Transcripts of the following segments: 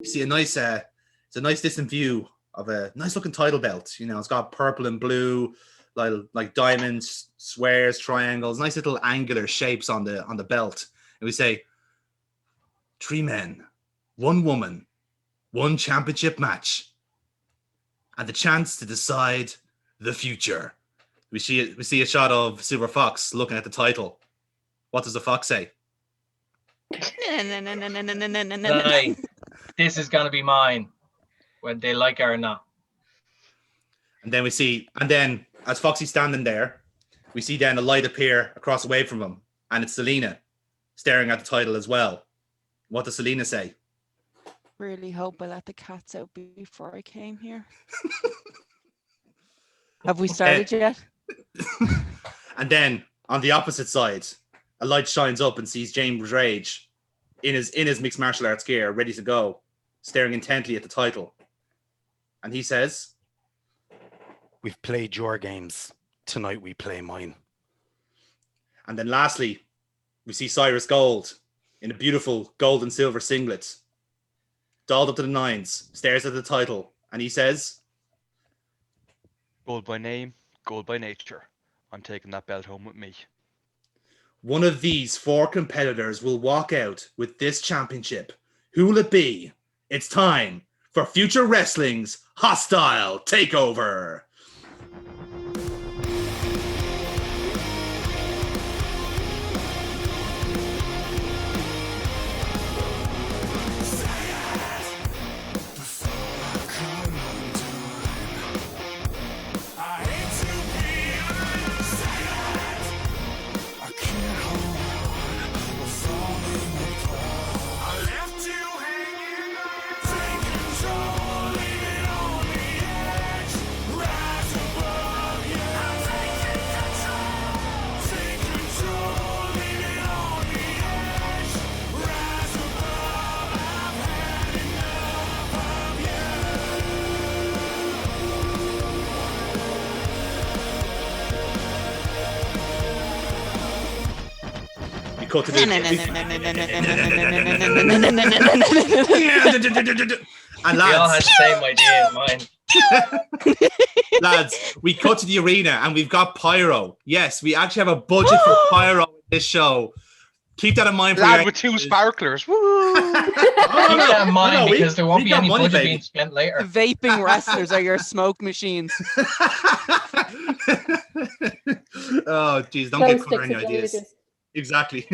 You see it's a nice distant view of a nice looking title belt. You know, it's got purple and blue, like diamonds, squares, triangles, nice little angular shapes on the belt. And we say, 3 men, 1 woman, 1 championship match, and the chance to decide the future. We see a shot of Silver Fox looking at the title. What does the fox say? Like, this is gonna be mine, whether they like it or not. And then as Foxy's standing there, we see then a light appear across away from him, and it's Selena staring at the title as well. What does Selena say? Really hope I let the cats out before I came here. Have we started yet? And then on the opposite side, a light shines up and sees James Rage in his mixed martial arts gear, ready to go, staring intently at the title. And he says, "We've played your games. Tonight we play mine." And then lastly, we see Cyrus Gold in a beautiful gold and silver singlet, dolled up to the nines, stares at the title, and he says, "Gold by name, gold by nature. I'm taking that belt home with me." one of these 4 competitors will walk out with this championship. Who will it be? It's time for Future Wrestling's Hostile Takeover. Cut to the and We all lads, had the same idea in mind. lads, we cut to the arena and we've got pyro. Yes, we actually have a budget for pyro in this show. Keep that in mind for Lad your with 2 sparklers. Woo! Keep that in mind because there won't we be got any money, budget baby. being spent later. Vaping wrestlers are your smoke machines. Oh, geez, don't Glow get caught sticks on any of ideas. Doritos. Exactly.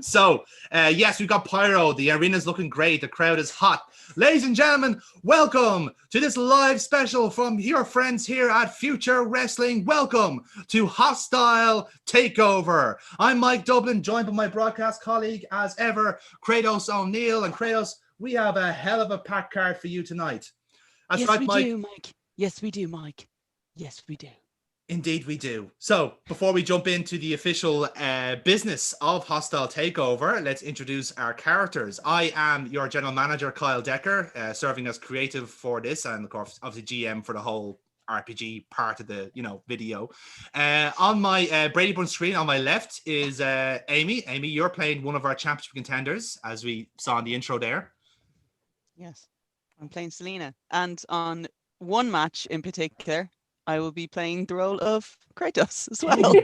So, yes, we've got pyro. The arena's looking great. The crowd is hot. Ladies and gentlemen, welcome to this live special from your friends here at Future Wrestling. Welcome to Hostile Takeover. I'm Mike Dublin, joined by my broadcast colleague, as ever, Kratos O'Neill. And Kratos, we have a hell of a packed card for you tonight. That's Yes, right, we Mike. do, Mike. Yes, we do, Mike. Yes, we do. Indeed we do. So before we jump into the official business of Hostile Takeover, let's introduce our characters. I am your general manager, Kyle Decker, serving as creative for this, and of course, obviously GM for the whole RPG part of the video. On my Brady Bunch screen on my left is Amy. Amy, you're playing one of our championship contenders, as we saw in the intro there. Yes, I'm playing Selena. And on one match in particular, I will be playing the role of Kratos as well.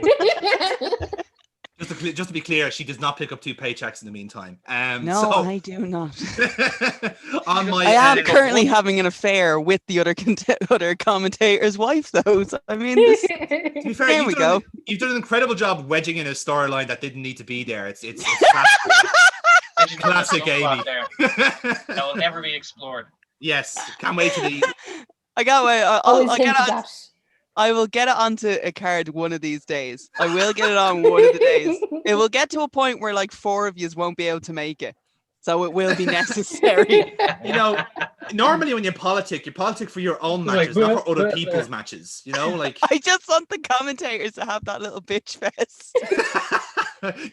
Just to be clear, she does not pick up 2 paychecks in the meantime. No, I do not. On my, I am currently having an affair with the other commentator's wife, though. So, I mean, to be fair, there we go. You've done an incredible job wedging in a storyline that didn't need to be there. It's classic Amy. That will never be explored. Yes, can't wait to the. I got way. Always hinted at. I will get it onto a card one of these days. I will get it on one of the days. It will get to a point where like 4 of you won't be able to make it. So it will be necessary. Normally when you politic for your own matches, not for other people's matches. Like I just want the commentators to have that little bitch fest.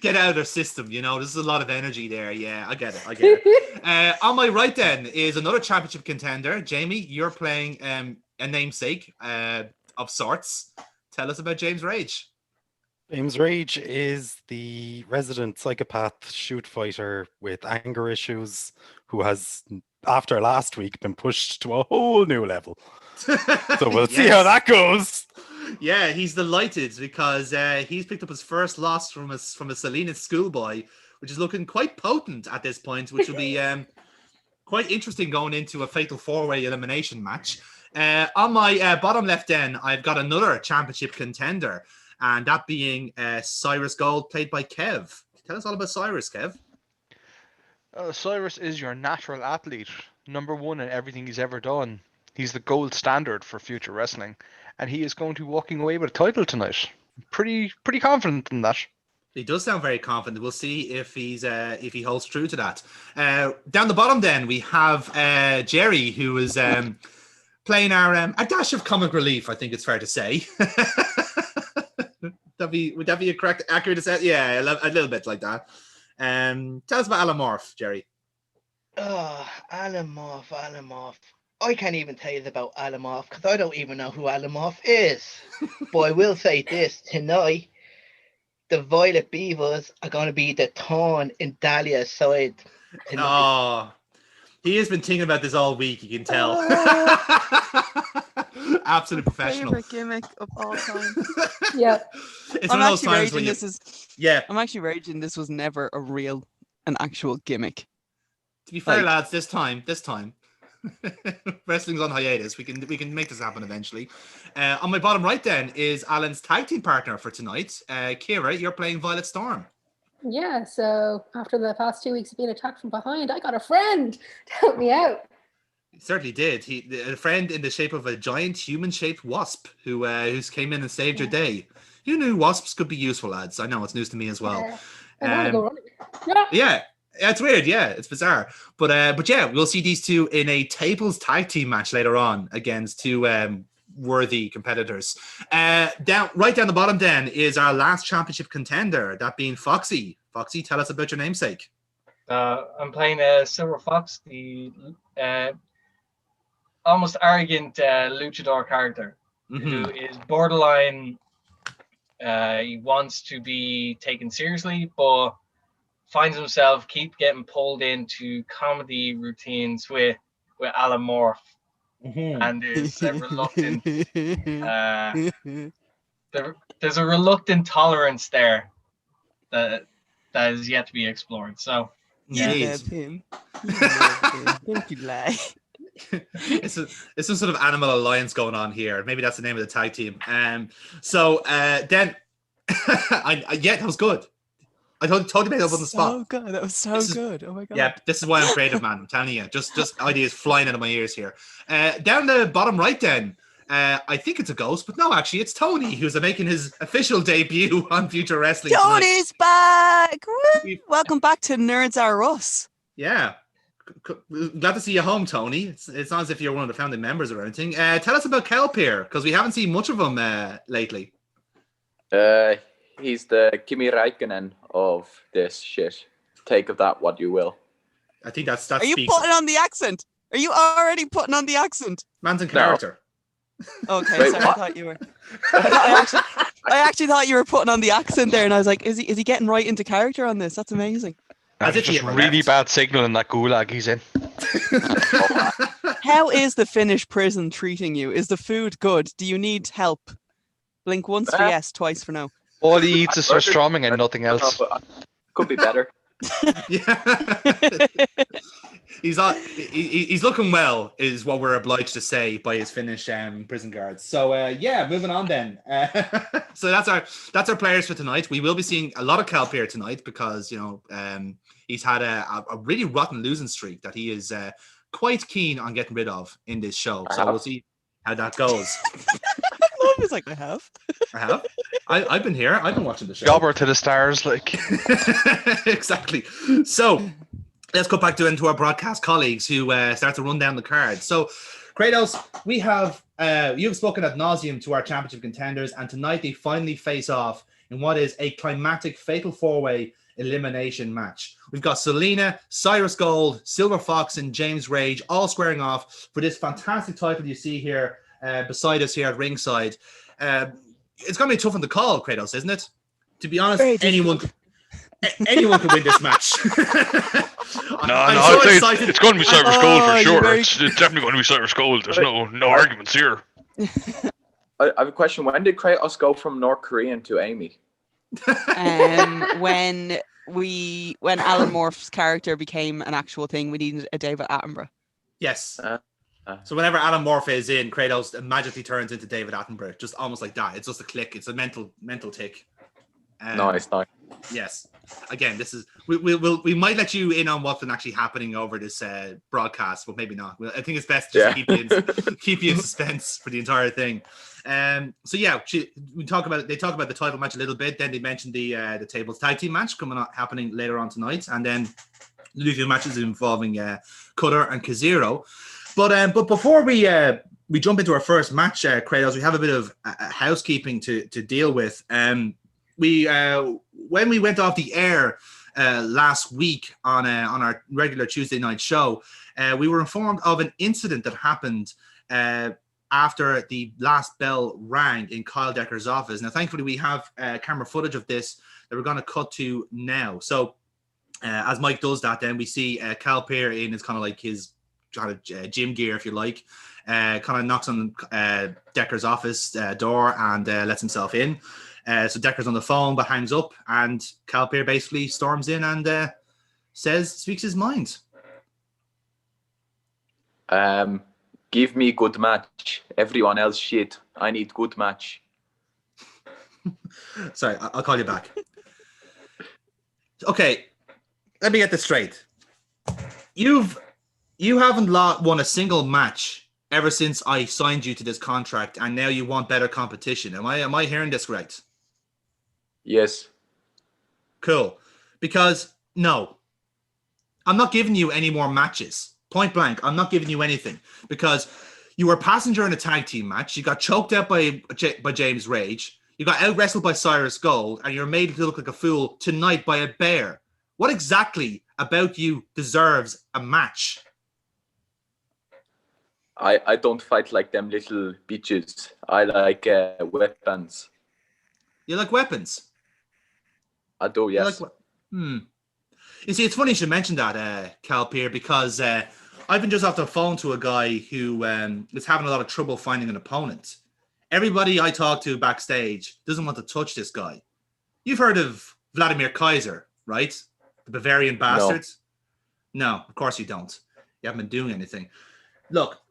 get out of their system. There's a lot of energy there. Yeah, I get it. On my right then is another championship contender. Jamie, you're playing a namesake of sorts. Tell us about James Rage. James Rage is the resident psychopath shoot fighter with anger issues who has after last week, been pushed to a whole new level. So we'll see how Yes. that goes. Yeah, he's delighted because he's picked up his first loss from a Salinas schoolboy, which is looking quite potent at this point, which will be quite interesting going into a fatal four-way elimination match. On my bottom left then, I've got another championship contender, and that being Cyrus Gold, played by Kev. Tell us all about Cyrus, Kev. Cyrus is your natural athlete, #1 in everything he's ever done. He's the gold standard for future wrestling, and he is going to be walking away with a title tonight. Pretty confident in that. He does sound very confident. We'll see if he holds true to that. Down the bottom, then we have Jerry, who is playing our a dash of comic relief. I think it's fair to say. Would that be a correct, accurate assessment? Yeah, a little bit like that. Tell us about Alan Morph, Jerry. Oh, Alan Morph. I can't even tell you about Alan Morph because I don't even know who Alan Morph is. But I will say this, tonight, the Violet Beavers are going to be the thorn in Dahlia's side. Oh, he has been thinking about this all week, you can tell. Absolute professional. Favorite gimmick of all time. Yeah. It's I'm one of those actually times raging when you, this is. yeah. I'm actually raging this was never an actual gimmick. To be fair, Like- lads, this time, wrestling's on hiatus. We can make this happen eventually. On my bottom right, then, is Alan's tag team partner for tonight, Kira. You're playing Violet Storm. Yeah, so after the past 2 weeks of being attacked from behind, I got a friend to help me out. He certainly did. A friend in the shape of a giant human-shaped wasp who's came in and saved your day. You knew wasps could be useful, lads. I know it's news to me as well. I want to go running. Yeah, it's weird. Yeah, it's bizarre. But yeah, we'll see these two in a tables tag team match later on against two worthy competitors. Right down the bottom then is our last championship contender, that being Foxy. Foxy, tell us about your namesake. I'm playing Silver Fox, the almost arrogant luchador character who is borderline. He wants to be taken seriously, but finds himself keep getting pulled into comedy routines with Alan Morph, and is reluctant. There's a reluctant tolerance there that is yet to be explored. So Yeah. You love him. You love him. Don't you lie. It's some sort of animal alliance going on here. Maybe that's the name of the tag team. So then, that was good. I totally made it up on the spot. So good. That was so good. Oh my god. Yeah, this is why I'm creative, man. I'm telling you, just ideas flying out of my ears here. Down the bottom right, then, I think it's a ghost, but no, actually, it's Tony who's making his official debut on Future Wrestling. Tony's back. Woo! Welcome back to Nerds Are Us. Yeah. Glad to see you home, Tony. It's not as if you're one of the founding members or anything. Tell us about Kalpir, because we haven't seen much of him lately. He's the Kimi Räikkönen of this shit. Take of that what you will. I think that's Are you putting on the accent? Are you already putting on the accent? Man's in character. Okay, Wait, sorry, what? I thought you were. I actually thought you were putting on the accent there, and I was like, is he getting right into character on this? That's amazing. As That's if he just ever really left. bad signal in that gulag he's in. How is the Finnish prison treating you? Is the food good? Do you need help? Blink once for yes, twice for no. All he eats is surströmming and nothing else. Could be better. Yeah. He's looking well, is what we're obliged to say by his Finnish prison guards. So yeah, moving on then. So that's our players for tonight. We will be seeing a lot of Kalpir tonight because he's had a really rotten losing streak that he is quite keen on getting rid of in this show. So we'll see how that goes. He's like, I have. I have. I've been here. I've been watching the show. Jobber to the stars, like. Exactly. So let's go back into our broadcast colleagues who start to run down the card. So, Kratos, we have you've spoken ad nauseum to our championship contenders, and tonight they finally face off in what is a climatic fatal four-way elimination match. We've got Selena, Cyrus Gold, Silver Fox, and James Rage all squaring off for this fantastic title you see here beside us here at ringside. It's going to be a tough one to call, Kratos, isn't it? To be honest, anyone can win this match. I'm so I'd say excited. it's going to be Cyrus Gold for you're sure. very- It's definitely going to be Cyrus Gold. There's no arguments here. I have a question. When did Kratos go from North Korean to Amy? When Alan Morph's character became an actual thing, we needed a David Attenborough. Yes. So whenever Alan Morph is in, Kratos magically turns into David Attenborough, just almost like that. It's just a click. It's a mental tick. Nice. Yes. Again, this is we might let you in on what's been actually happening over this broadcast, but maybe not. I think it's best just keep you in suspense for the entire thing. So yeah, they talk about the title match a little bit. Then they mentioned the tables tag team match happening later on tonight, and then the two matches involving Cutter and Kazero. But before we jump into our first match, Kratos, we have a bit of housekeeping to deal with. When we went off the air last week on our regular Tuesday night show, we were informed of an incident that happened after the last bell rang in Kyle Decker's office. Now, thankfully, we have camera footage of this that we're going to cut to now. So, as Mike does that, then we see Kalpir in his kind of like his kind of gym gear, if you like, kind of knocks on Decker's office door and lets himself in. So Decker's on the phone but hangs up, and Kalpir basically storms in and speaks his mind. Give me good match. Everyone else shit. I need good match. Sorry, I'll call you back. Okay, let me get this straight. You haven't won a single match ever since I signed you to this contract, and now you want better competition. Am I hearing this right? Yes. Cool. Because no, I'm not giving you any more matches. Point blank, I'm not giving you anything because you were a passenger in a tag team match. You got choked out by James Rage. You got out wrestled by Cyrus Gold, and you're made to look like a fool tonight by a bear. What exactly about you deserves a match? I don't fight like them little bitches. I like weapons. You like weapons? I do, yes. You see, it's funny you should mention that, Kalpir, because I've been just off the phone to a guy who is having a lot of trouble finding an opponent. Everybody I talk to backstage doesn't want to touch this guy. You've heard of Vladimir Kaiser, right? The Bavarian bastard? No, of course you don't. You haven't been doing anything. Look,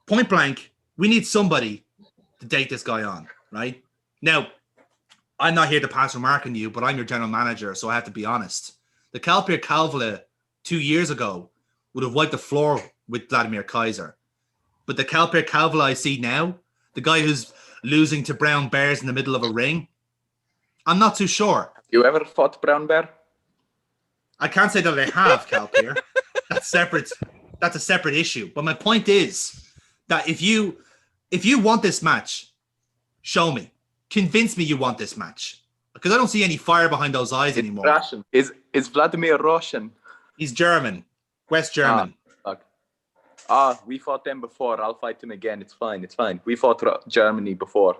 point blank, we need somebody to date this guy on, right? Now, I'm not here to pass remark on you, but I'm your general manager, so I have to be honest. The Kalpir Kalvala 2 years ago would have wiped the floor with Vladimir Kaiser. But the Kalpir Kalvala I see now, the guy who's losing to Brown Bears in the middle of a ring, I'm not too sure. You ever fought Brown Bear? I can't say that I have, Kalpir. That's separate. That's a separate issue. But my point is that if you want this match, show me. Convince me you want this match. Because I don't see any fire behind those eyes anymore. Russian. Is Vladimir Russian? He's German. West German. We fought them before. I'll fight them again. It's fine. We fought Germany before.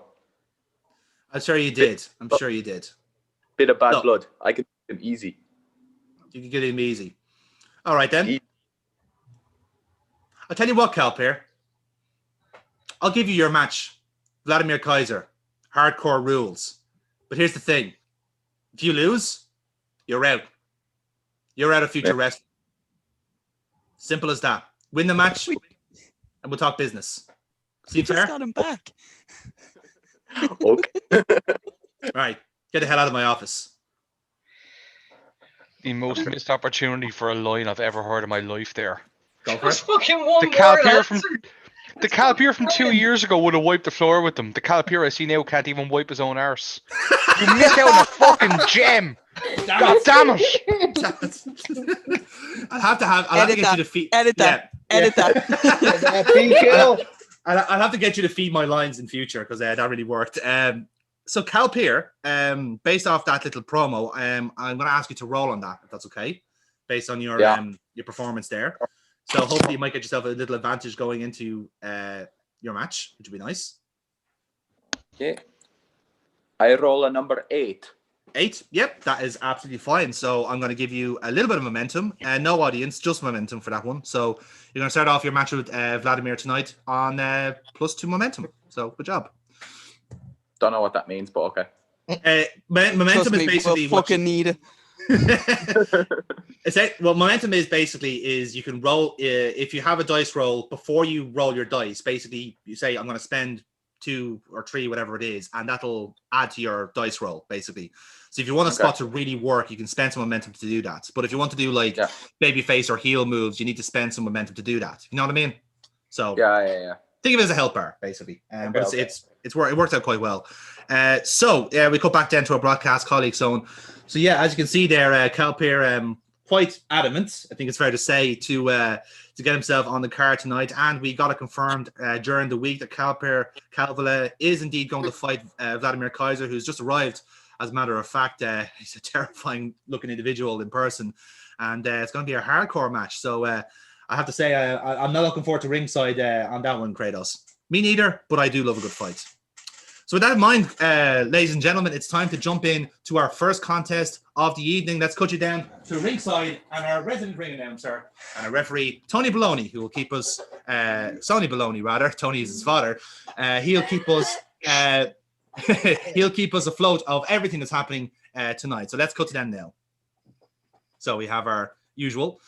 I'm sure you did. Bit of bad blood. I can get him easy. You can get him easy. All right, then. I'll tell you what, Kalpir. I'll give you your match. Vladimir Kaiser. Hardcore rules. But here's the thing. If you lose, you're out. You're out of future wrestling. Simple as that. Win the match, and we'll talk business. See, you just got him back. Okay. All right. Get the hell out of my office. The most missed opportunity for a line I've ever heard in my life there. Go for it. Fucking one The more Kalpir from 2 years ago would have wiped the floor with them. The Kalpir I see now can't even wipe his own arse. You missed out on a fucking gem. God damn it. I'll have to get you to feed. Edit that. I'll have to get you to feed my lines in future because that really worked. So Kalpir, based off that little promo, I'm going to ask you to roll on that, if that's okay, based on your performance there. So hopefully you might get yourself a little advantage going into your match, which would be nice. Okay. I roll a number 8. 8. Yep, that is absolutely fine. So I'm going to give you a little bit of momentum. No audience, just momentum for that one. So you're going to start off your match with Vladimir tonight on +2 momentum. So good job. Don't know what that means, but okay. Momentum Trust is me, basically we'll fucking need it. Momentum is you can roll if you have a dice roll before you roll your dice. Basically, you say I'm going to spend 2 or 3, whatever it is, and that'll add to your dice roll. Basically, so if you want a spot to really work, you can spend some momentum to do that. But if you want to do like baby face or heel moves, you need to spend some momentum to do that. You know what I mean? So yeah. Think of it as a help bar, basically. But it works out quite well. So we cut back down to our broadcast colleague zone. So yeah, as you can see there, Kalpir quite adamant, I think it's fair to say, to get himself on the card tonight. And we got it confirmed during the week that Kalvala is indeed going to fight Vladimir Kaiser, who's just arrived. As a matter of fact, he's a terrifying looking individual in person. And it's going to be a hardcore match. So I have to say, I'm not looking forward to ringside on that one, Kratos. Me neither, but I do love a good fight. So with that in mind, ladies and gentlemen, it's time to jump in to our first contest of the evening. Let's cut you down to ringside and our resident ring announcer and our referee, Tony Baloney, who will keep us, Sonny Baloney rather, Tony is his father. He'll keep us afloat of everything that's happening tonight. So let's cut to them now. So we have our usual.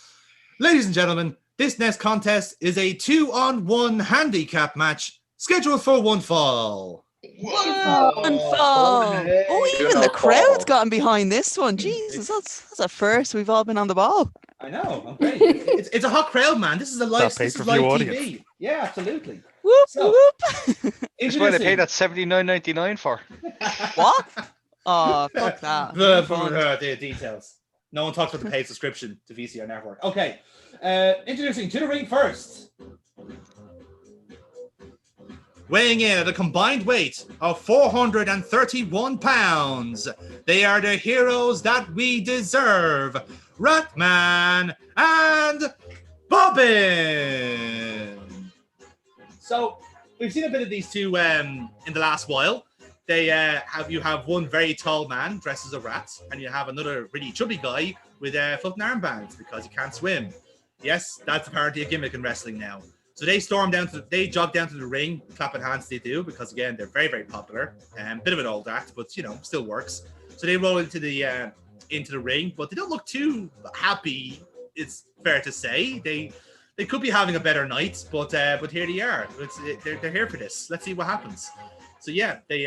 Ladies and gentlemen, this next contest is a 2-on-1 handicap match scheduled for one fall. One fall. Oh, even the crowd's gotten behind this one. Jesus, that's a first. We've all been on the ball. I know. I'm great. It's a hot crowd, man. This is live TV. Yeah, absolutely. Whoop, whoop. That's why they pay that $79.99 for. What? Oh, fuck that. The details. No one talks about the paid subscription to VCR Network. Okay. Introducing to the ring first. Weighing in at a combined weight of 431 pounds, they are the heroes that we deserve, Ratman and Bobbin. So we've seen a bit of these two in the last while. They have one very tall man dressed as a rat, and you have another really chubby guy with foot and armbands because he can't swim. Yes, that's apparently a gimmick in wrestling now. So they jog down to the ring, clapping hands. They do because again they're very, very popular. Bit of an old act, but still works. So they roll into the ring, but they don't look too happy. It's fair to say they could be having a better night, but here they are. They're here for this. Let's see what happens. So yeah, they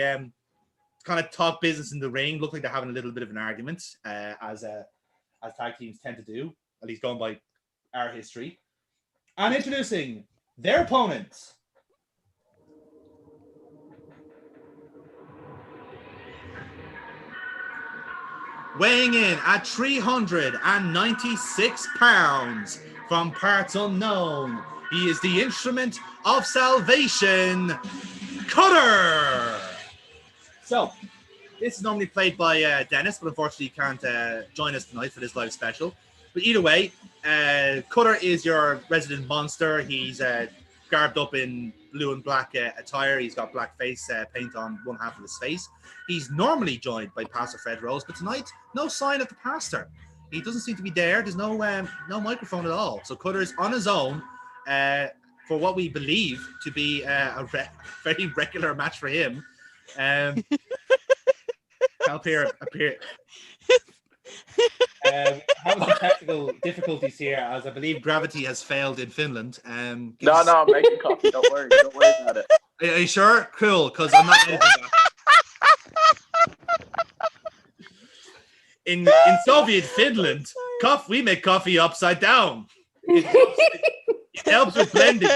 kind of talk business in the ring. Look like they're having a little bit of an argument, as tag teams tend to do, at least going by our history. And introducing their opponent. Weighing in at 396 pounds from parts unknown, he is the instrument of salvation, Cutter. So, this is normally played by Dennis, but unfortunately he can't join us tonight for this live special. But either way, Cutter is your resident monster. He's garbed up in blue and black attire. He's got black face paint on one half of his face. He's normally joined by Pastor Fred Rose, but tonight, no sign of the pastor. He doesn't seem to be there. There's no microphone at all. So Cutter's on his own for what we believe to be a very regular match for him. Kalpir appeared. Having some technical difficulties here, as I believe gravity has failed in Finland. No, I'm making coffee. Don't worry about it. Are you sure? Cool, because I'm not editing that. In Soviet Finland, we make coffee upside down. It helps with blending.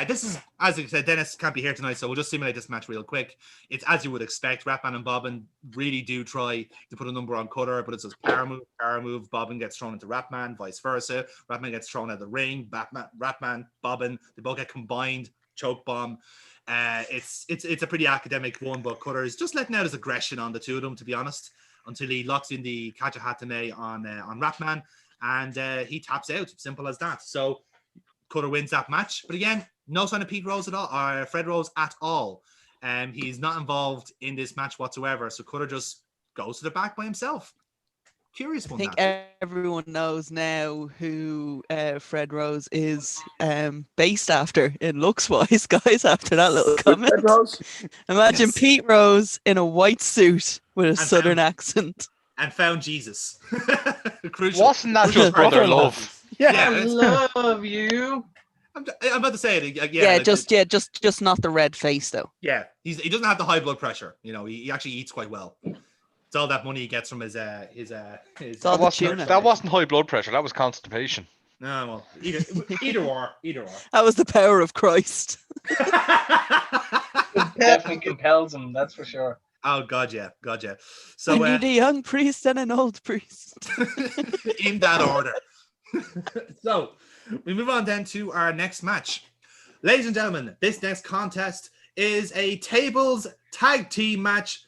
This is, as I said, Dennis can't be here tonight, so we'll just simulate this match real quick. It's as you would expect. Ratman and Bobbin really do try to put a number on Cutter, but it's a power move. Bobbin gets thrown into Ratman, vice versa. Ratman gets thrown out of the ring. Ratman, Bobbin, they both get combined choke bomb. It's a pretty academic one, but Cutter is just letting out his aggression on the two of them, to be honest, until he locks in the Kachahatame on Ratman, and he taps out. Simple as that. So Cutter wins that match, but again, no sign of Pete Rose at all, or Fred Rose at all. He's not involved in this match whatsoever. So Cutter just goes to the back by himself. Curious I one. think That. everyone knows now who Fred Rose is based after in looks-wise, guys, after that little comment. Fred Rose? Imagine Yes. Pete Rose in a white suit with a southern accent. And found Jesus. Crucial. Wasn't that crucial just part of brother their love? Yeah, I it's- love you. I'm about to say it. Yeah, like, just not the red face though. Yeah, he doesn't have the high blood pressure. You know, he actually eats quite well. It's all that money he gets from his all That the wasn't, tuna. that wasn't high blood pressure. That was constipation. No, well, either or. That was the power of Christ. Definitely compels him, that's for sure. Oh God, yeah. I So need a young priest and an old priest. in that order. So we move on then to our next match. Ladies and gentlemen, this next contest is a tables tag team match.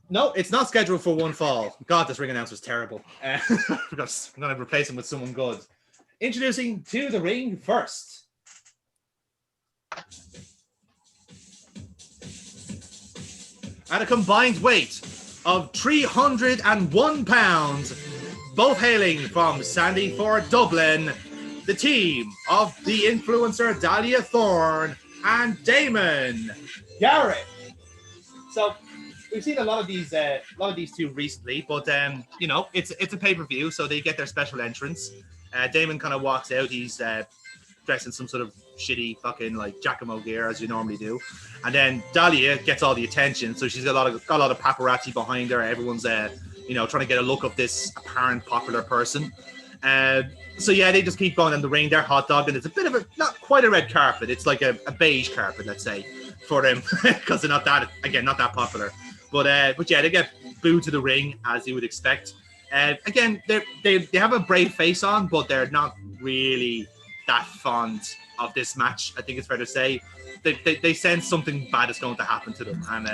No, it's not scheduled for one fall. God, this ring announcer was terrible. I'm going to replace him with someone good. Introducing to the ring first. At a combined weight of 301 pounds, both hailing from Sandyford, Dublin, the team of the influencer Dahlia Thorne and Damon Garrett. So we've seen a lot of these two recently, but you know, it's a pay-per-view, so they get their special entrance. Damon kind of walks out. He's dressed in some sort of shitty fucking like Giacomo gear as you normally do, and then Dahlia gets all the attention. So she's got a lot of paparazzi behind her. Everyone's you know, trying to get a look of this apparent popular person. So yeah, they just keep going in the ring. They're hot dogging. It's a bit of a, not quite a red carpet. It's like a beige carpet, let's say, for them, because they're not that popular. But yeah, they get booed to the ring as you would expect. Again, they have a brave face on, but they're not really that fond of this match. I think it's fair to say they sense something bad is going to happen to them, and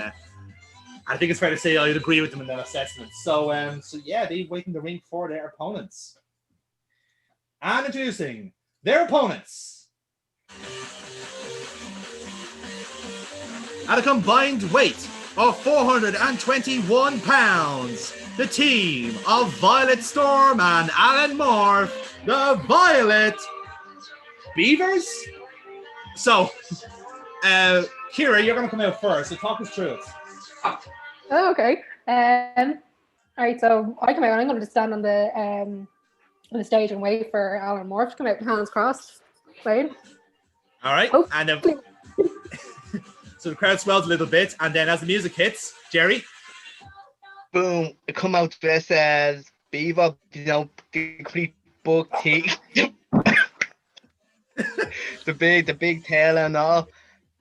I think it's fair to say I'd agree with them in that assessment. So yeah, they wait in the ring for their opponents. And introducing their opponents. At a combined weight of 421 pounds, the team of Violet Storm and Alan Morph, the Violet Beavers. So, Kira, you're going to come out first, so talk us through it. Oh, okay. All right, so I come out and I'm going to just stand on the stage and wait for Alan Morph to come out, hands crossed. Wait. All right, Oh. and so the crowd swells a little bit, and then as the music hits, Jerry. Boom! I come out dressed as Beaver, you know, the complete buck teeth, the big tail and all,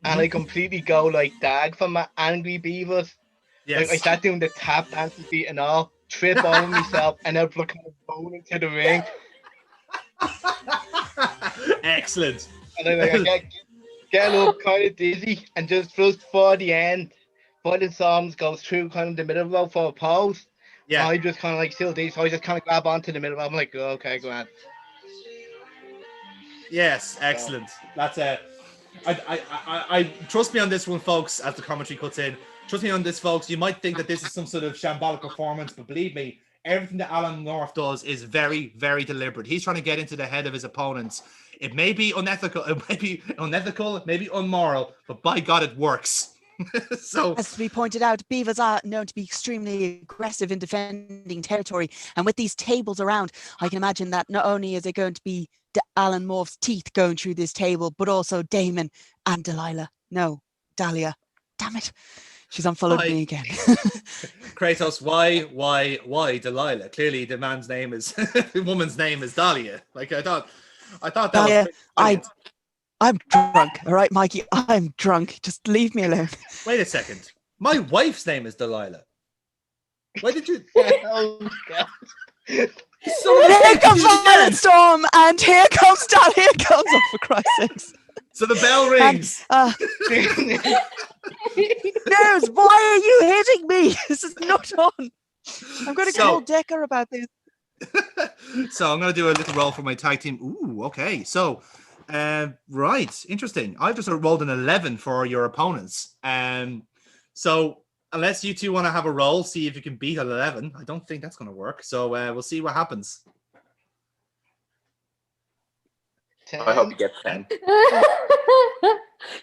and I completely go like Dag from my Angry Beavers. Yes. Like I start doing the tap dancing beat and all, trip over myself, and then look kind of bone into the ring. Excellent. And then like, I get a little kind of dizzy, and just for the end, before the songs goes through kind of the middle row for a pause. Yeah. I just kind of like still dizzy, so I just kind of grab onto the middle row. I'm like, oh, okay, go on. Yes, excellent. That's I trust me on this one, folks, as the commentary cuts in. Trust me on this, folks. You might think that this is some sort of shambolic performance, but believe me, everything that Alan North does is very, very deliberate. He's trying to get into the head of his opponents. It may be unethical, it may be immoral, but by God, it works. So, as we pointed out, beavers are known to be extremely aggressive in defending territory, and with these tables around, I can imagine that not only is it going to be Alan Morph's teeth going through this table, but also Damon and Dahlia. Damn it. She's unfollowed me again. Kratos, why Delilah? Clearly, the man's name is the woman's name is Dahlia. Like I thought that Dahlia, was I'm drunk. All right, Mikey, I'm drunk. Just leave me alone. Wait a second. My wife's name is Delilah. Why did you? Oh God. Here comes Violet Storm, and here comes Dahlia. Comes up for Christ's sakes. So the bell rings. Nose, why are you hitting me? This is not on. I'm going to call Decker about this. So I'm going to do a little roll for my tag team. Ooh, okay. So Right, interesting. I've just rolled an 11 for your opponents. So unless you two want to have a roll, see if you can beat an 11. I don't think that's going to work. So we'll see what happens. 10. I hope you get 10.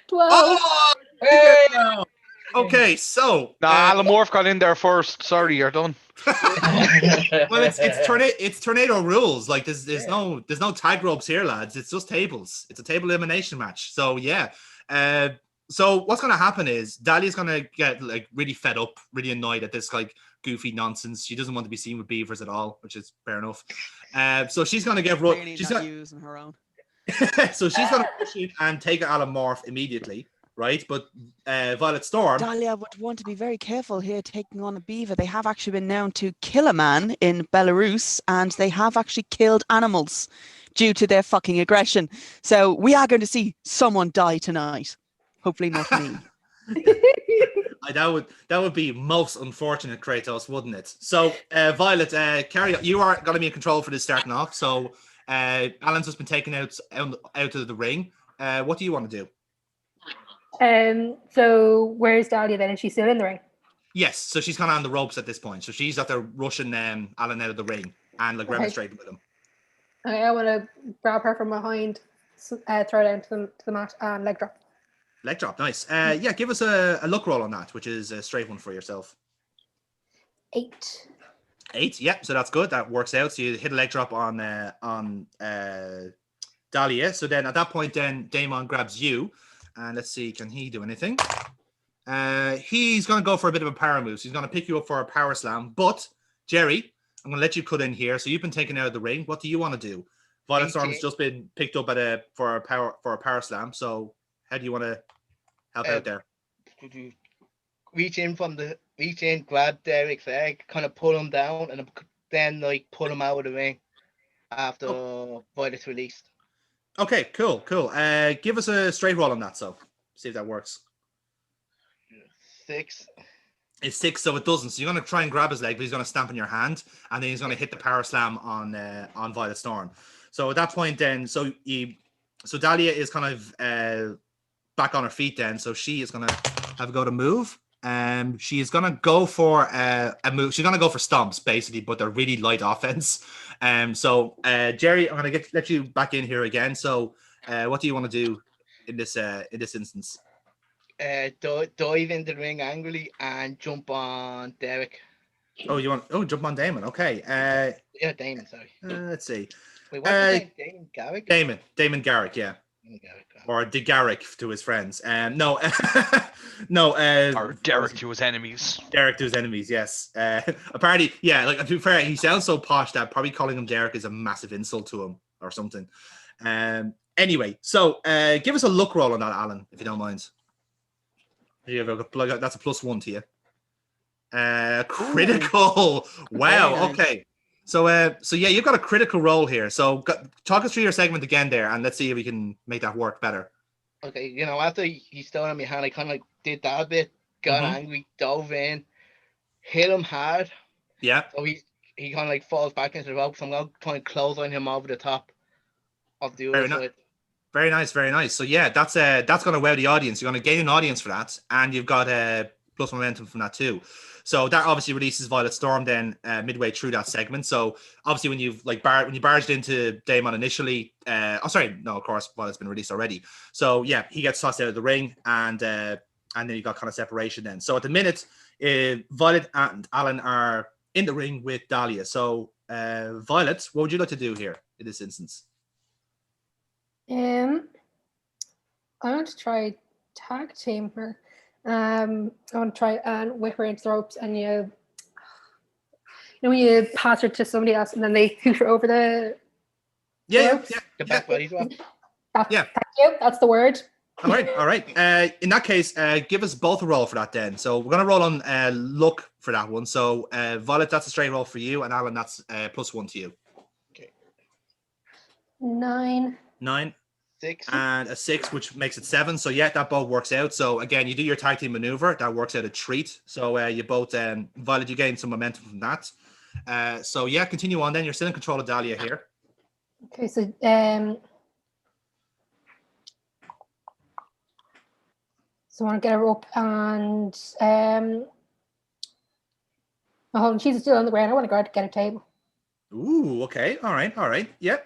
12. Oh, Hey! okay. So Nah, Alan Morph got in there first. Sorry, you're done. well, it's tornado rules. Like there's Yeah. no tag ropes here, lads. It's just tables. It's a table elimination match. So yeah. So what's gonna happen is Dahlia's gonna get like really fed up, really annoyed at this like goofy nonsense. She doesn't want to be seen with beavers at all, which is fair enough. So she's gonna get Really she's not gonna using her own. so she's gonna push in and take Alan Morph immediately, right? But Violet Storm. Dahlia would want to be very careful here taking on a beaver. They have actually been known to kill a man in Belarus, and they have actually killed animals due to their fucking aggression. So we are going to see someone die tonight. Hopefully not me. That would be most unfortunate, Kratos, wouldn't it? So, Violet, carry on. You are going to be in control for this starting off. So, Alan's just been taken out of the ring. What do you want to do? So where's Dahlia then? Is she still in the ring? Yes. So she's kind of on the ropes at this point. So she's out there rushing Alan out of the ring and like remonstrating with him. Okay, I want to grab her from behind, throw her down to the mat, and leg drop. Leg drop, nice. Yeah, give us a luck roll on that, which is a straight one for yourself. 8. 8, yeah, so that's good. That works out. So you hit a leg drop on Dahlia. So then at that point, then Damon grabs you, and let's see, can he do anything? He's going to go for a bit of a power move. So he's going to pick you up for a power slam. But Jerry, I'm going to let you cut in here. So you've been taken out of the ring. What do you want to do? Violet Storm's just been picked up for a power slam. So how do you want to help out there? Reach in, grab Derek's leg, kind of pull him down, and then like pull him out of the ring after Violet's released. Okay, cool. Give us a straight roll on that, so see if that works. 6. It's 6, so it doesn't. So you're going to try and grab his leg, but he's going to stamp on your hand, and then he's going to hit the power slam on Violet Storm. So at that point, then, so Dahlia is kind of back on her feet. Then, so she is going to have a go to move. She is going to go for a move. She's going to go for stomps, basically, but they're really light offense. So Jerry, I'm going to let you back in here again. So what do you want to do in this instance? Dive into the ring angrily and jump on Derek. Oh, jump on Damon. Okay. Yeah, Damon, sorry. Let's see. Wait, what's his name? Damon Garrick? Damon Garrick, yeah. Or De Garrick to his friends. No. Or Derek to his enemies. Derek to his enemies, yes. Apparently, yeah, like to be fair, he sounds so posh that probably calling him Derek is a massive insult to him or something. Anyway, so give us a luck roll on that, Alan, if you don't mind. That's a +1 to you. Critical. Wow. Okay. So yeah, you've got a critical roll here. So talk us through your segment again there, and let's see if we can make that work better. Okay, after he stole on my hand, I kind of like did that a bit, got angry, dove in, hit him hard. Yeah. So he kind of like falls back into the rope. So I'm going to try and close on him over the top of the other side. Very nice, very nice. So yeah, that's going to wow the audience. You're going to gain an audience for that, and you've got plus momentum from that too. So that obviously releases Violet Storm then midway through that segment. So obviously when you've when you barged into Damon initially, of course Violet's been released already. So yeah, he gets tossed out of the ring, and then you got kind of separation then. So at the minute, Violet and Alan are in the ring with Dahlia. So Violet, what would you like to do here in this instance? I want to try tag team her. I want to try and whip her into the ropes, and when you pass her to somebody else, and then they hoot her over the ropes. The back body drop. Thank you. That's the word. All right. In that case, give us both a roll for that then. So we're gonna roll on luck for that one. So Violet, that's a straight roll for you, and Alan, that's +1 to you. Okay. 9. 6. And a 6, which makes it 7. So yeah, that both works out. So again, you do your tag team maneuver. That works out a treat. So you both, Violet, you gain some momentum from that. So yeah, continue on then. You're still in control of Dahlia here. Okay, so So I want to get her up and hold on, she's still on the ground. I want to go out to get a table. Ooh, okay, all right, yeah.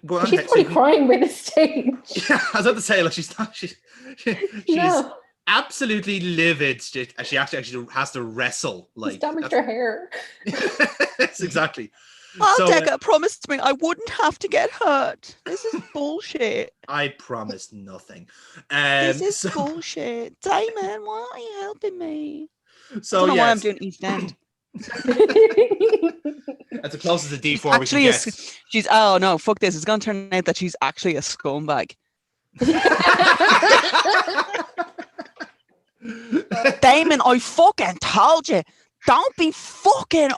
Go on. She's probably crying by this stage. Yeah, I was about to say, like, she's not. She's No. absolutely livid. She actually has to wrestle. She's Like, damaged her hair. Yes, exactly. Deca promised me I wouldn't have to get hurt. This is bullshit. I promised nothing. This is bullshit. Damon, why are you helping me? So I don't know why I'm yes, doing East End. that's the closest to D4 we can Actually, get. she's oh no, fuck this. It's gonna turn out that she's actually a scumbag. Damon, I fucking told you. Don't be fucking.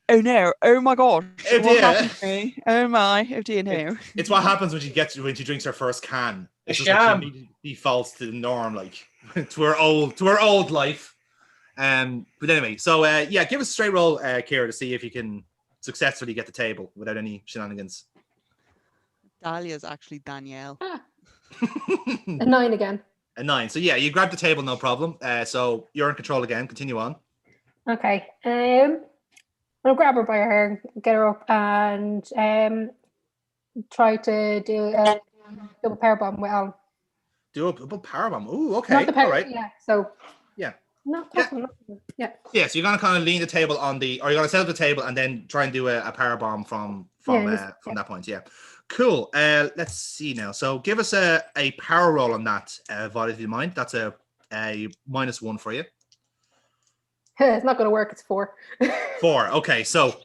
Oh no! Oh my god! Oh What dear. happened to me? Oh my! Oh dear no! It's what happens when she drinks her first can. A It's just sham. like she immediately defaults to the norm, like to her old life. But anyway, so yeah, give us a straight roll, Kira, to see if you can successfully get the table without any shenanigans. Dahlia's actually Danielle. A 9 again. A 9. So yeah, you grab the table, no problem. So you're in control again. Continue on. Okay. I'll grab her by her hair, get her up, and try to do a double power bomb with Alan. Do a powerbomb. Ooh, okay. Not the power, All right. yeah. So Yeah. Not Yeah. possible. Yeah. Yeah, so you're gonna kind of lean the table or you're gonna set up the table and then try and do a power bomb from that point. Yeah, cool. Let's see now. So give us a power roll on that, Violet, if you mind. That's a -1 for you. It's not going to work. It's 4. 4. Okay, so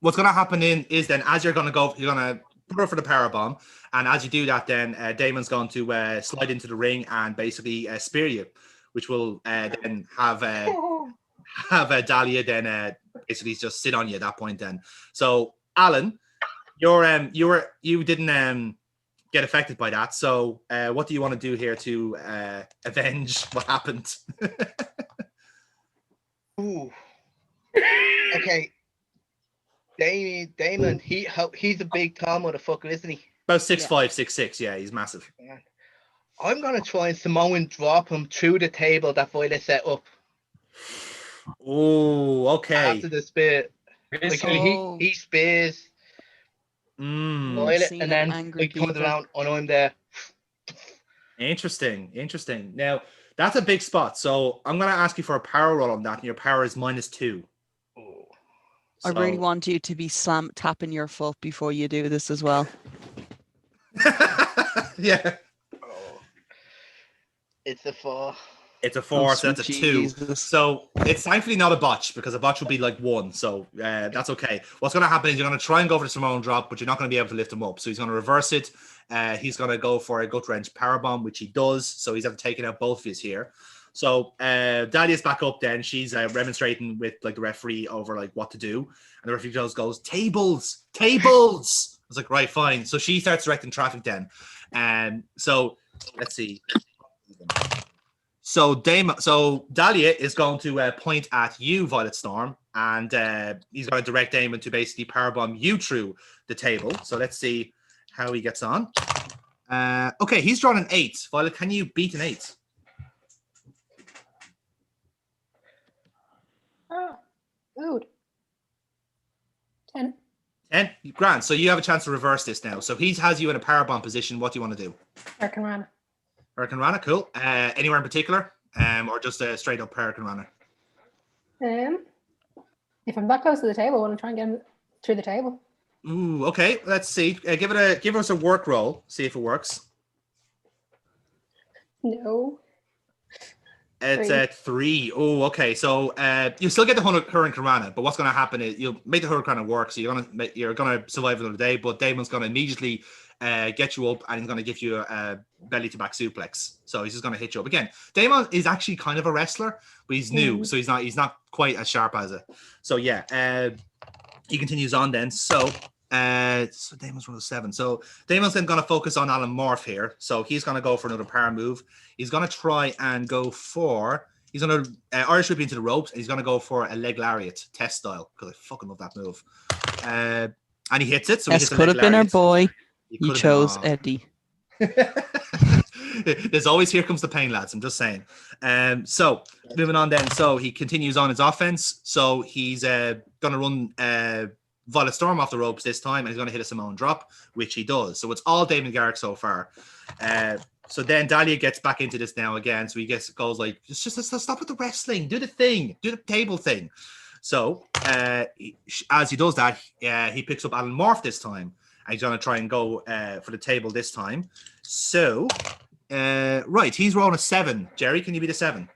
what's gonna happen is then as you're gonna put her for the power bomb, and as you do that, then Damon's going to slide into the ring and basically spear you, which will then have Dahlia then basically just sit on you at that point. Then, so Alan, you didn't get affected by that. So what do you want to do here to avenge what happened? Ooh. Okay. Damon, he's a big tall motherfucker, isn't he? About 6'5", 6'6". Yeah, he's massive. I'm gonna try and Samoan drop him through the table that Violet set up. Oh, okay. After the spear. Like, he spears Violet, and then he comes around and I'm there. Interesting. Now, that's a big spot. So I'm going to ask you for a power roll on that, and your power is -2. I really want you to be tapping your foot before you do this as well. Yeah. It's a 4. It's a 4, Oh, so that's a sweet 2. Jesus. So it's thankfully not a botch, because a botch would be like 1. So that's okay. What's going to happen is you're going to try and go for the Samoan drop, but you're not going to be able to lift him up. So he's going to reverse it. He's going to go for a gut wrench powerbomb, which he does. So he's have taken out both of his here. So Dahlia's back up then. She's remonstrating with like the referee over like what to do. And the referee just goes, tables. I was like, right, fine. So she starts directing traffic then. So let's see. So Dahlia is going to point at you, Violet Storm, and he's going to direct Damon to basically powerbomb you through the table. So let's see how he gets on. Okay, he's drawn an 8. Violet, can you beat an 8? Good. 10. 10? Grand. So you have a chance to reverse this now. So he has you in a powerbomb position. What do you want to do? Hurricane Rana. Hurricane Rana, cool. Anywhere in particular? Or just a straight up Hurricane Rana? If I'm that close to the table, I want to try and get him through the table. Ooh, okay. Let's see. Give us a work roll. See if it works. No. It's at 3. Oh, okay. So you still get the Hurricane Rana, but what's going to happen is you'll make the Hurricane Rana work. So you're gonna survive another day. But Damon's going to immediately get you up, and he's going to give you a belly to back suplex. So he's just going to hit you up again. Damon is actually kind of a wrestler, but he's new, so he's not quite as sharp as it. So yeah, he continues on then. So Damon's 7. So Damon's then going to focus on Alan Morph here. So he's going to go for another power move. He's going to try and go for. He's going to Irish whip into the ropes, and he's going to go for a leg lariat test style, because I fucking love that move. And he hits it. So This could have been our boy. You chose Eddie. There's always here comes the pain, lads. I'm just saying. So moving on then. So he continues on his offense. So he's gonna run Violet Storm off the ropes this time, and he's gonna hit a Simone drop, which he does. So it's all Damon Garrick so far. So then Dahlia gets back into this now again. So he goes like, just stop with the wrestling, do the thing, do the table thing. So as he does that, he picks up Alan Morph this time. And he's going to try and go for the table this time. So, right, he's rolling a 7. Jerry, can you be the 7?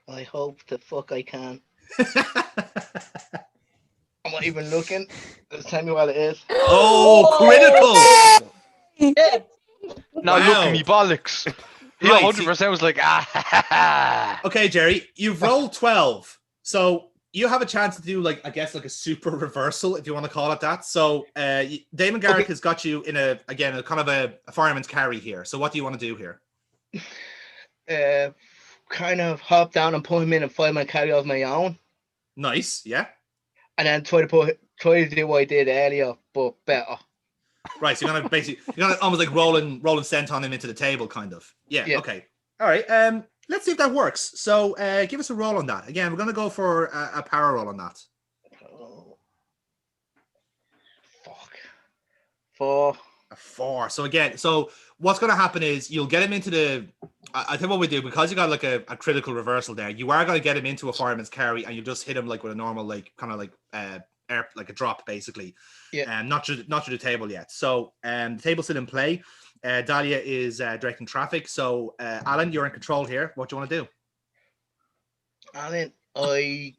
I hope the fuck I can. I'm not even looking. Just tell me what it is. Oh, critical! Yeah. Now Wow. look at me bollocks. He Right, 100% was like, ah. Okay, Jerry, you've rolled 12. So you have a chance to do, like, I guess, like a super reversal, if you want to call it that. So Damon Garrick has got you in a kind of a fireman's carry here. So what do you want to do here? Kind of hop down and put him in a fireman carry of my own. Nice, yeah. And then try to do what I did earlier, but better. Right, so you're gonna almost like rolling senton him into the table, kind of. Yeah. Okay. All right. Let's see if that works. So give us a roll on that. Again, we're gonna go for a power roll on that. Oh. Fuck. 4. A 4. So again, so what's gonna happen is you'll get him into the. I think what we do, because you got like a critical reversal there, you are gonna get him into a fireman's carry, and you just hit him like with a normal like kind of like air, like a drop basically. Yeah. Not through the table yet. So the table's still in play. Dahlia is directing traffic. So Alan, you're in control here. What do you want to do? Alan, I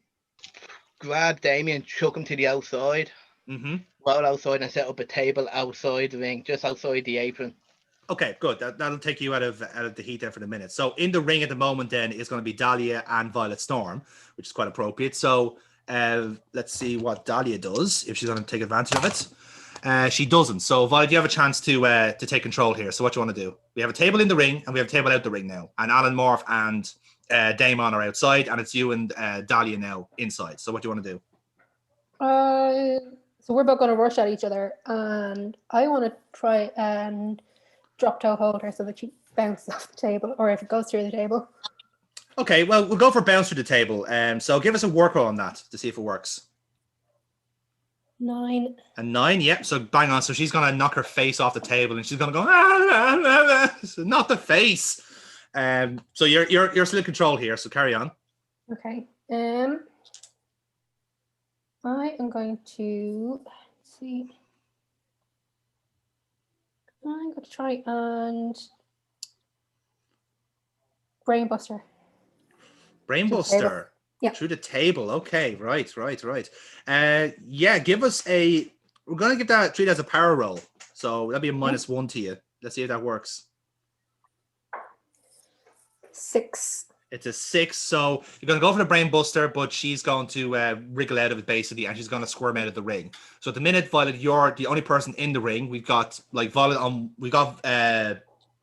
grabbed Damien, chuck him to the outside. Mm-hmm. Roll outside and set up a table outside the ring, just outside the apron. Okay, good. That'll take you out of the heat there for the minute. So in the ring at the moment then is going to be Dahlia and Violet Storm, which is quite appropriate. So let's see what Dahlia does, if she's going to take advantage of it. She doesn't. So Violet, you have a chance to take control here. So what do you want to do? We have a table in the ring and we have a table out the ring now. And Alan Morph and Damon are outside, and it's you and Dahlia now inside. So what do you want to do? So we're both going to rush at each other, and I want to try and drop toe hold her so that she bounces off the table, or if it goes through the table. Okay, well, we'll go for bounce through the table. So give us a work roll on that to see if it works. 9. A 9, yep. So bang on. So she's gonna knock her face off the table, and she's gonna go, ah, ah, ah, ah. So not the face. So you're still in control here. So carry on. Okay. I am going to see. I'm going to try and brainbuster. Brainbuster. Yeah. Through the table. Okay, right. Yeah, give us a. We're gonna treat it as a power roll. So that'll be a -1 to you. Let's see if that works. 6. It's a 6. So you're gonna go for the brainbuster, but she's going to wriggle out of it basically, and she's gonna squirm out of the ring. So at the minute, Violet, you're the only person in the ring. We've got like Violet on. We got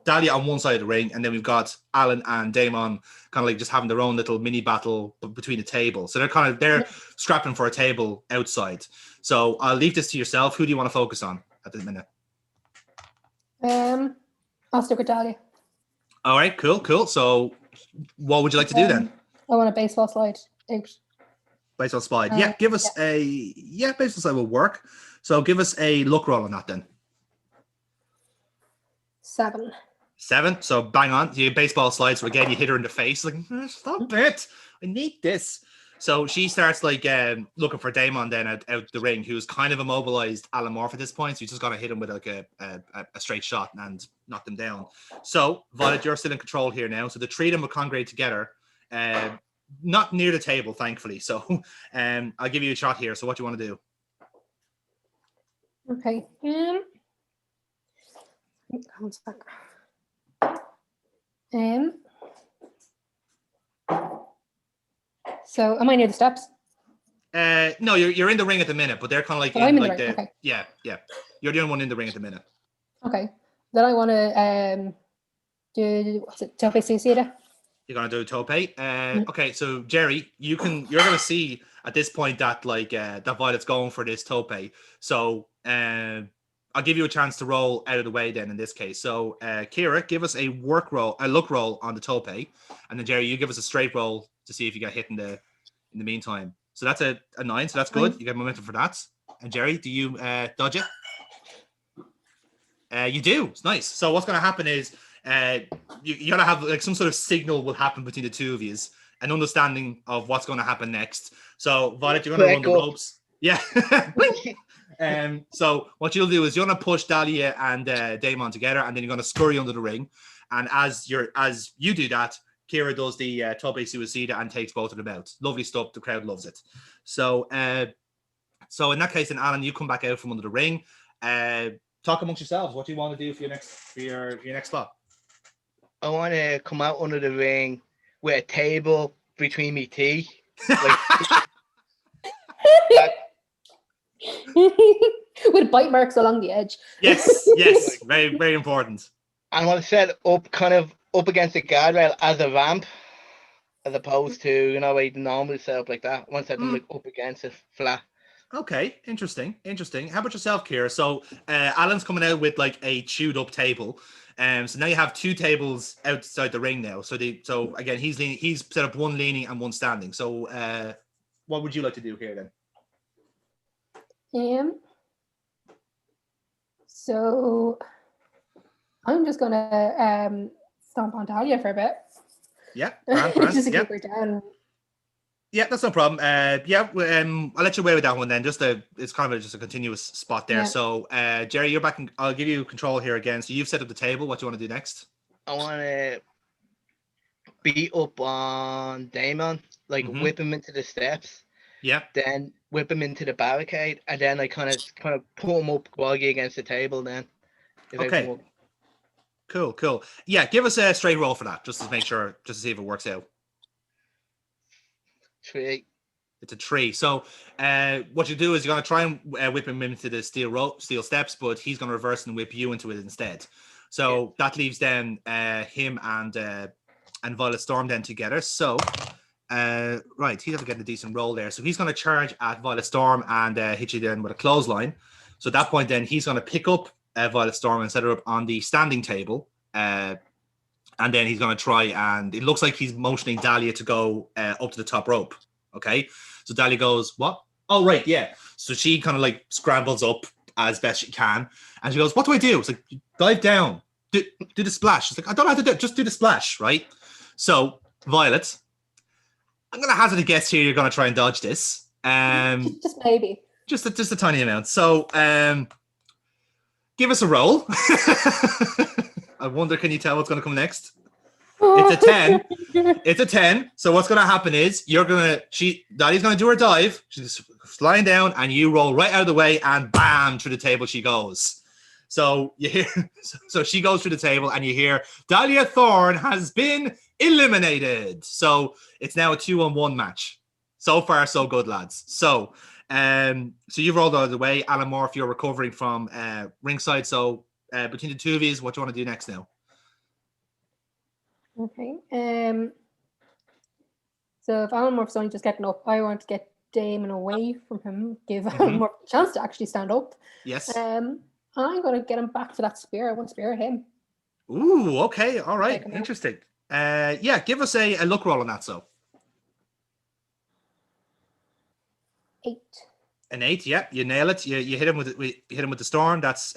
Dahlia on one side of the ring, and then we've got Alan and Damon kind of like just having their own little mini battle between the table. So they're scrapping for a table outside. So I'll leave this to yourself. Who do you want to focus on at the minute? I'll stick with Dahlia. All right, cool. So what would you like to do then? I want a baseball slide out. Baseball slide. Yeah, give us baseball slide will work. So give us a luck roll on that then. 7. 7. So bang on. You baseball slide. So again, you hit her in the face. Like, stop it. I need this. So she starts like looking for Damon then out the ring, who's kind of immobilized Alan Morph at this point. So you just got to hit him with like a straight shot and knock them down. So Violet, you're still in control here now. So the three of them will congregate together, not near the table, thankfully. So I'll give you a shot here. So what do you want to do? Okay. One sec. So am I near the steps? No, you're in the ring at the minute, but they're kind of like I'm in like the ring. the Okay. yeah. You're the only one in the ring at the minute. Okay. Then I want to do what's it? Tope Suicida. You're gonna do a tope. Okay, so Jerry, you're gonna see at this point that like that Violet's going for this tope. So I'll give you a chance to roll out of the way then in this case. So Kira, give us a look roll on the tope, and then Jerry, you give us a straight roll to see if you get hit in the meantime. So that's a 9, so that's good. You get momentum for that. And Jerry, do you dodge it? You do. It's nice. So what's going to happen is you got to have like some sort of signal will happen between the two of you, an understanding of what's going to happen next. So Violet, you're going to run the ropes. Yeah. So what you'll do is you're going to push Dahlia and Damon together, and then you're going to scurry under the ring. And as you do that, Kira does the tope suicida and takes both of them out. Lovely stuff. The crowd loves it. So in that case, then Alan, you come back out from under the ring. Talk amongst yourselves. What do you want to do for your next spot? I want to come out under the ring with a table between me teeth. Like, with bite marks along the edge. Yes, very, very important. I want to set up kind of up against the guardrail as a ramp, as opposed to, you know, a normal setup like that. I want to set them like up against it flat. Okay, interesting. How about yourself, Kira? So Alan's coming out with like a chewed up table. So now you have 2 tables outside the ring now. So again, he's set up one leaning and one standing. So what would you like to do here then? So I'm just gonna stomp on Talia for a bit. Yeah, grand, just to keep her down. Yeah, that's no problem. I'll let you away with that one then. It's kind of just a continuous spot there. Yeah. So Jerry, you're back. I'll give you control here again. So you've set up the table. What do you want to do next? I want to beat up on Damon, like whip him into the steps. Yeah. Then whip him into the barricade, and then I kind of put him up groggy against the table. Then. Okay. Cool. Yeah, give us a straight roll for that, just to make sure, just to see if it works out. 3. It's a 3. So what you do is you're going to try and whip him into the steel steps, but he's going to reverse and whip you into it instead. So that leaves then him and Violet Storm then together. So right, he's going to get a decent roll there. So he's going to charge at Violet Storm and hit you then with a clothesline. So at that point then he's going to pick up Violet Storm and set her up on the standing table. And then he's going to try, and it looks like he's motioning Dahlia to go up to the top rope. Okay. So Dahlia goes, what? Oh, right. Yeah. So she kind of like scrambles up as best she can. And she goes, what do I do? It's like, dive down, do the splash. It's like, I don't know how to do it. Just do the splash. Right. So Violet, I'm going to hazard a guess here. You're going to try and dodge this. Just maybe. Just a tiny amount. So give us a roll. I wonder, can you tell what's going to come next? It's a 10. It's a 10. So what's going to happen is Dahlia's going to do her dive. She's flying down, and you roll right out of the way, and bam, through the table she goes. So you hear, so she goes through the table, and you hear Dahlia Thorne has been eliminated. So it's now a 2-on-1 match. So far, so good, lads. So you've rolled out of the way. Alan Morph, you're recovering from ringside. So between the two of you, what do you want to do next now? Okay. So if Alan Morph's only just getting up, I want to get Damon away from him, give Alan Morph a chance to actually stand up. Yes. I'm going to get him back for that spear. I want to spear him. Ooh, okay. All right. Interesting. Give us a look roll on that, so. 8. An 8, yeah, you nail it. You hit him with the storm. That's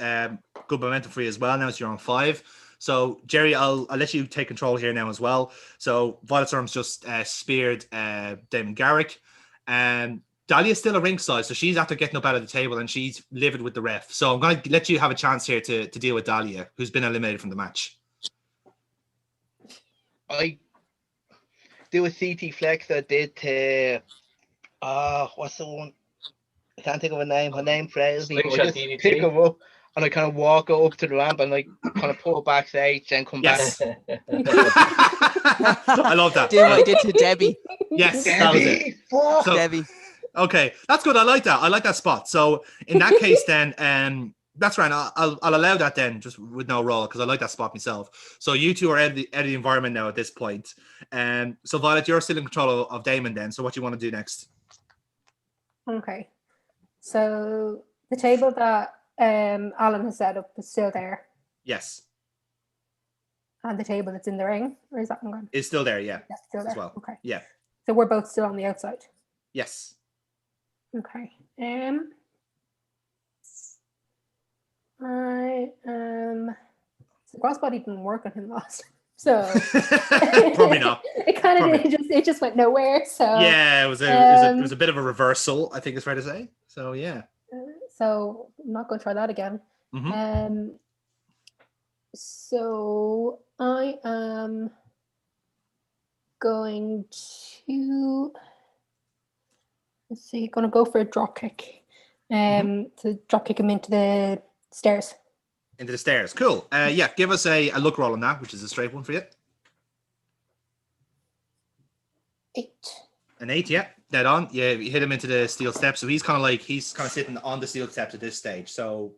good momentum for you as well. Now you're on 5. So Jerry, I'll let you take control here now as well. So Violet Storm's just speared Damon Garrick, and Dahlia's still a ringside, so she's after getting up out of the table and she's livid with the ref. So I'm going to let you have a chance here to deal with Dahlia, who's been eliminated from the match. I do a CT flex I did to what's the one? I can't think of her name. Her name fails me. I just pick her up and I kind of walk her up to the ramp and like kind of pull her backstage and come back. I love that. Do what I did to Debbie. Yes, that was it. So, Debbie. Okay, that's good. I like that. I like that spot. So in that case, then, that's right. I'll allow that then, just with no roll, because I like that spot myself. So you two are out of the environment now at this point. So Violet, you're still in control of Damon then. So what do you want to do next? Okay. So the table that Alan has set up is still there, Yes, and the table that's in the ring, or is that one gone? it's still there. Yeah, Yeah, still there. as well. Okay. Yeah. So we're both still on the outside. Yes. Okay. I the crossbody didn't work on him last time, so Probably not. It kind of Probably. it just went nowhere. So Yeah, it was a bit of a reversal, I think it's fair to say. So yeah. So I'm not going to try that again. Mhm. So I am going to going to go for a drop kick. To drop kick him into the stairs. Into the stairs. Cool. Yeah, give us a luck roll on that, which is a straight one for you. 8. An 8, yeah, dead on. Yeah, you hit him into the steel steps, so he's kind of sitting on the steel steps at this stage. So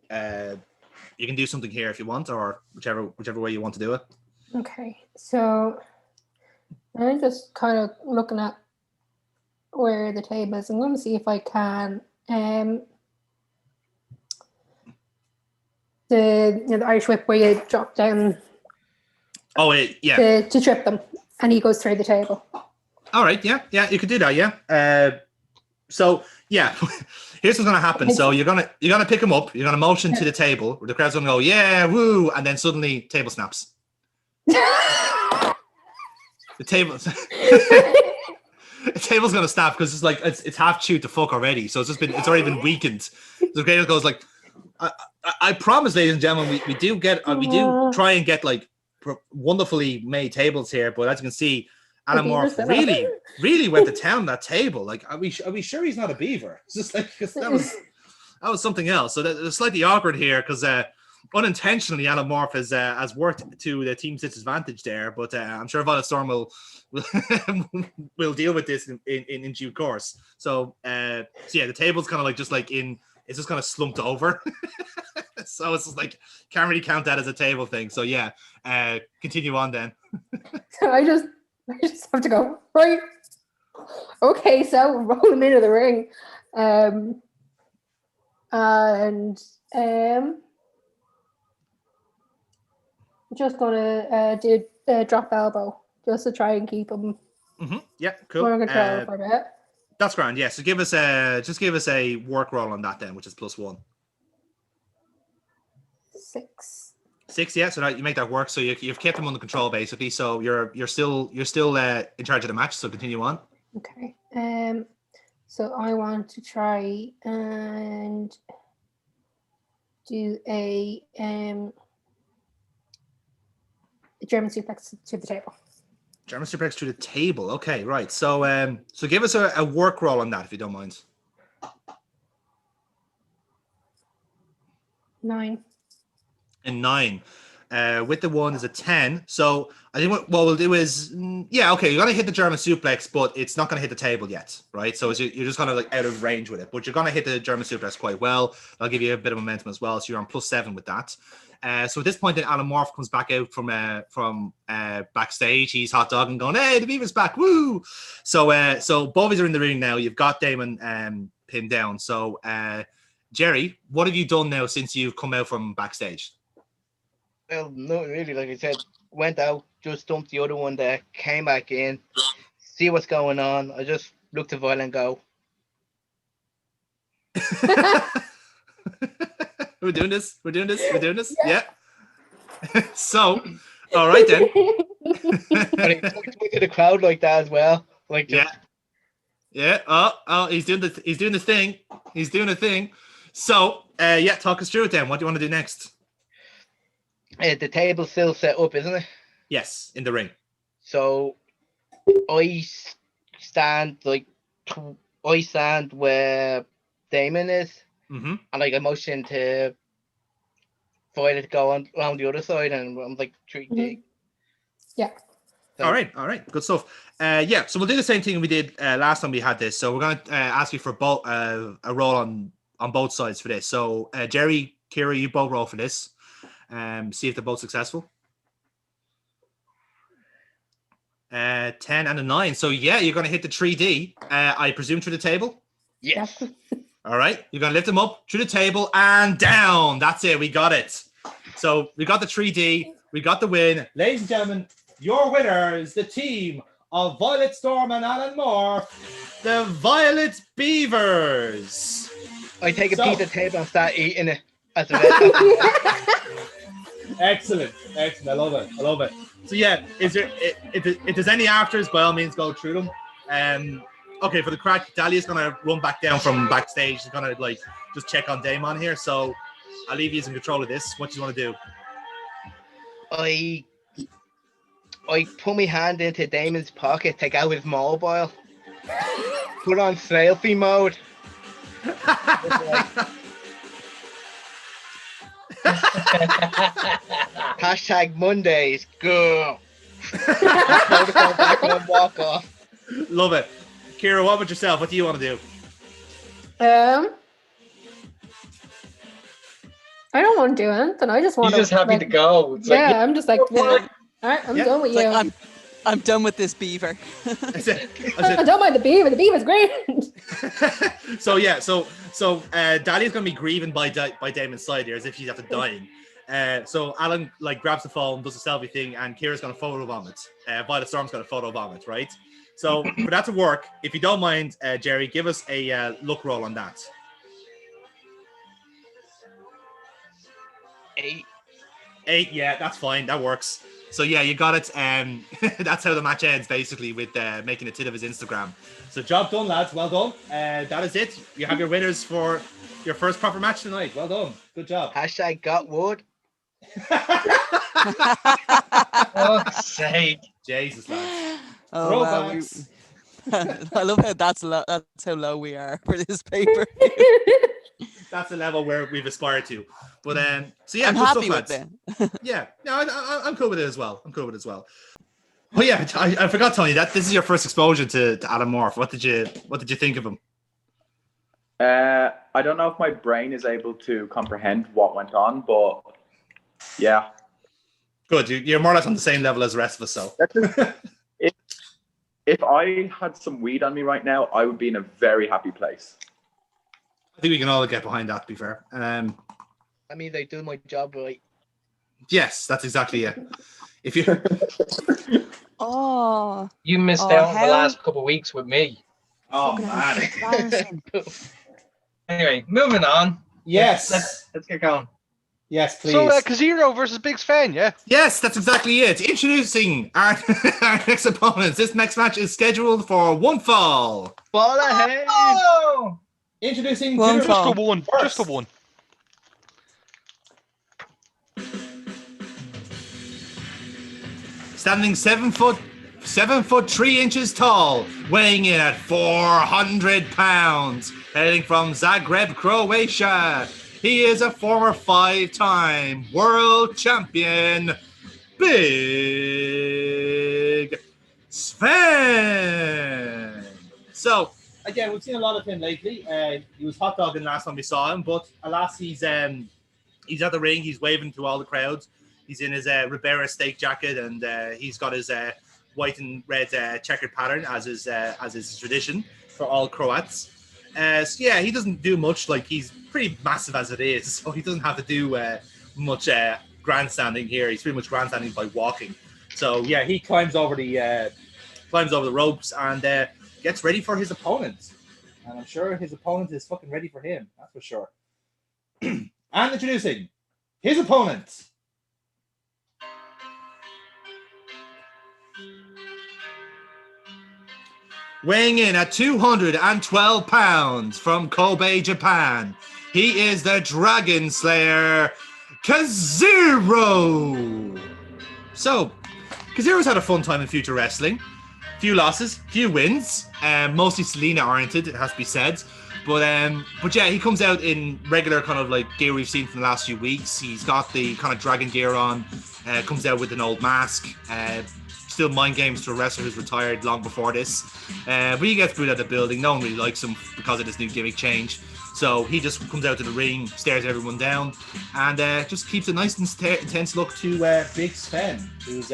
you can do something here if you want, or whichever way you want to do it. Okay, so I'm just kind of looking at where the table is. I'm going to see if I can the Irish whip where you drop down. Oh, yeah. To trip them, and he goes through the table. All right, yeah, you could do that, yeah. So yeah, here's what's gonna happen. So you're gonna pick him up. You're gonna motion to the table. Where the crowd's gonna go, yeah, woo, and then suddenly table snaps. The table. The table's gonna snap because it's like it's half chewed to fuck already. So it's already been weakened. The crowd goes like, I promise, ladies and gentlemen, we do try and get like wonderfully made tables here, but as you can see, Alan Morph really went to town that table. Like, are we sure he's not a beaver? It's just like, cause that was something else. So it's slightly awkward here because unintentionally Alan Morph has worked to the team's disadvantage there. But I'm sure Violet Storm will deal with this in due course. So yeah, the table's kind of like it's just kind of slumped over. So it's just like, can't really count that as a table thing. So yeah, continue on then. So I just have to go, right? Okay, so roll him into the ring. Just gonna do a drop elbow just to try and keep him Yeah, cool. under control for a bit. That's grand. Yeah, so give us a work roll on that then, which is +1. 6. 6, yeah. So that you make that work. So you've kept him under control basically. So you're still in charge of the match. So continue on. Okay. So I want to try and do a German suplex to the table. German suplex to the table. Okay, right. So so give us a work roll on that if you don't mind. 9. And 9. With the 1 is a 10. So I think what we'll do is, yeah, okay, you're gonna hit the German suplex, but it's not gonna hit the table yet, right? So you're just kind of like out of range with it, but you're gonna hit the German suplex quite well. I'll give you a bit of momentum as well, so you're on +7 with that. So at this point, then Alan Morph comes back out from backstage. He's hot dogging, going, "Hey, the Beaver's back, woo!" So bovies are in the ring now. You've got Damon pinned down. So Jerry, what have you done now since you've come out from backstage? Well, not really. Like I said, went out, just dumped the other one there, came back in, see what's going on. I just looked at Violet and go, We're doing this. Yeah. So, all right then. and he looked at the crowd like that as well. Like, just, yeah. Oh, he's doing the thing. He's doing a thing. So, yeah, talk us through it then. What do you want to do next? the table's still set up, isn't it? Yes, in the ring. So I stand where Damon is, and like I motion to Violet to go on around the other side, and I'm like 3D. Yeah. So, all right, good stuff. Yeah, so we'll do the same thing we did last time we had this. So we're going to ask you for both a roll on both sides for this. So Jerry, Kira, you both roll for this. See if they're both successful. 10 and a 9. So yeah, you're going to hit the 3D. I presume through the table. Yes. All right, you're gonna lift him up through the table and down. That's it. We got it. So we got the 3D. We got the win, ladies and gentlemen. Your winner is the team of Violet Storm and Alan Moore, the Violet Beavers. I take a piece of table and start eating it. As a Excellent. I love it. So yeah, if there's any afters, by all means go through them. Okay, for the crack, Dahlia's gonna run back down from backstage. She's gonna like just check on Damon here. So I'll leave you in control of this. What do you want to do? I put my hand into Damon's pocket, take out his mobile, put on selfie mode. Hashtag Mondays, go. Back and walk off. Love it. Kira, what about yourself? What do you want to do? I don't want to do anything. I just want He's just happy to go. It's like, I'm just like, all right, I'm done with you. Like, I'm done with this beaver. I don't mind the beaver. The beaver's great. So Dahlia's gonna be grieving by Damon's side here, as if she's after dying. So Alan like grabs the phone, does a selfie thing, and Kira's gonna photobomb it. Violet Storm's gonna photobomb it, right? So for that to work, if you don't mind, Jerry, give us a look roll on that. 8, yeah, that's fine. That works. So yeah, you got it. That's how the match ends, basically, with making a tit of his Instagram. So job done, lads. Well done. That is it. You have your winners for your first proper match tonight. Well done. Good job. Hashtag got wood. fuck's sake. Jesus, lads. Oh, wow. Throwbacks. I love how that's how low we are for this paper. That's the level where we've aspired to. But so yeah, I'm good happy stuff, with lads. it. Yeah, no, I'm cool with it as well. Oh yeah, I forgot, Tony, that this is your first exposure to Adam Morph. What did you think of him? I don't know if my brain is able to comprehend what went on, but yeah. Good. You're more or less on the same level as the rest of us. So if I had some weed on me right now, I would be in a very happy place. I think we can all get behind that, to be fair. I mean, they do my job right. Yes, that's exactly it. If you You missed out on the last couple of weeks with me. Oh man. Anyway, moving on. Yes. Let's get going. Yes, please. So, Kazero versus Big Sven, yeah? Yes, that's exactly it. Introducing our next opponents. This next match is scheduled for one fall. Fall ahead. Oh! Introducing One two. fall. Just the one. Standing 7 foot 3 inches tall, weighing in at 400 pounds, hailing from Zagreb, Croatia. He is a former 5-time world champion, Big Sven. So, again, we've seen a lot of him lately. He was hot dogging last time we saw him, but alas, he's at the ring. He's waving to all the crowds. He's in his Ribera steak jacket, and he's got his white and red checkered pattern, as is tradition for all Croats. So yeah, he doesn't do much. Like, he's pretty massive as it is, so he doesn't have to do much grandstanding here. He's pretty much grandstanding by walking. So yeah, he climbs over the ropes and gets ready for his opponent. And I'm sure his opponent is fucking ready for him. That's for sure. And introducing his opponent. Weighing in at 212 pounds from Kobe, Japan, he is the Dragon Slayer, Kazero. So, Kazero's had a fun time in Future Wrestling. Few losses, few wins, mostly Selena-oriented, it has to be said. But yeah, he comes out in regular kind of like gear we've seen from the last few weeks. He's got the kind of dragon gear on, comes out with an old mask, still mind games to a wrestler who's retired long before this. But he gets booed out of the building. No one really likes him because of this new gimmick change. So he just comes out to the ring, stares everyone down, and just keeps a nice and intense look to Big Sven, who's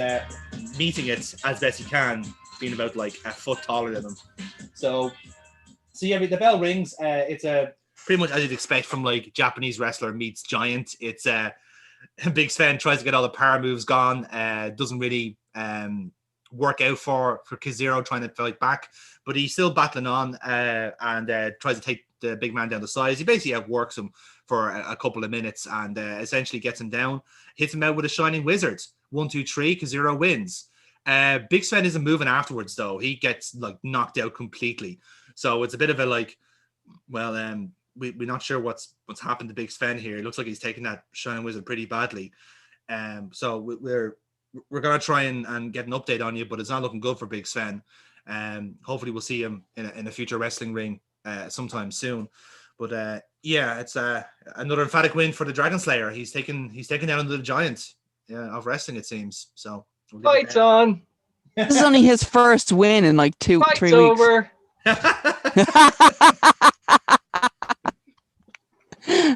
meeting it as best he can, being about like a foot taller than him. So yeah, the bell rings. It's a pretty much as you'd expect from like Japanese wrestler meets giant. It's Big Sven tries to get all the power moves gone. Doesn't really work out for Kazero trying to fight back, but he's still battling on and tries to take the big man down the sides. He basically outworks him for a couple of minutes and essentially gets him down, hits him out with a Shining Wizard. 1, 2, 3, Kazero wins. Big Sven isn't moving afterwards though. He gets like knocked out completely. So it's a bit of a like, well, we're not sure what's happened to Big Sven here. It looks like he's taken that Shining Wizard pretty badly. So we're gonna try and get an update on you, but it's not looking good for Big Sven. Hopefully we'll see him in a future wrestling ring sometime soon. But yeah, it's another emphatic win for the Dragon Slayer. He's taken down under the giant of wrestling, it seems. So Fight's on. This is only his first win in like 2-3 Fight's weeks. over.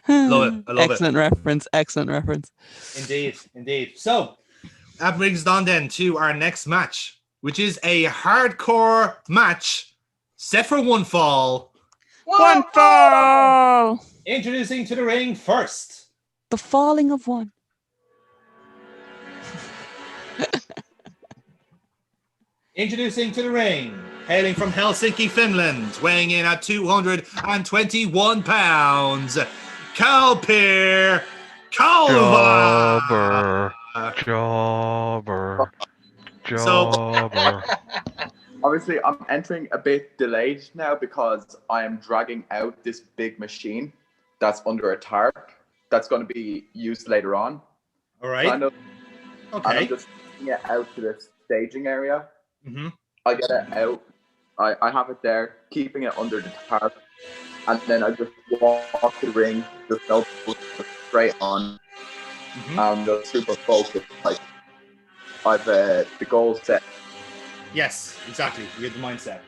Love it. I love Excellent reference. Excellent reference. Indeed. So that brings us on then to our next match, which is a hardcore match set for one fall. One fall. Introducing to the ring first. The falling of one. Introducing to the ring, hailing from Helsinki, Finland, weighing in at 221 pounds, Kalpir Kalva. Jobber. Obviously, I'm entering a bit delayed now because I am dragging out this big machine that's under a tarp that's going to be used later on. All right. And Okay. I'm just taking it out to the staging area. Mm-hmm. I get it out. I have it there, keeping it under the tarp, and then I just walk the ring, just no straight on, and just super focused. Like I've the goal set. Yes, exactly. You get the mindset.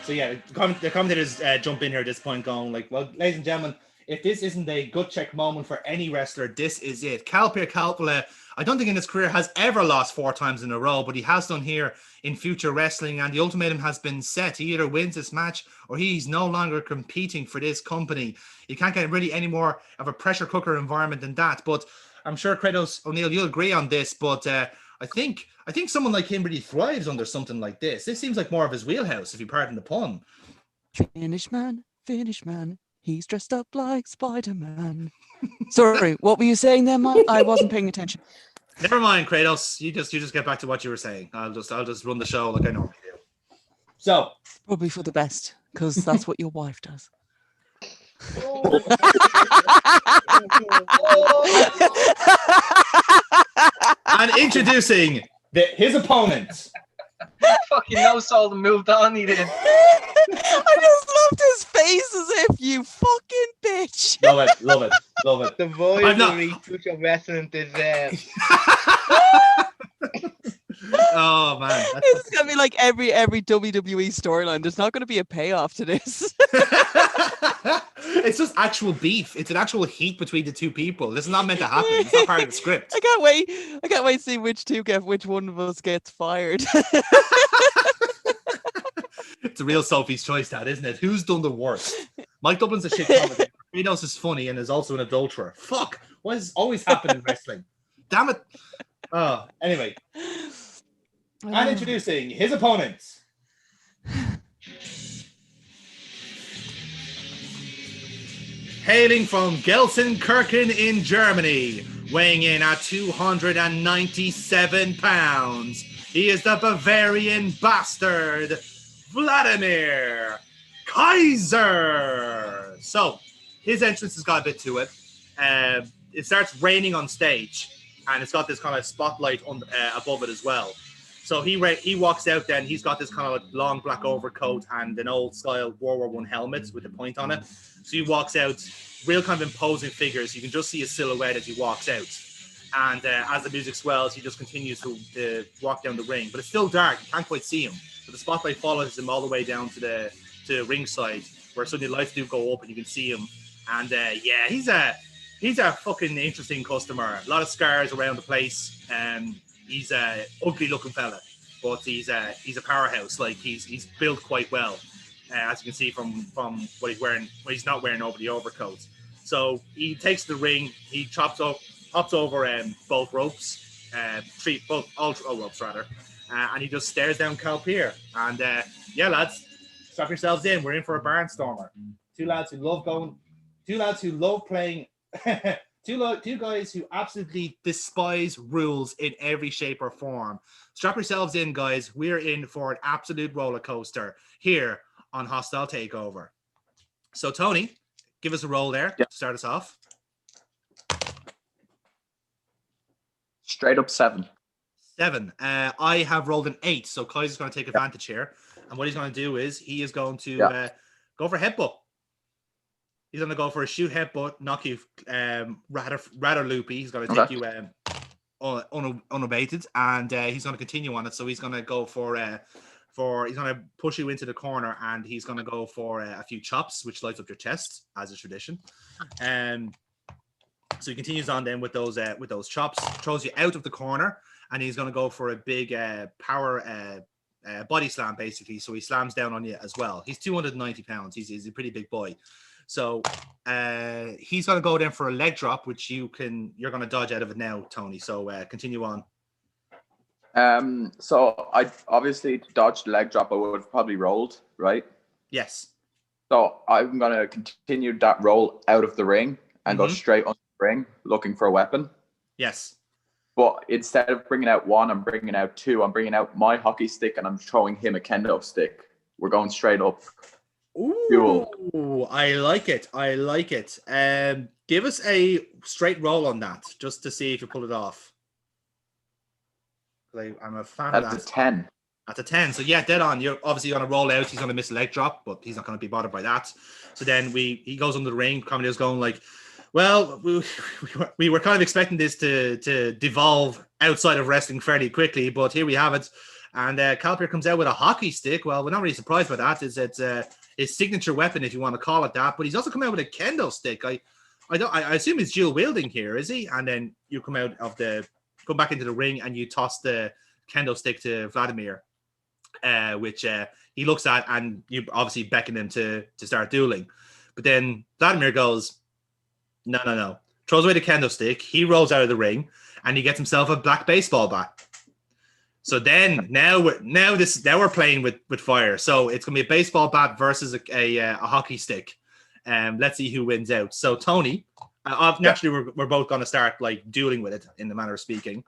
So yeah, the commentators jump in here at this point, going like, "Well, ladies and gentlemen, if this isn't a gut check moment for any wrestler, this is it." Kalpir Kalpala, I don't think in his career has ever lost 4 times in a row, but he has done here in Future Wrestling, and the ultimatum has been set. He either wins this match or he's no longer competing for this company. You can't get really any more of a pressure cooker environment than that. But I'm sure Kratos O'Neill, you'll agree on this, but I think someone like him really thrives under something like this. This seems like more of his wheelhouse, if you pardon the pun. Finish man. He's dressed up like Spider-Man. Sorry, what were you saying there, Mike? I wasn't paying attention. Never mind, Kratos. You just get back to what you were saying. I'll just run the show like I normally do. So Probably for the best, because that's what your wife does. and introducing his opponent. Fucking no soul moved on. He did. I just loved his face as if you fucking bitch. Love it. The voice Future Wrestling deserves. Oh man, This is gonna be like every WWE storyline. There's not gonna be a payoff to this. It's just actual beef. It's an actual heat between the two people. This is not meant to happen. It's not part of the script. I can't wait to see which one of us gets fired. It's a real Sophie's choice, that, isn't it? Who's done the worst? Mike Dublin's a shit commentator. Kratos is funny and is also an adulterer. Fuck! What has always happened in wrestling? Damn it! Oh, anyway. And introducing his opponent. Hailing from Gelsenkirchen in Germany, weighing in at 297 pounds, he is the Bavarian bastard, Vladimir Kaiser. So, his entrance has got a bit to it. It starts raining on stage, and it's got this kind of spotlight above it as well. So he walks out then. He's got this kind of like long black overcoat and an old style World War I helmet with a point on it. So he walks out, real kind of imposing figures. You can just see his silhouette as he walks out. And as the music swells, he just continues to walk down the ring. But it's still dark. You can't quite see him. But the spotlight follows him all the way down to ringside, where suddenly lights do go up and you can see him. And yeah, he's a fucking interesting customer. A lot of scars around the place. He's a ugly looking fella, but he's a powerhouse. Like he's built quite well. as you can see from what he's wearing, what he's not wearing over the overcoat. So he takes the ring, he hops over both ropes, all ropes rather, and he just stares down Kalpir. And yeah, lads, strap yourselves in. We're in for a barnstormer. Two lads who love playing. Two guys who absolutely despise rules in every shape or form. Strap yourselves in, guys. We're in for an absolute roller coaster here on Hostile Takeover. So, Tony, give us a roll there to start us off. Straight up 7. 7. I have rolled an 8, so Kai's going to take advantage here. And what he's going to do is he is going to go for headbutt. He's going to go for a shoot headbutt, knock you rather loopy. He's going to take you unabated, and he's going to continue on it. So he's going to go he's going to push you into the corner, and he's going to go for a few chops, which lights up your chest as a tradition. So he continues on then with those chops, throws you out of the corner, and he's going to go for a big power body slam, basically. So he slams down on you as well. He's 290 pounds. He's a pretty big boy. So he's going to go then for a leg drop, which you're going to dodge out of it now, Tony. So continue on. So I obviously to dodge the leg drop, I would have probably rolled, right? Yes. So I'm going to continue that roll out of the ring and go straight on the ring looking for a weapon. Yes. But instead of bringing out 1, I'm bringing out 2. I'm bringing out my hockey stick and I'm throwing him a kendo stick. We're going straight up. Ooh, I like it. Give us a straight roll on that, just to see if you pull it off. I'm a fan of that. That's a 10. That's a 10. So yeah, dead on. You're obviously going to roll out. He's going to miss a leg drop, but he's not going to be bothered by that. So then he goes under the ring. Commander's going like, well, we were kind of expecting this to devolve outside of wrestling fairly quickly, but here we have it. And Kalpir comes out with a hockey stick. Well, we're not really surprised by that. It's his signature weapon, if you want to call it that. But he's also come out with a kendo stick. I assume he's dual wielding here, is he? And then you come back into the ring and you toss the kendo stick to Vladimir, which he looks at, and you obviously beckon him to start dueling. But then Vladimir goes, no. Throws away the kendo stick. He rolls out of the ring and he gets himself a black baseball bat. So then now we're playing with fire. So it's gonna be a baseball bat versus a hockey stick. Let's see who wins out. So Tony, naturally we're both gonna start like dueling with it in the manner of speaking.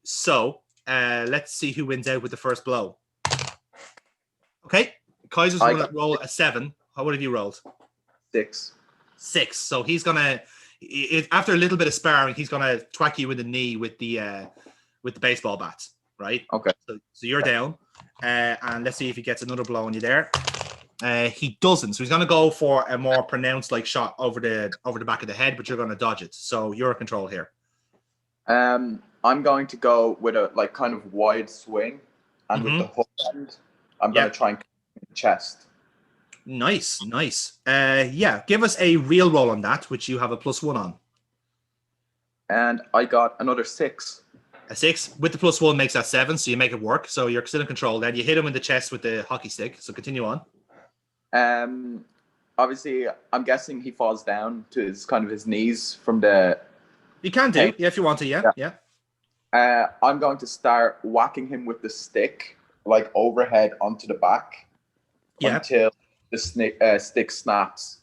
So let's see who wins out with the first blow. Okay, Kaiser's gonna roll a 7. What have you rolled? 6. So he's gonna, after a little bit of sparring, he's gonna twack you in the knee with the baseball bat, right? Okay. So you're down, and let's see if he gets another blow on you there. He doesn't. So he's gonna go for a more pronounced like shot over the back of the head, but you're gonna dodge it. So you're in control here. I'm going to go with a like kind of wide swing, and with the hook end, I'm going to try and the chest. Nice. Give us a real roll on that, which you have a +1 on. And I got another 6. A 6 with the +1 makes that 7, so you make it work. So you're still in control. Then you hit him in the chest with the hockey stick. So continue on. Obviously, I'm guessing he falls down to his knees from the. You can do, if you want to, yeah. I'm going to start whacking him with the stick, like overhead onto the back, until the stick snaps.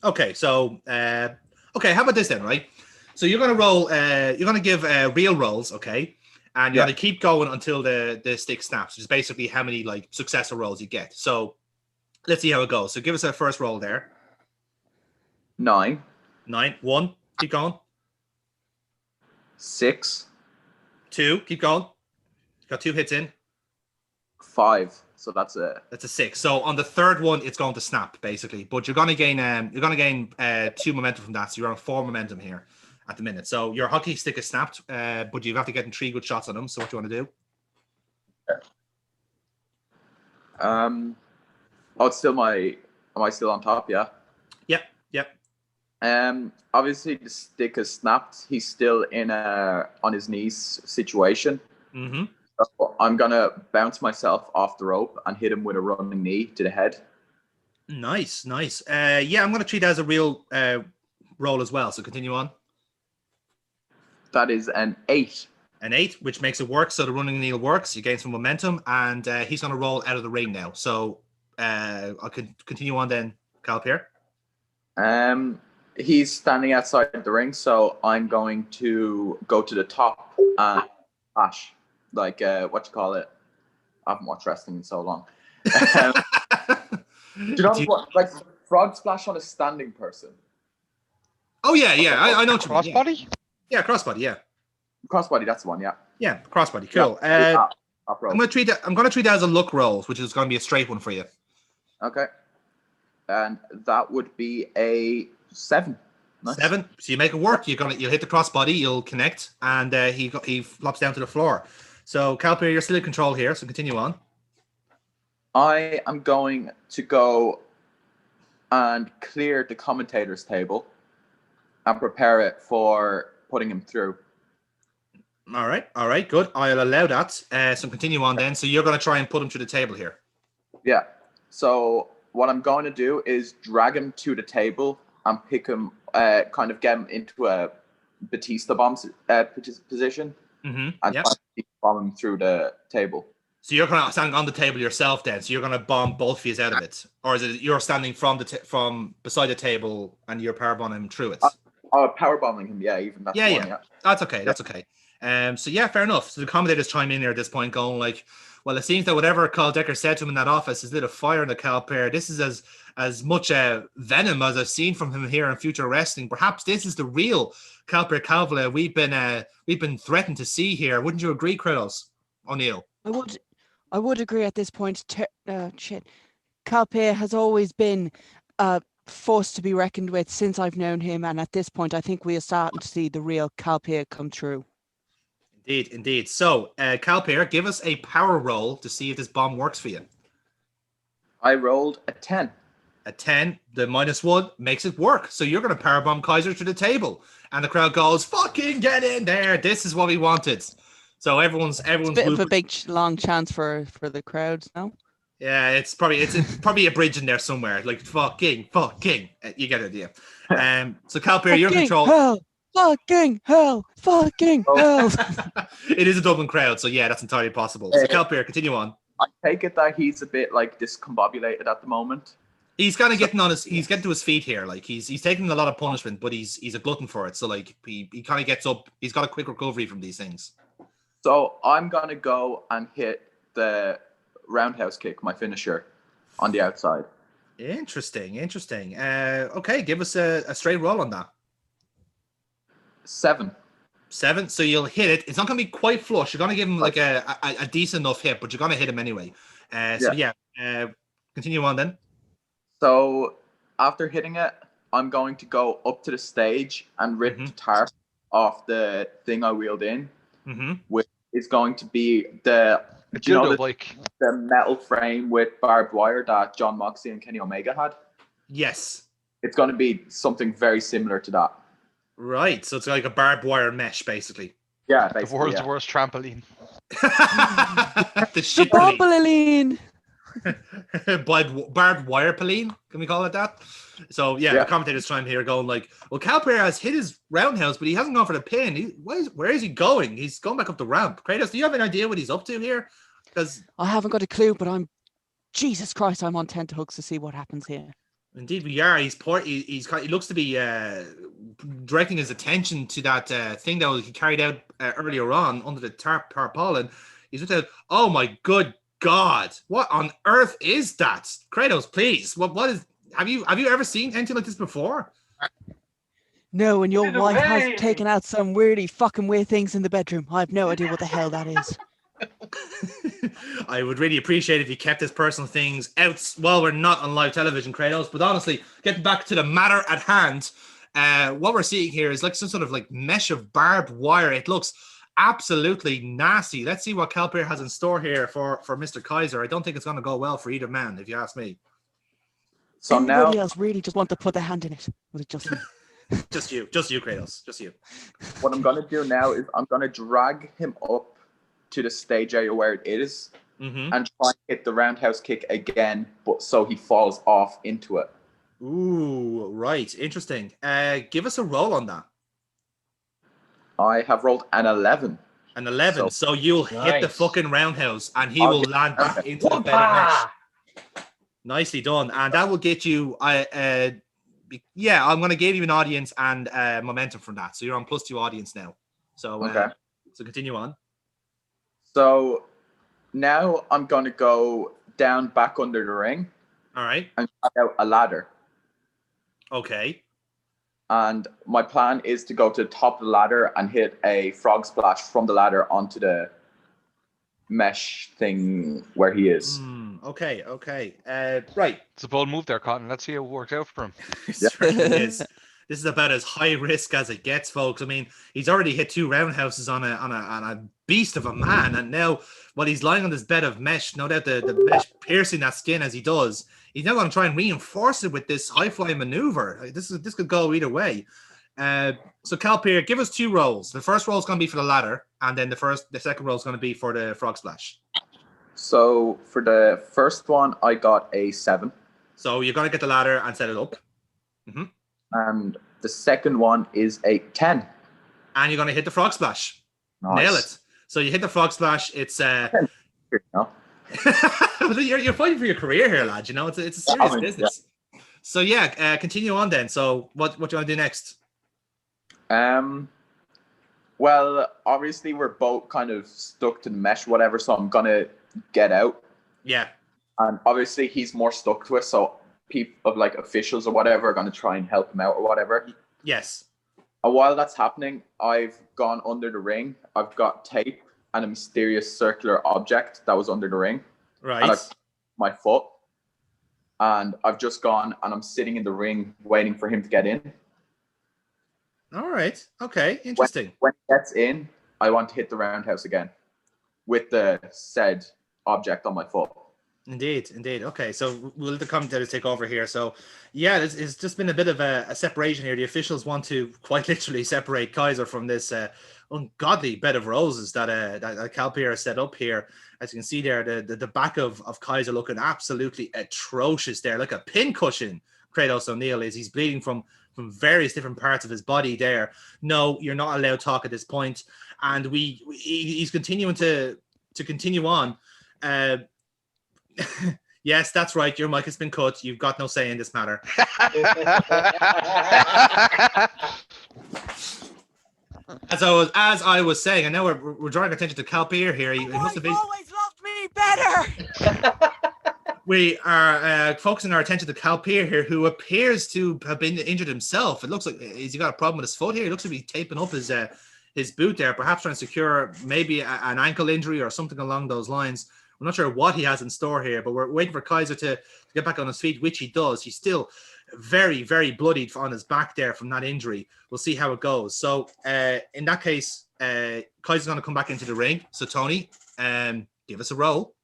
Okay, so how about this then, right? So you're gonna roll. You're gonna give real rolls, okay, and you're gonna keep going until the stick snaps, which is basically how many like successful rolls you get. So let's see how it goes. So give us a first roll there. 9. 1. Keep going. 6. 2. Keep going. Got 2 hits in. 5. So that's a 6. So on the third one, it's going to snap basically, but you're going to gain 2 momentum from that. So you're on 4 momentum here at the minute. So your hockey stick is snapped, but you have to get 3 good shots on them. So what do you want to do? It's still am I still on top? Yeah. Yep. Obviously the stick is snapped. He's still in a on his knees situation. Mm-hmm. So I'm gonna bounce myself off the rope and hit him with a running knee to the head. Nice. Yeah, I'm going to treat that as a real roll as well. So continue on. That is an 8. An 8, which makes it work. So the running knee works. You gain some momentum, and he's going to roll out of the ring now. So I could continue on then, Kalpir. He's standing outside the ring, so I'm going to go to the top and splash, like what you call it. I haven't watched wrestling in so long. Do you know what, like frog splash on a standing person? Oh yeah, I know. Crossbody? Yeah, crossbody. Yeah, crossbody. That's the one. Yeah. Yeah, crossbody. Cool. Yeah, I'm gonna treat that. I'm gonna treat that as a luck roll, which is gonna be a straight one for you. Okay. And that would be a 7. Nice. 7. So you make it work. You'll hit the crossbody. You'll connect, and he flops down to the floor. So Kalpir, you're still in control here. So continue on. I am going to go and clear the commentator's table and prepare it for putting him through. All right, good. I'll allow that. So continue on then. So you're going to try and put him through the table here. Yeah. So what I'm going to do is drag him to the table and pick him, kind of get him into a Batista bomb position, and try to bomb him through the table. So you're going to stand on the table yourself then. So you're going to bomb both of you out of it, or is it you're standing from beside the table and you're powerbombing him through it? Powerbombing him, yeah. Even that's yeah. That's okay. That's okay. So yeah, fair enough. So the commentators chime in here at this point, going like, "Well, it seems that whatever Carl Decker said to him in that office has lit a fire in the Kalpir. This is as much venom as I've seen from him here in Future Wrestling. Perhaps this is the real Kalpir Kalvla we've been threatened to see here. Wouldn't you agree, Kratos O'Neill?" I would agree at this point. Kalpir has always been a force to be reckoned with since I've known him, and at this point, I think we are starting to see the real Kalpir come true. Indeed. So, Kalpir, give us a power roll to see if this bomb works for you. I rolled a 10. A 10, the -1 makes it work. So you're going to powerbomb Kaiser to the table, and the crowd goes, "Fucking get in there! This is what we wanted." So everyone's a bit of a big long chance for the crowds now. Yeah, it's probably a bridge in there somewhere. Like fucking. You get the idea. So Kalpir, you're in control. Hell. Fucking hell! It is a Dublin crowd, so yeah, that's entirely possible. So Kalpir, continue on. I take it that he's a bit like discombobulated at the moment. He's kind of he's getting to his feet here. Like he's taking a lot of punishment, but he's a glutton for it. So like he kind of gets up. He's got a quick recovery from these things. So I'm gonna go and hit the roundhouse kick, my finisher, on the outside. Interesting. Okay, give us a straight roll on that. 7. So you'll hit it. It's not going to be quite flush. You're going to give him like a decent enough hit, but you're going to hit him anyway. Continue on then. So after hitting it, I'm going to go up to the stage and rip the tarp off the thing I wheeled in, which is going to be the metal frame with barbed wire that John Moxley and Kenny Omega had. Yes. It's going to be something very similar to that. Right, so it's like a barbed wire mesh, basically. Yeah, basically. The world's worst trampoline. The trampoline. Barbed wire poline, can we call it that? So yeah, the commentators trying here going like, well, Kalpir has hit his roundhouse, but he hasn't gone for the pin. Where is he going? He's going back up the ramp. Kratos, do you have an idea what he's up to here? Because I haven't got a clue, but Jesus Christ, I'm on tenterhooks to see what happens here. Indeed, we are. He looks to be directing his attention to that thing that he carried out earlier on under the tarpaulin. He's just oh my good God, what on earth is that? Kratos, please. What is? Have you ever seen anything like this before? No, and your wife has taken out some fucking weird things in the bedroom. I have no idea what the hell that is. I would really appreciate if you kept his personal things out while we're not on live television, Kratos. But honestly, getting back to the matter at hand, what we're seeing here is like some sort of like mesh of barbed wire. It looks absolutely nasty. Let's see what Kalpir has in store here for Mr. Kaiser. I don't think it's going to go well for either man, if you ask me. So anybody else really just want to put their hand in it? Was it just me? Just you, Kratos, just you. What I'm going to do now is I'm going to drag him up to the stage area where it is Mm-hmm. and try and hit the roundhouse kick again, but so he falls off into it. Ooh, right. Interesting. Give us a roll on that. I have rolled an 11. An 11. So you'll hit the Nice. fucking roundhouse and he I'll will get- land back okay. into the bed of mesh. Whoopah! Nicely done. And that will get you, I'm going to give you an audience and momentum from that. So you're on +2 audience now. So, Okay. So continue on. So now I'm going to go down back under the ring All right. and try out a ladder. Okay. And my plan is to go to the top of the ladder and hit a frog splash from the ladder onto the mesh thing where he is. Okay. Right. It's a bold move there, Cotton. Let's see how it works out for him. It certainly is. This is about as high risk as it gets, folks. I mean, he's already hit 2 roundhouses on a beast of a man, and now while he's lying on this bed of mesh, no doubt the mesh piercing that skin as he does, he's now going to try and reinforce it with this high flying maneuver. Like, this could go either way. So Kalpir, give us 2 rolls. The first roll is going to be for the ladder, and then the second roll is going to be for the frog splash. So for the first one, I got a 7. So you're going to get the ladder and set it up. And the second one is a 10. And you're going to hit the frog splash. Nice. Nail it. So you hit the frog splash. It's No? you're fighting for your career here, lad. You know, it's a serious business. So continue on then. So what do you want to do next? Well, obviously we're both kind of stuck to the mesh, whatever. So I'm gonna get out. Yeah. And obviously he's more stuck to it. So people of like officials or whatever are gonna try and help him out or whatever. Yes. And while that's happening, I've gone under the ring. I've got tape and a mysterious circular object that was under the ring. Right. And I've my foot. And I've just gone and I'm sitting in the ring waiting for him to get in. All right. Okay. Interesting. When he gets in, I want to hit the roundhouse again with the said object on my foot. Indeed. Okay, so we'll let the commentators take over here. So, yeah, it's just been a bit of a separation here. The officials want to quite literally separate Kaiser from this ungodly bed of roses that Kalpir has set up here. As you can see there, the back of Kaiser looking absolutely atrocious there, like a pincushion. Kratos O'Neill is. He's bleeding from various different parts of his body there. No, you're not allowed to talk at this point. And he's continuing to continue on. Yes, that's right. Your mic has been cut. You've got no say in this matter. As I was saying, and now we're drawing attention to Kalpir here. He must have been. Always loved me better. We are focusing our attention to Kalpir here, who appears to have been injured himself. It looks like he's got a problem with his foot here. He looks to be taping up his boot there, perhaps trying to secure maybe an ankle injury or something along those lines. I'm not sure what he has in store here, but we're waiting for Kaiser to get back on his feet, which he does. He's still very, very bloodied on his back there from that injury. We'll see how it goes. So in that case, Kaiser's going to come back into the ring. So Tony, give us a roll.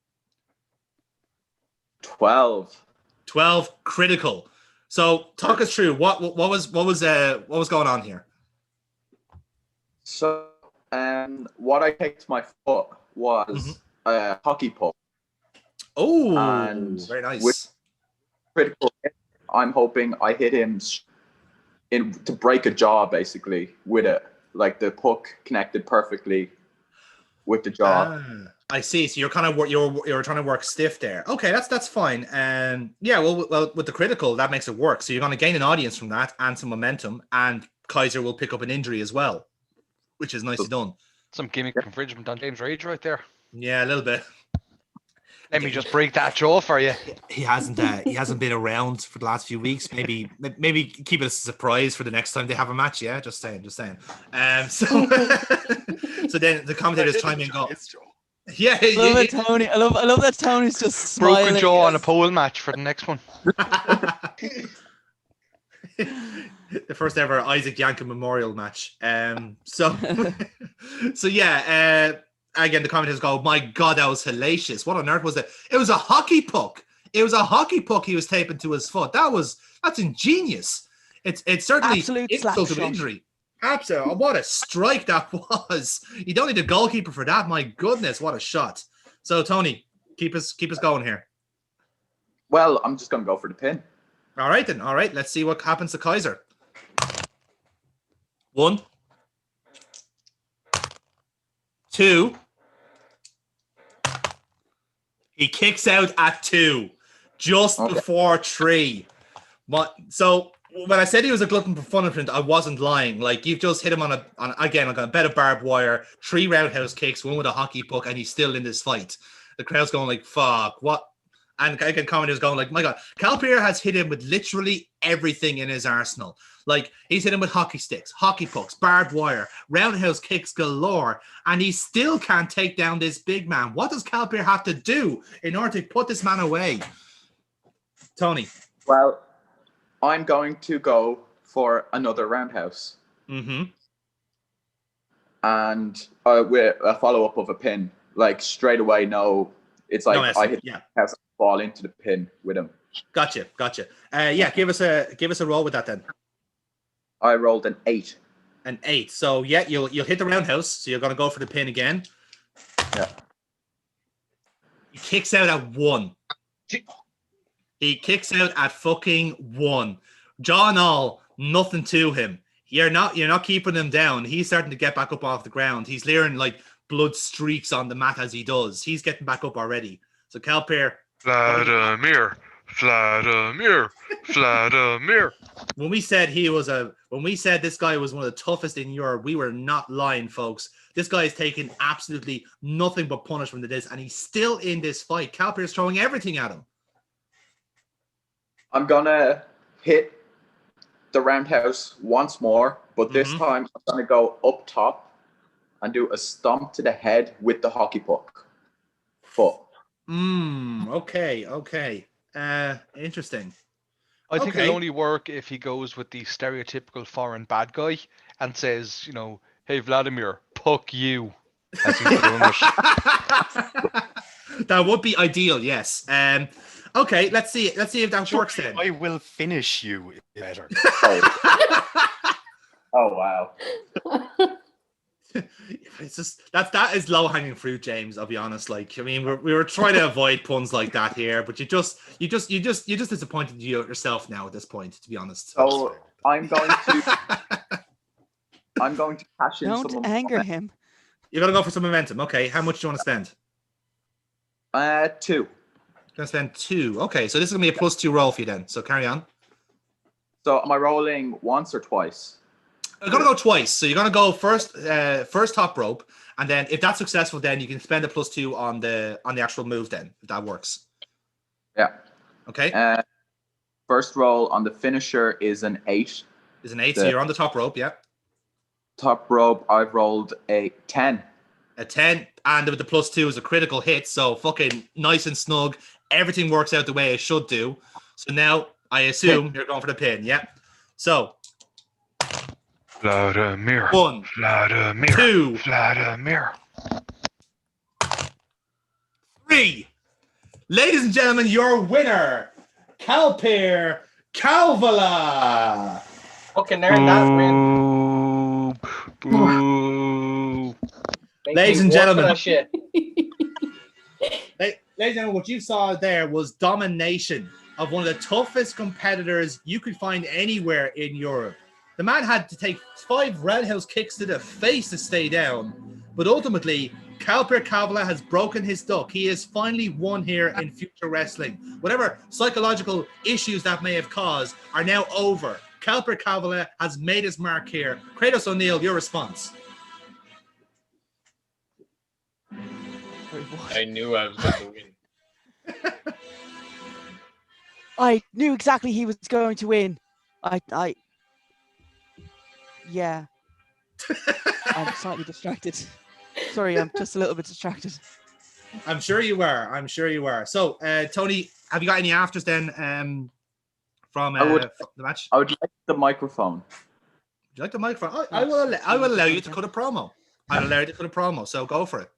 12 critical. So talk us through what was going on here. So what I kicked my foot was a hockey puck. Oh, and very nice. With critical hit, I'm hoping I hit him to break a jaw, basically, with it. Like the puck connected perfectly with the jaw. I see. So you're kind of you're trying to work stiff there. Okay, that's fine. Yeah, well, with the critical, that makes it work. So you're going to gain an audience from that and some momentum, and Kaiser will pick up an injury as well, which is nicely done. Some gimmick infringement on James Rage right there. Yeah, a little bit. Let me just break that jaw for you. He hasn't been around for the last few weeks. Maybe keep it as a surprise for the next time they have a match. Yeah, just saying. So then the commentators chime in and go, yeah, I love it, Tony. I love that Tony's just smiling. Broken jaw on a pole match for the next one. The first ever Isaac Yankem Memorial match. So yeah. Again, the commentators go, my God, that was hellacious. What on earth was that? It was a hockey puck. It was a hockey puck he was taping to his foot. That's ingenious. It's certainly Absolute insult slap to shot. injury. Absolutely. What a strike that was. You don't need a goalkeeper for that. My goodness, what a shot. So, Tony, keep us going here. Well, I'm just going to go for the pin. All right, then. All right, let's see what happens to Kaiser. 1, 2. He kicks out at 2, just before 3. So when I said he was a glutton for punishment, I wasn't lying. Like, you've just hit him on a bed of barbed wire, 3 roundhouse kicks, 1 with a hockey puck, and he's still in this fight. The crowd's going like, fuck, what? And again, commentators going like, my God, Kalpir has hit him with literally everything in his arsenal. Like, he's hit him with hockey sticks, hockey pucks, barbed wire, roundhouse kicks galore, and he still can't take down this big man. What does Kalpir have to do in order to put this man away? Tony. Well, I'm going to go for another roundhouse. Mm-hmm. And with a follow-up of a pin. Like, straight away, no. It's like I hit the house, fall into the pin with him. Gotcha. Yeah, give us a roll with that then. I rolled an 8. An 8. So yeah, you'll hit the roundhouse. So you're gonna go for the pin again. Yeah. He kicks out at 1. He kicks out at fucking 1. Jaw and all, nothing to him. You're not keeping him down. He's starting to get back up off the ground. He's leering like blood streaks on the mat as he does. He's getting back up already. So Kalpir. Vladimir. When we said this guy was one of the toughest in Europe, we were not lying, folks. This guy is taking absolutely nothing but punishment to this, and he's still in this fight. Kalpir is throwing everything at him. I'm gonna hit the roundhouse once more, but this time I'm gonna go up top and do a stomp to the head with the hockey puck. Foot. Okay. Interesting. I think it'll only work if he goes with the stereotypical foreign bad guy and says, hey, Vladimir, puck you. As he's doing it. That would be ideal, yes. Okay, let's see if that works then. I will finish you better. Oh wow. It's just that is low hanging fruit, James. I'll be honest. Like, I mean, we were trying to avoid puns like that here, but you just disappointed yourself now at this point. To be honest. So I'm going to cash in. Don't anger him. You're gonna go for some momentum. Okay, how much do you want to spend? 2. Gonna spend 2. Okay, so this is gonna be a +2 roll for you then. So carry on. So am I rolling once or twice? I'm gonna go twice. So you're gonna go first top rope, and then if that's successful, then you can spend a +2 on the actual move. Then if that works. Yeah. Okay. First roll on the finisher is an 8. Is an 8. So you're on the top rope. Yeah. Top rope. I've rolled a 10. A 10, and with the +2 is a critical hit. So fucking nice and snug. Everything works out the way it should do. So now I assume you're going for the pin. Yeah. So. Vladimir. 1, Vladimir. 2, Vladimir. 3. Ladies and gentlemen, your winner, Kalpir Kalvala. Fucking earned that win. Boo. Ladies and gentlemen. Shit. Ladies and gentlemen, what you saw there was domination of one of the toughest competitors you could find anywhere in Europe. The man had to take 5 roundhouse kicks to the face to stay down, but ultimately, Kalpir Kalvala has broken his duck. He has finally won here in Future Wrestling. Whatever psychological issues that may have caused are now over. Kalpir Kalvala has made his mark here. Kratos O'Neill, your response. I knew I was going to win. I knew exactly he was going to win. Yeah. I'm slightly distracted. Sorry, I'm just a little bit distracted. I'm sure you were. So, Tony, have you got any afters then from the match? I would like the microphone. Would you like the microphone? I will allow you to cut a promo. I'll allow you to cut a promo, so go for it.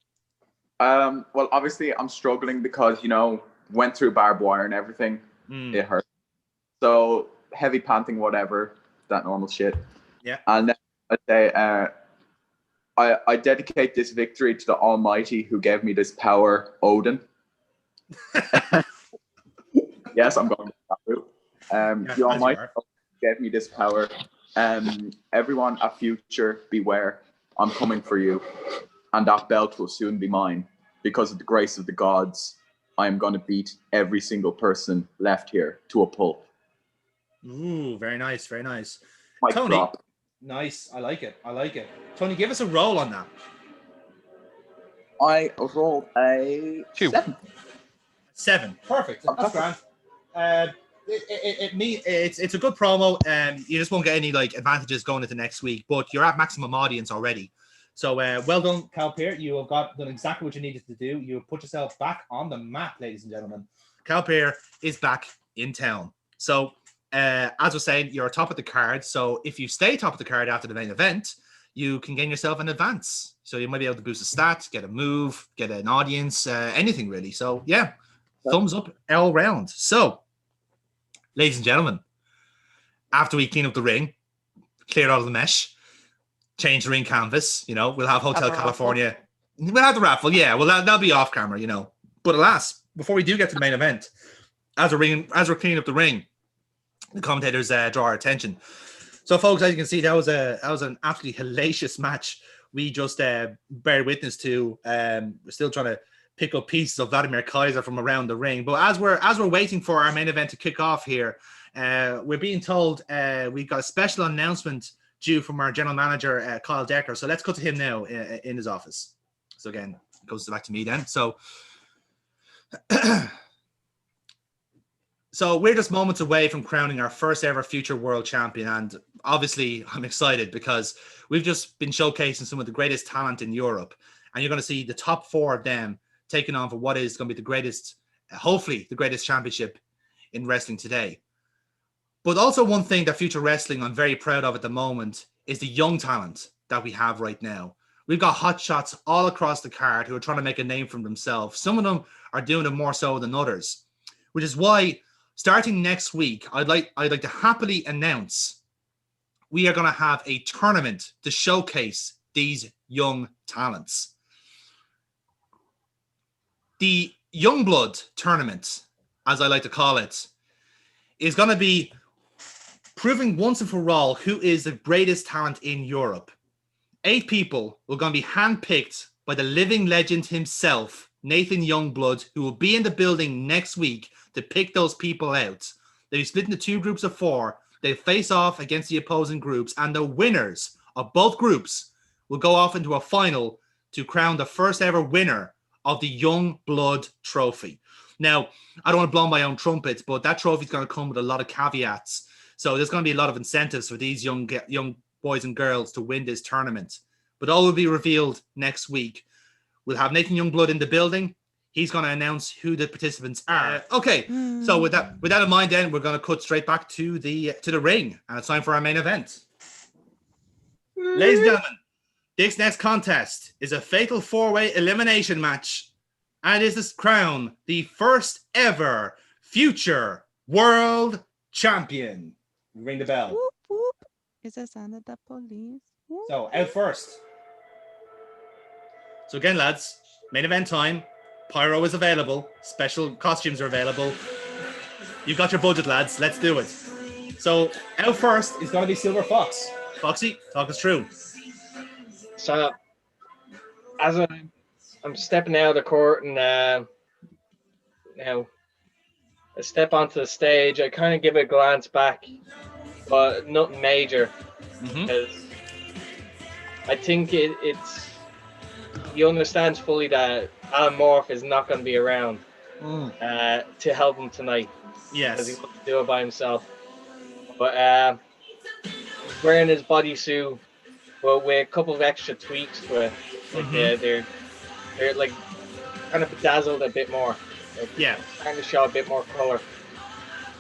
Well, obviously, I'm struggling because, went through barbed wire and everything. It hurt. So, heavy panting, whatever, that normal shit. Yeah. And then I say, I dedicate this victory to the Almighty who gave me this power, Odin. Yes, I'm going that route. The Almighty gave me this power. Everyone at Future, beware. I'm coming for you. And that belt will soon be mine. Because of the grace of the gods, I am going to beat every single person left here to a pulp. Ooh, very nice, very nice. Mic Tony, drop. nice. I like it. Tony, give us a roll on that. I rolled a 2. 7. 7. Perfect. That's grand. It's a good promo. You just won't get any like advantages going into next week, but you're at maximum audience already. So well done, Kalpir. You have done exactly what you needed to do. You have put yourself back on the map, ladies and gentlemen. Kalpir is back in town. So as I was saying, you're top of the card. So if you stay top of the card after the main event, you can gain yourself an advance. So you might be able to boost a stat, get a move, get an audience, anything really. So yeah, thumbs up all round. So, ladies and gentlemen, after we clean up the ring, clear out of the mesh, change the ring canvas, we'll have Hotel California. We'll have the raffle, yeah. Well, that'll be off camera, But alas, before we do get to the main event, as we're cleaning up the ring, the commentators draw our attention. So, folks, as you can see, that was an absolutely hellacious match. We just bear witness to. We're still trying to pick up pieces of Vladimir Kaiser from around the ring. But as we're waiting for our main event to kick off here, we're being told we've got a special announcement due from our general manager, Kyle Decker. So let's go to him now in his office. So again, it goes back to me then. So, so we're just moments away from crowning our first ever future world champion. And obviously I'm excited because we've just been showcasing some of the greatest talent in Europe. And you're going to see the top 4 of them taking on for what is going to be the greatest, hopefully the greatest championship in wrestling today. But also one thing that Future Wrestling I'm very proud of at the moment is the young talent that we have right now. We've got hot shots all across the card who are trying to make a name for themselves. Some of them are doing it more so than others, which is why starting next week, I'd like to happily announce we are going to have a tournament to showcase these young talents. The Youngblood tournament, as I like to call it, is going to be proving once and for all who is the greatest talent in Europe. 8 people are going to be handpicked by the living legend himself, Nathan Youngblood, who will be in the building next week to pick those people out. They'll be split into 2 groups of 4. They face off against the opposing groups, and the winners of both groups will go off into a final to crown the first ever winner of the Youngblood trophy. Now, I don't want to blow my own trumpets, but that trophy is going to come with a lot of caveats. So there's going to be a lot of incentives for these young boys and girls to win this tournament. But all will be revealed next week. We'll have Nathan Youngblood in the building. He's going to announce who the participants are. Okay, so with that in mind, then we're going to cut straight back to the ring, and it's time for our main event. Ladies and gentlemen, this next contest is a fatal 4-way elimination match, and is to crown the first ever future world champion. Ring the bell. Whoop, whoop. Is it sound of the police? Whoop. So out first. So again, lads, main event time. Pyro is available. Special costumes are available. You've got your budget, lads. Let's do it. So out first is going to be Silver Fox. Foxy, talk us through. So as I'm stepping out of the court and now I step onto the stage, I kind of give a glance back, but nothing major. Because I think it's he understands fully that Alan Morph is not going to be around to help him tonight. Yes. Because he wants to do it by himself. But he's wearing his bodysuit, but with a couple of extra tweaks to it. Like they're like kind of bedazzled a bit more. Like, yeah. Kind of show a bit more color.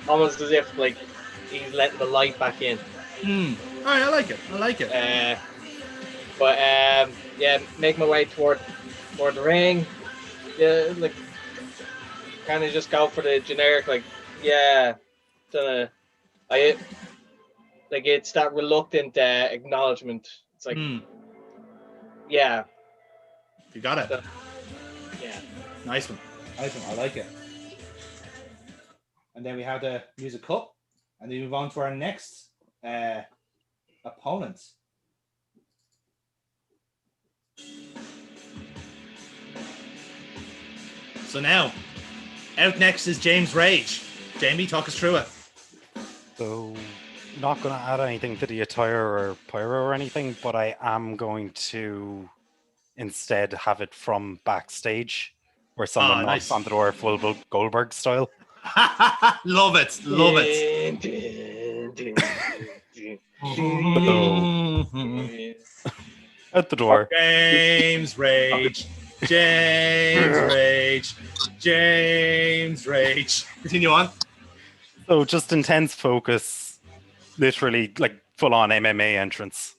Almost as if like he's letting the light back in. All right, I like it. Yeah, make my way toward the ring. Yeah, like kind of just go for the generic, like, yeah, Like it's that reluctant acknowledgement. It's like, yeah, You got it. So, yeah. Nice one. Nice one. I like it. And then we have the music cut, and then we move on to our next opponent. So now, out next is James Rage. Jamie, talk us through it. So, not going to add anything to the attire or pyro or anything, but I am going to instead have it from backstage, where someone knocks on the door full Goldberg style. Love it. Love it. Out the door. James Rage. James Rage. James Rage. Continue on. So just intense focus, literally like full on MMA entrance.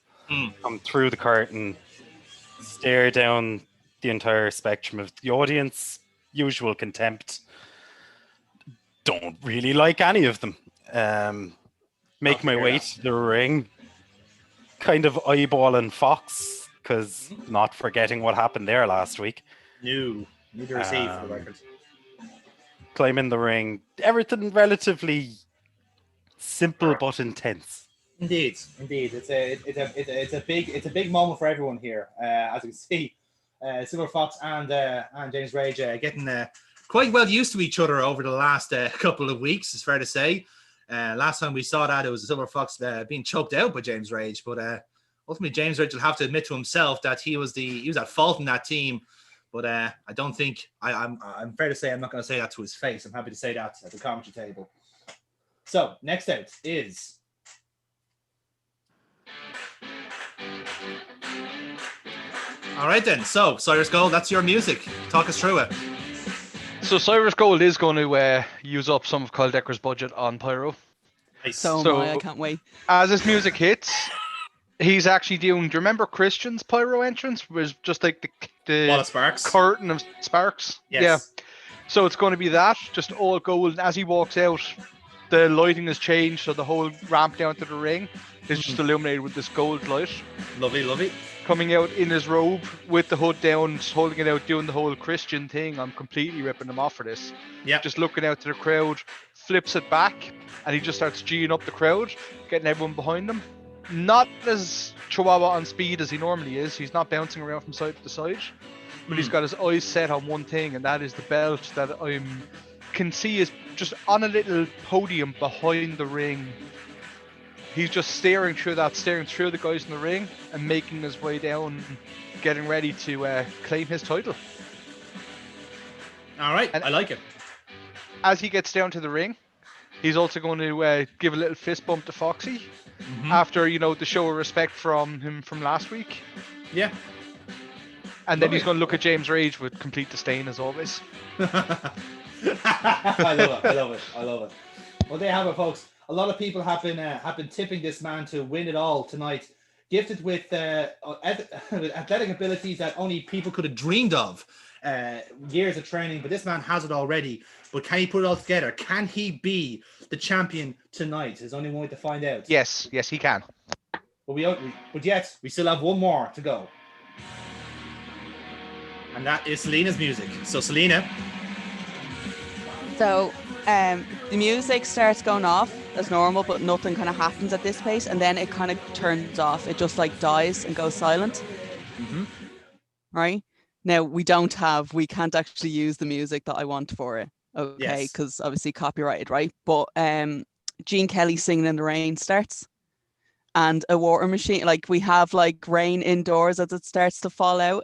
Come through the curtain, stare down the entire spectrum of the audience, usual contempt. Don't really like any of them. Make my way to the ring, kind of eyeballing Fox, because not forgetting what happened there last week. No, neither is he, for the record. Climb in the ring, everything relatively simple but intense. Indeed. It's a big moment for everyone here. As you can see, Silver Fox and James Rage getting quite well used to each other over the last couple of weeks. It's fair to say. Last time we saw that, it was Silver Fox being choked out by James Rage, but ultimately James Rage will have to admit to himself that he was at fault in that team. But I don't think I'm fair to say I'm not going to say that to his face. I'm happy to say that at the commentary table. So next out is all right then. So Cyrus Gold, that's your music. Talk us through it. So Cyrus Gold is going to use up some of Kyle Decker's budget on pyro. Nice. So I can't wait. As his music hits, he's actually doing. Do you remember Christian's pyro entrance? Was just like the wall of sparks, curtain of sparks. Yes. Yeah. So it's going to be that, just all gold. And as he walks out, the lighting has changed, so the whole ramp down to the ring is just illuminated with this gold light. Lovely. Coming out in his robe with the hood down, holding it out, doing the whole Christian thing. I'm completely ripping him off for this. Yeah. Just looking out to the crowd, flips it back, and he just starts G'ing up the crowd, getting everyone behind him. Not as Chihuahua on speed as he normally is. He's not bouncing around from side to side, but he's got his eyes set on one thing, and that is the belt that I can see is just on a little podium behind the ring. He's just staring through the guys in the ring and making his way down, getting ready to claim his title. All right, and I like it. As he gets down to the ring, he's also going to give a little fist bump to Foxy after, the show of respect from him from last week. Yeah. And then he's going to look at James Rage with complete disdain as always. I love it. Well, there you have it, folks. A lot of people have been tipping this man to win it all tonight. Gifted with athletic abilities that only people could have dreamed of. Years of training, but this man has it already. But can he put it all together? Can he be the champion tonight? There's only one way to find out. Yes, he can. But yet we still have one more to go, and that is Selena's music. So Selena. So the music starts going off as normal, but nothing kind of happens at this pace, and then it kind of turns off. It just like dies and goes silent. Right? Now we can't actually use the music that I want for it. Okay, because obviously copyrighted, right? But Gene Kelly Singing in the Rain starts, and a water machine, like we have like rain indoors as it starts to fall out,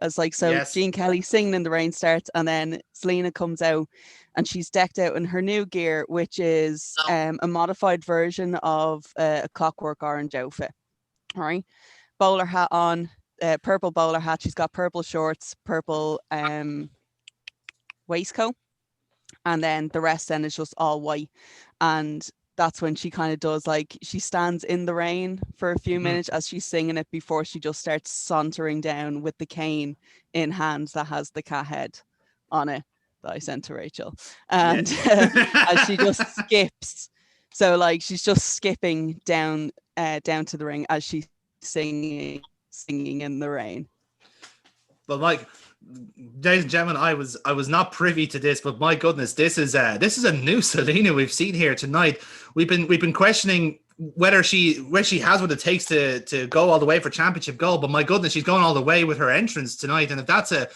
Gene Kelly Singing in the Rain starts, and then Selena comes out and she's decked out in her new gear, which is a modified version of a Clockwork Orange outfit. All right, bowler hat on, purple bowler hat. She's got purple shorts, purple waistcoat, and then the rest then is just all white. And that's when she kind of does, like, she stands in the rain for a few minutes as she's singing it before she just starts sauntering down with the cane in hand that has the cat head on it that I sent to Rachel. And as she just skips So like she's just skipping down to the ring as she's singing in the rain. But Mike, ladies and gentlemen, I was not privy to this, but my goodness, this is a new Selena we've seen here tonight. We've been questioning whether she has what it takes to go all the way for championship gold, but my goodness, she's going all the way with her entrance tonight. And if that's a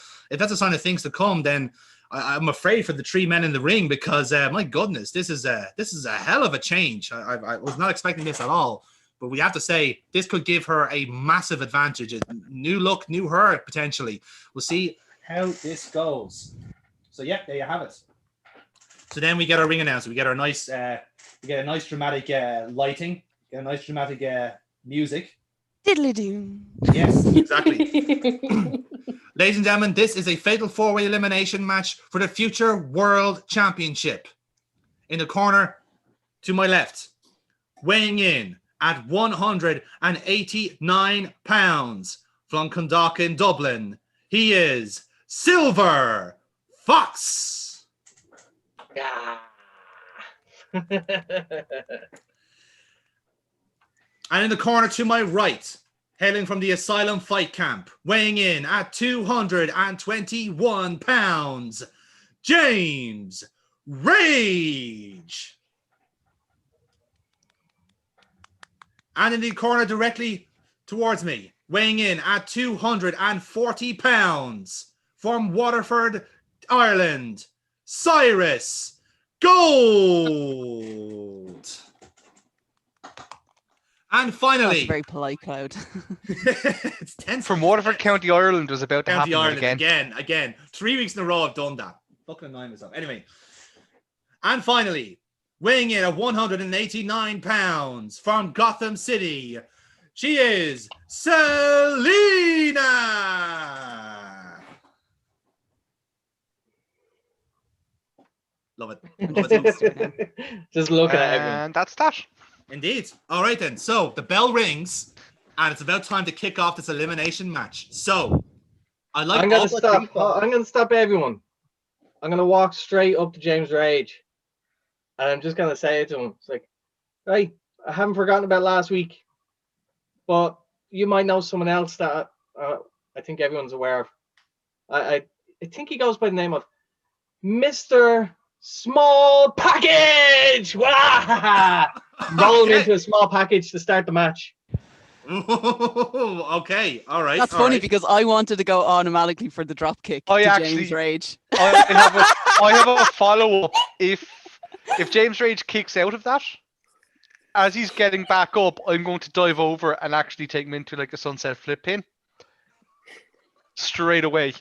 sign of things to come, then I'm afraid for the three men in the ring, because my goodness, this is a hell of a change. I was not expecting this at all. But we have to say, this could give her a massive advantage. A new look, new her, potentially. We'll see how this goes. So, yeah, there you have it. So then we get our ring announcer. We get a nice dramatic lighting. Get a nice dramatic music. Diddly-doo. Yes, exactly. Ladies and gentlemen, this is a fatal four-way elimination match for the future World Championship. In the corner to my left, weighing in at 189 pounds from Clondalkin in Dublin, he is Silver Fox. Yeah. And in the corner to my right, hailing from the Asylum Fight Camp, weighing in at 221 pounds, James Rage. And in the corner directly towards me, weighing in at 240 pounds, from Waterford, Ireland, Cyrus Gold. And finally, That's a very polite crowd. it's tense. From Waterford, County Ireland was about to County happen Ireland again. 3 weeks in a row I've done that. Fucking annoying myself. Anyway. And finally, weighing in at 189 pounds from Gotham City, she is Selena. Love it. Just looking at everyone. And that's that. Indeed. All right then. So the bell rings, and it's about time to kick off this elimination match. So I'm gonna stop everyone. I'm gonna walk straight up to James Rage, and I'm just gonna say it to him. It's like, right, I haven't forgotten about last week, but you might know someone else that I think everyone's aware of. I think he goes by the name of Mr. Small Package. Rolling into a small package to start the match. Okay, all right. That's funny because I wanted to go automatically for the drop kick to James Rage. I have a follow up. If James Rage kicks out of that, as he's getting back up, I'm going to dive over and actually take him into like a sunset flip pin straight away.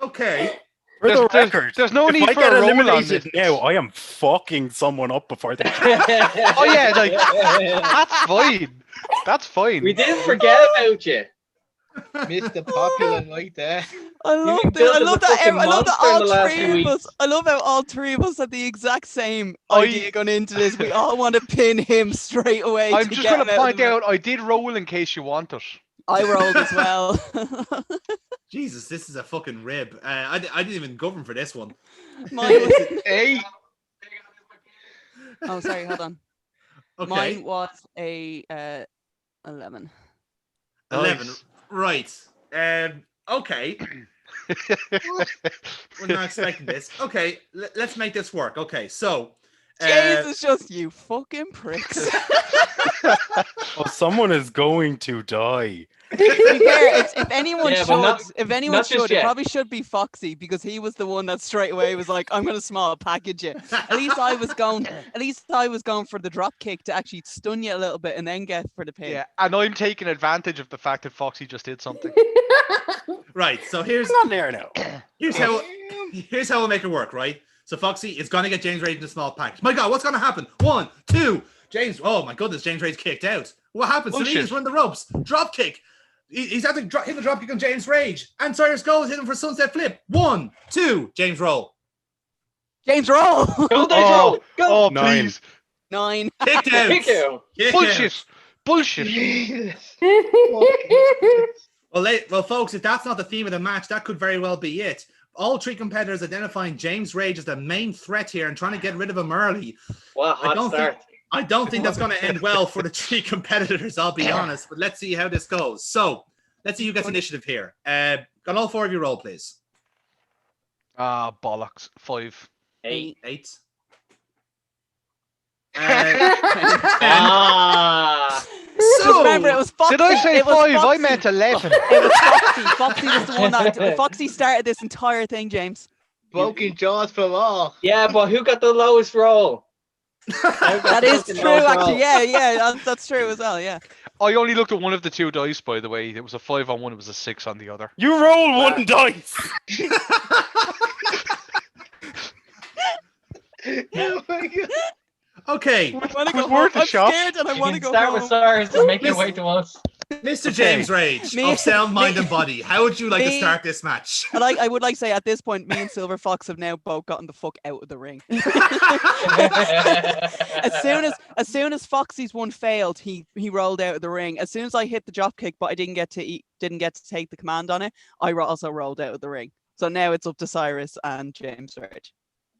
Okay. For the record, there's no need if for I get a roll on eliminated this. now, I am fucking someone up before they. Oh yeah, like that's fine. That's fine. We didn't forget about you. Mr. Popular right there. I love that all three of us had the exact same idea going into this. We all want to pin him straight away. I'm just going to point out, I did roll in case you want it. I rolled as well. Jesus, this is a fucking rib. I didn't even govern for this one. Mine was... Hey. Oh, sorry, hold on. Okay. Mine was a 11. 11, Nice. right. Okay. We're not expecting this. Okay, let's make this work. Okay, so... Jesus, just you fucking pricks. Oh, someone is going to die. To be fair, if anyone Yeah, should, yet. it probably should be Foxy, because he was the one that straight away was like, "I'm gonna small package you." At least I was going for the drop kick to actually stun you a little bit and then get for the pin. Yeah, and I'm taking advantage of the fact that Foxy just did something. Right, so here's Not there now. here's how we'll make it work, right? So Foxy is gonna get James Rage in a small package. My God, what's gonna happen? 1, 2, James. Oh my goodness, James Rage kicked out. What happens? Oh, Selena's shit. run the ropes. Drop kick. He's had to hit the drop kick on James Rage. And Cyrus goes, hit him for sunset flip. 1, 2, James roll. James roll. Go, roll. Go. Oh, 9. please. 9. Kicked out. Kick out. Kicked Bullshit. out. Bullshit. Jesus. Well, folks, if that's not the theme of the match, that could very well be it. all three competitors identifying James Rage as the main threat here and trying to get rid of him early. What a hot start. I don't think that's going to end well for the three competitors, I'll be honest. But let's see how this goes. So, let's see who gets initiative here. Can all four of you roll, please? Bollocks. 5. 8. So remember, it was Foxy. Did I say it was 5? I Foxy. meant 11. It was Foxy. Foxy was the one that Foxy started this entire thing, James. Broken jaws for all. Yeah, but who got the lowest roll? That is true, actually. Yeah, that's true as well. Yeah. I only looked at one of the two dice, by the way. It was a 5 on one. It was a 6 on the other. You roll one dice. Oh my god. Okay, I want to go worth home. a shot. I'm scared and I You want to can go start with home. Cyrus and make your way to us. Mr. James Rage Me- of Sound Mind and Body, how would you like to me- start this match? I would like to say at this point, me and Silver Fox have now both gotten the fuck out of the ring. as soon as Foxy's one failed, he rolled out of the ring. As soon as I hit the drop kick, but I didn't get to take the command on it, I also rolled out of the ring. So now it's up to Cyrus and James Rage.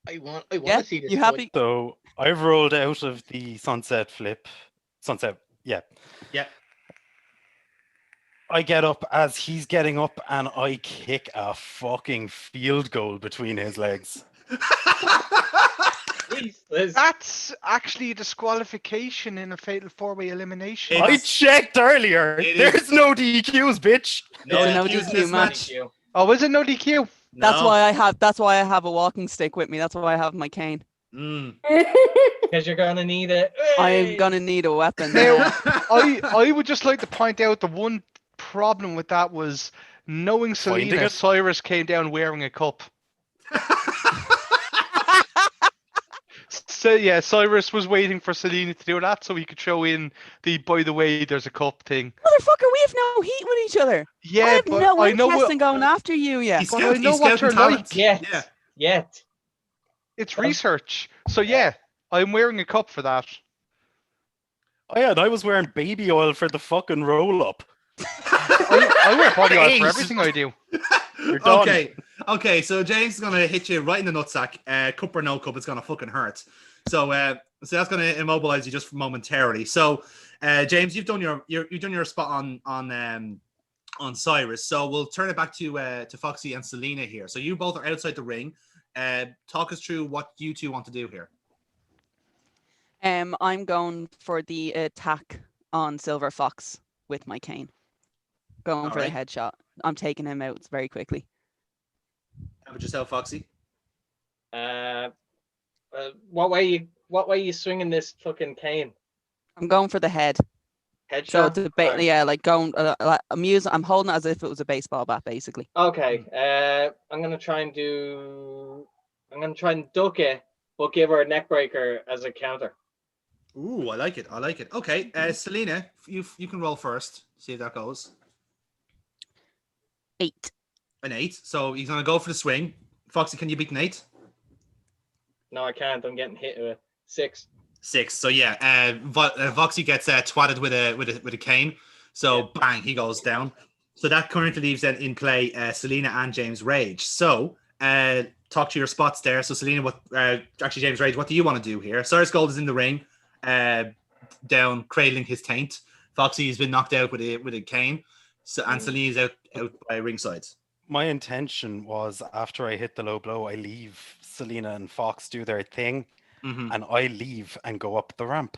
I want Yeah, to see this. you happy? So I've rolled out of the sunset flip. Yeah. I get up as he's getting up and I kick a fucking field goal between his legs. Jesus. That's actually a disqualification in a fatal 4-way elimination. It- I checked earlier. It There's is- no DQs, bitch. No Yeah, no DQs in DQ this match. match. Oh, is it no DQ? That's No. why I have a walking stick with me. That's why I have my cane. Because you're going to need it. I'm gonna need a weapon. Now- Yeah. I would just like to point out the one problem with that was knowing Finding Selena, it. Cyrus came down wearing a cup. So yeah, Cyrus was waiting for Selena to do that so he could throw in the by the way there's a cup thing. Motherfucker, we have no heat with each other. I Yeah, have but no I know interest what in going after you yet. He's But I know what scouting you're talent. Yet. Yeah. Yet. it's research. So yeah, I'm wearing a cup for that. Oh yeah, and I was wearing baby oil for the fucking roll up. I wear body oil for Jeez. everything I do. You're done. Okay. So James is gonna hit you right in the nutsack. Cup or no cup, it's gonna fucking hurt. So that's gonna immobilize you just momentarily. So James, you've done your spot on Cyrus. So we'll turn it back to Foxy and Selena here. So you both are outside the ring. Talk us through what you two want to do here. I'm going for the attack on Silver Fox with my cane. Going for Alright. the headshot. I'm taking him out very quickly. How about yourself, Foxy? What way you swinging this fucking cane? I'm going for the head. Headshot. So it's Or- yeah, like going. I'm holding it as if it was a baseball bat, basically. Okay. I'm gonna try and duck it, but give her a neck breaker as a counter. Ooh, I like it. Okay, Selena, you can roll first. See if that goes. 8. An 8. So he's gonna go for the swing. Foxy, can you beat an 8? No, I can't. I'm getting hit with a 6. 6. So yeah, Foxy gets twatted with a cane. So bang, he goes down. So that currently leaves then in play Selena and James Rage. So talk to your spots there. So Selena, actually James Rage, what do you want to do here? Cyrus Gold is in the ring, down cradling his taint. Foxy has been knocked out with a cane. So and Selena's out by ringside. My intention was after I hit the low blow, I leave Selena and Fox do their thing, Mm-hmm. and I leave and go up the ramp.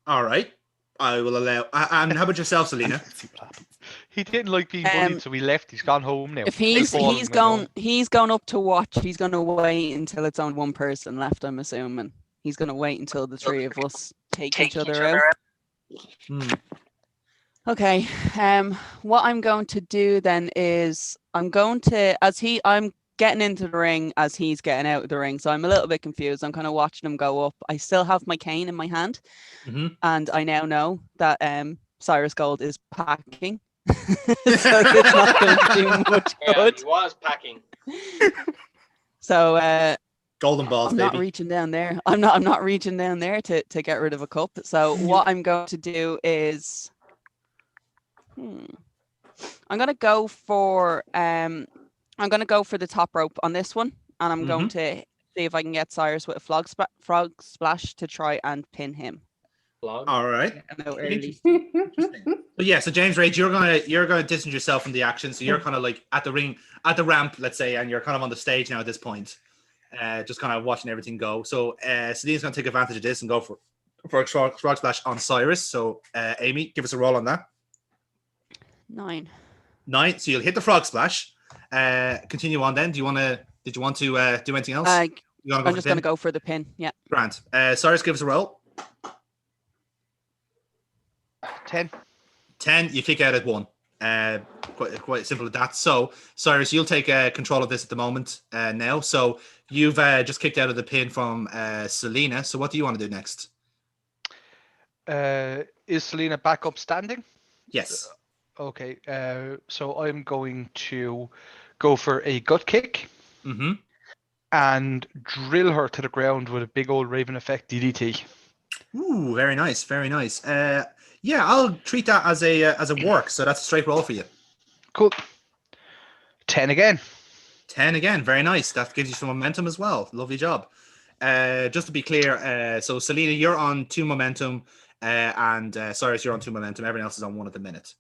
All right, I will allow. And how about yourself, Selena? See what happens. He didn't like being bullied, so he left. He's gone home now. If he's Big ball and he's gone up to watch. He's going to wait until it's on one person left. I'm assuming he's going to wait until the three of us take each other out. Hmm. Okay. What I'm going to do then is I'm getting into the ring as he's getting out of the ring, so I'm a little bit confused. I'm kind of watching him go up. I still have my cane in my hand, and I now know that Cyrus Gold is packing, so it's not going to do much Yeah, good. he was packing. So Golden balls, I'm baby. not reaching down there. I'm not reaching down there to get rid of a cup. So what I'm going to do is, I'm going to go for I'm going to go for the top rope on this one, and I'm going Mm-hmm. to see if I can get Cyrus with a frog splash to try and pin him. Blog. All right. I know early. Interesting. So yeah, so James Rage, you're gonna distance yourself from the action. So you're kind of like at the ramp, let's say, and you're kind of on the stage now at this point, just kind of watching everything go. So Selena's gonna take advantage of this and go for a frog splash on Cyrus. So Amy, give us a roll on that. 9. 9. So you'll hit the frog splash. Continue on then. Did you want to do anything else? I'm just going to go for the pin. Yeah. Grant. Cyrus, give us a roll. 10. 10. You kick out at 1. Quite simple as that. So Cyrus, you'll take control of this at the moment now. So you've just kicked out of the pin from Selena. So what do you want to do next? Is Selena back up standing? Yes. Okay. So I'm going to go for a gut kick. Mm-hmm. And drill her to the ground with a big old Raven Effect DDT. Ooh, very nice, very nice. Yeah, I'll treat that as a work. So that's a straight roll for you. Cool. 10 again. 10 again, very nice. That gives you some momentum as well. Lovely job. Just to be clear, so Selena, you're on 2 momentum, and Cyrus, you're on 2 momentum. Everyone else is on 1 at the minute.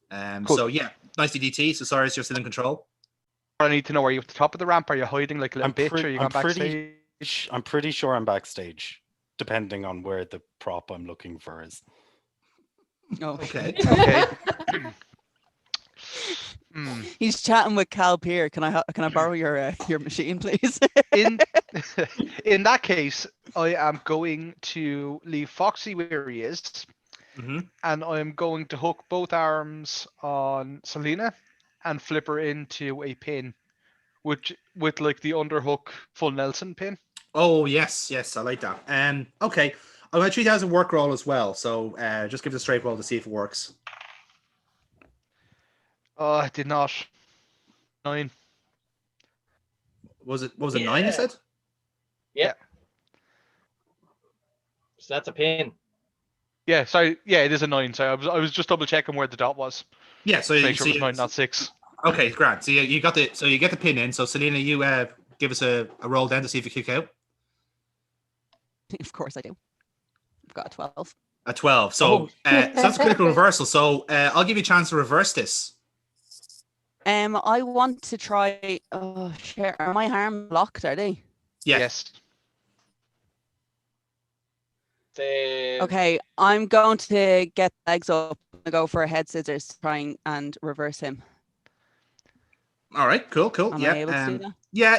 Cool. So yeah, nice DDT. So Cyrus, you're still in control. I need to know, are you at the top of the ramp? Are you hiding like a little bitch? Or are you going backstage? I'm pretty sure I'm backstage, depending on where the prop I'm looking for is. Oh, Okay. Okay. He's chatting with Kalpir. Can I borrow your machine, please? In that case, I am going to leave Foxy where he is, and I'm going to hook both arms on Selena and flip her into a pin, with like the underhook full Nelson pin. Oh yes, I like that. Okay, I'm gonna treat that as a work roll as well. So just give it a straight roll to see if it works. Oh, it did not. 9. Was it 9? You said? Yeah. So that's a pin. Yeah, sorry. Yeah, it is a 9. So I was just double checking where the dot was. Yeah, so Make sure it was 9, not 6. Okay, great. So you get the pin in. So Selena, you give us a roll then to see if you kick out. Of course I do. I've got a 12. A 12. So that's a critical reversal. So I'll give you a chance to reverse this. I want to try. Oh shit! Are my arms locked? Are they? Yes. Okay, I'm going to get legs up and go for a head scissors to try and reverse him. All right, cool. Am I able to do that?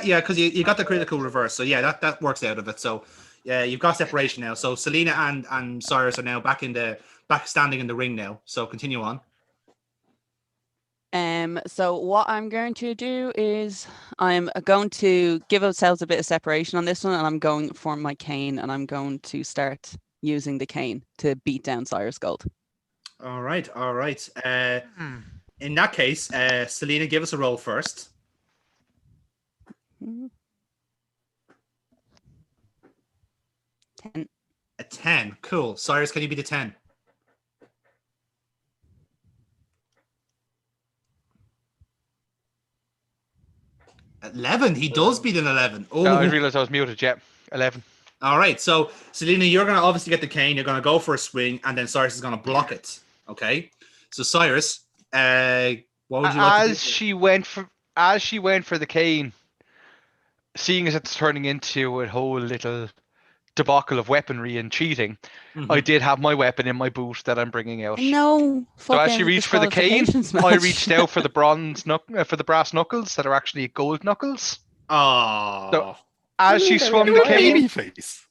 Yeah, because you got the critical reverse. So yeah, that works out of it. So yeah, you've got separation now. So Selena and Cyrus are now back standing in the ring now. So continue on. So what I'm going to do is I'm going to give ourselves a bit of separation on this one, and I'm going for my cane, and I'm going to start using the cane to beat down Cyrus Gold. All right. In that case, Selena, give us a roll first. 10. A 10. Cool. Cyrus, can you beat a 10? 11. He does beat an 11. Oh, I realized I was muted. Yeah, 11. All right. So, Selena, you're going to obviously get the cane. You're going to go for a swing, and then Cyrus is going to block it. Okay. So, Cyrus, what would you like to do? As she went for the cane, seeing as it's turning into a whole little debacle of weaponry and cheating, I did have my weapon in my boot that I'm bringing out. No. So as she reached for the cane, I reached out for the brass knuckles that are actually gold knuckles. Oh. So as she swung the cane, face.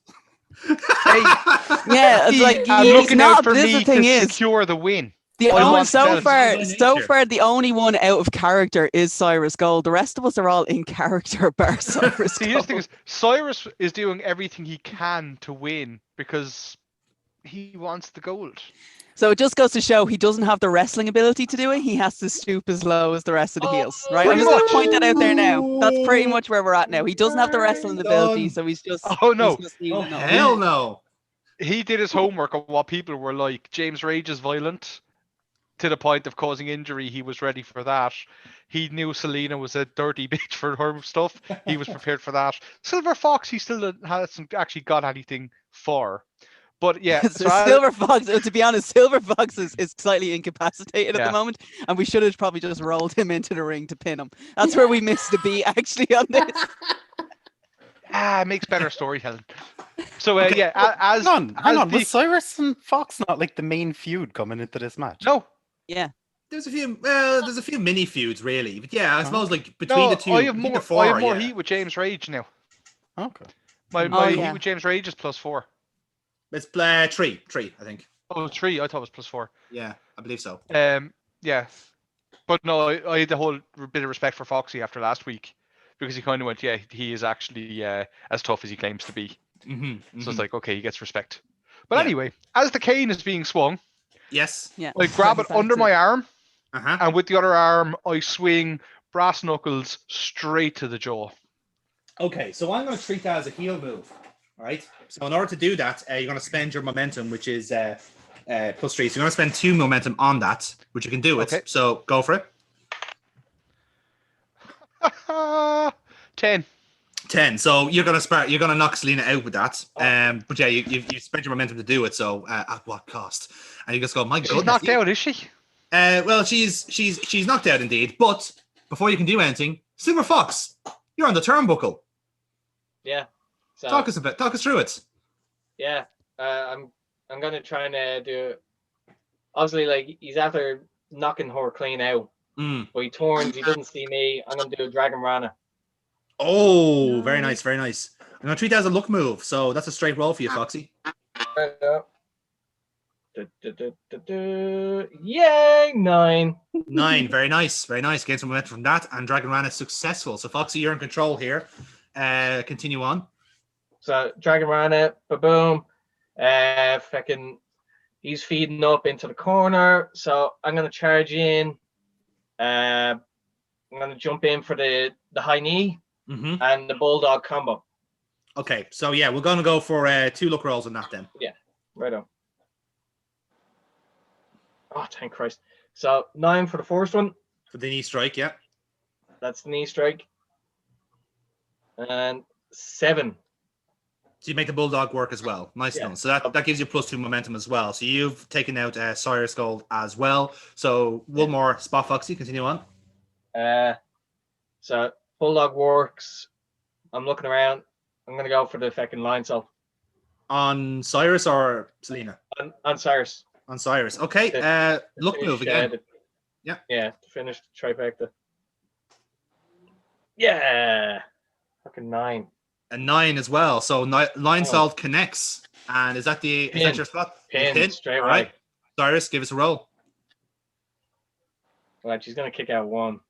Yeah, it's like I'm he's looking not. out for This me the thing to is. secure the win. So far, the only one out of character is Cyrus Gold. The rest of us are all in character, bar Cyrus See, Gold. here's the thing is, Cyrus is doing everything he can to win because he wants the gold. So it just goes to show he doesn't have the wrestling ability to do it. He has to stoop as low as the rest of the heels, right? I'm just going to point that out there now. That's pretty much where we're at now. He doesn't have the wrestling ability, so he's just... Oh, no. Hell no. He did his homework on what people were like. James Rage is violent. to the point of causing injury, he was ready for that. He knew Selena was a dirty bitch for her stuff. He was prepared for that. Silver Fox, he still hasn't actually got anything for. But yeah, so Silver Fox, to be honest, Silver Fox is slightly incapacitated at the moment, and we should have probably just rolled him into the ring to pin him. That's where we missed the beat actually on this. It makes better storytelling. So Okay. yeah, hang on. Was Cyrus and Fox not like the main feud coming into this match? No. Yeah. There's a few mini feuds really, but yeah, I suppose like between the two, I have more heat with James Rage now. Okay. My heat with James Rage is +4. It's 3, I think. Oh, 3. I thought it was +4. Yeah, I believe so. Yeah, but no, I had the whole bit of respect for Foxy after last week because he kind of went, yeah, he is actually as tough as he claims to be. So it's like, okay, he gets respect. But anyway, as the cane is being swung, I grab it under my arm, and with the other arm, I swing brass knuckles straight to the jaw. Okay, so I'm going to treat that as a heel move. All right. So in order to do that, you're going to spend your momentum, which is +3. So you're going to spend 2 momentum on that, which you can do it. So go for it. 10. 10. So you're going to knock Selena out with that. But yeah, you spent your momentum to do it. So at what cost? And you just go, my goodness. She's knocked out, is she? Well, she's knocked out indeed. But before you can do anything, Silver Fox, you're on the turnbuckle. Yeah. So, talk us through it. Yeah, I'm gonna try and do. Obviously, like he's after knocking her clean out, but he turns. He doesn't see me. I'm gonna do a Dragon Rana. Oh, very nice, very nice. I'm gonna treat that as a luck move, so that's a straight roll for you, Foxy. Yay, 9. 9, very nice, very nice. Gain some momentum from that, and Dragon Rana is successful. So Foxy, you're in control here. Continue on. So Dragon Rana, boom. He's feeding up into the corner. So I'm gonna charge in. I'm gonna jump in for the high knee and the bulldog combo. Okay, so yeah, we're gonna go for 2 luck rolls on that then. Yeah, right on. Oh, thank Christ. So 9 for the first one. For the knee strike, yeah. That's the knee strike. And 7. So you make the bulldog work as well. Nice done. So that gives you +2 momentum as well. So you've taken out Cyrus Gold as well. So one more spot, Foxy. Continue on. So bulldog works. I'm looking around. I'm gonna go for the second line. So on Cyrus or Selena? On Cyrus. On Cyrus. Okay. Look move again. Yeah. To finish the trifecta. Yeah. Fucking 9. A 9 as well. So line solve connects. And is that your spot? Pin. Straight away. Right. Cyrus, give us a roll. Right, she's gonna kick out 1.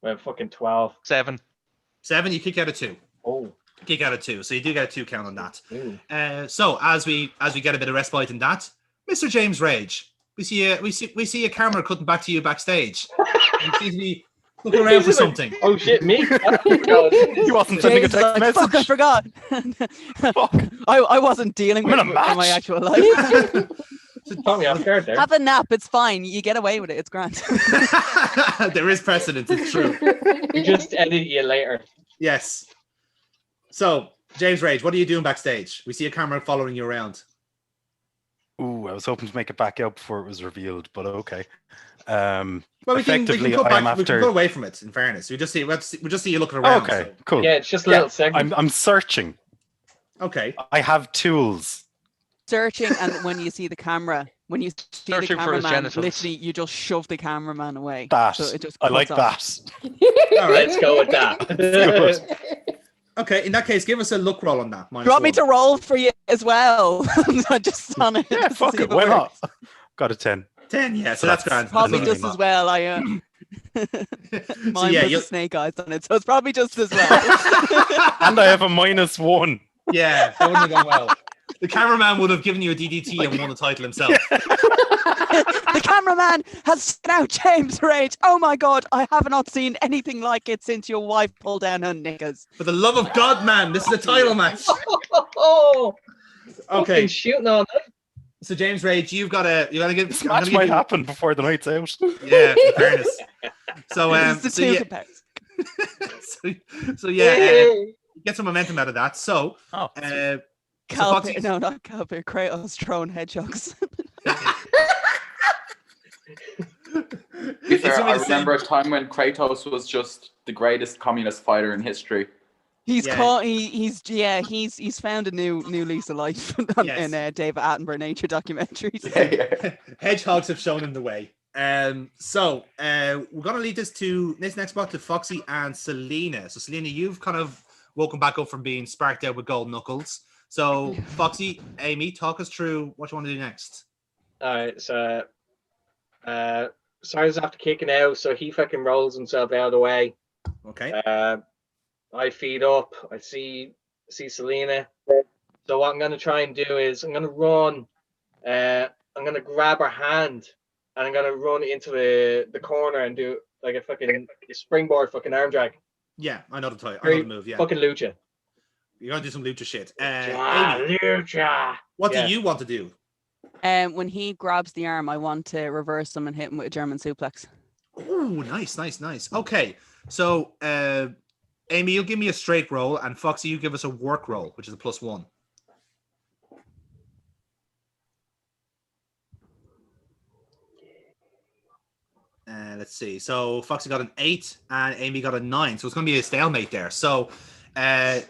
We have fucking 12. 7. 7, you kick out a 2. Oh. Kick out a 2. So you do get a 2 count on that. So as we get a bit of respite in that, Mr. James Rage, we see a camera cutting back to you backstage. You seem to be looking around for something. Oh shit, me? You wasn't sending a text message. Fuck, I forgot. I wasn't dealing with it in my actual life. Caught me off guard there. Have a nap. It's fine. You get away with it. It's grand. There is precedent. It's true. We just edit you later. Yes. So, James Rage, what are you doing backstage? We see a camera following you around. Ooh, I was hoping to make it back out before it was revealed, but okay. Well, we can go away from it. In fairness, we just see you looking around. Okay, so. cool. Yeah, it's just a little segment. I'm searching. Okay. I have tools. Searching, and when you see the camera, when you see searching the cameraman, literally you just shove the cameraman away. That so it just I like off. that. All right, let's go with that. Okay, in that case, give us a look roll on that. Do you want me to roll for you as well? Just on it. Yeah, fuck it. Why not? Got a 10. 10, yeah. So that's grand. Probably just as well. Mine was a snake eyes on it, so it's probably just as well. And I have a -1. Yeah, that wouldn't have gone well. The cameraman would have given you a DDT and won the title himself. The cameraman has sent out James Rage. Oh my God, I have not seen anything like it since your wife pulled down her knickers. For the love of God, man, this is a title match. Oh, okay. shooting on it. So James Rage, you gotta give This I'm gonna match give might you- happen before the night's out. Yeah, in fairness. So This is the so two yeah, compares. so yeah, get some momentum out of that. So Oh, so Kalpir, Foxy, no, not Kalpir. Kratos throwing hedgehogs. To be fair, gonna be I the same- remember a time when Kratos was just the greatest communist fighter in history. He's Yeah. caught. He's found a new lease of life in Yes. David Attenborough nature documentaries. Yeah. hedgehogs have shown him the way. So we're gonna lead this next spot to Foxy and Selena. So Selena, you've kind of woken back up from being sparked out with gold knuckles. So Foxy, Amy, talk us through what you want to do next. All right, so Cyrus after kicking out, so he fucking rolls himself out of the way. Okay. I feed up. I see Selena. So what I'm gonna try and do is I'm gonna run. I'm gonna grab her hand and I'm gonna run into the corner and do like a fucking springboard fucking arm drag. Yeah, I know the type. I know the move. Yeah, Fucking lucha. you're gonna do some lucha shit. Amy, Lucha. what Yeah. do you want to do? When he grabs the arm, I want to reverse him and hit him with a German suplex. Oh, nice. Okay, so Amy, you'll give me a straight roll, and Foxy, you give us a work roll, which is a +1. Let's see. So Foxy got an 8, and Amy got a 9. So it's going to be a stalemate there. So, right.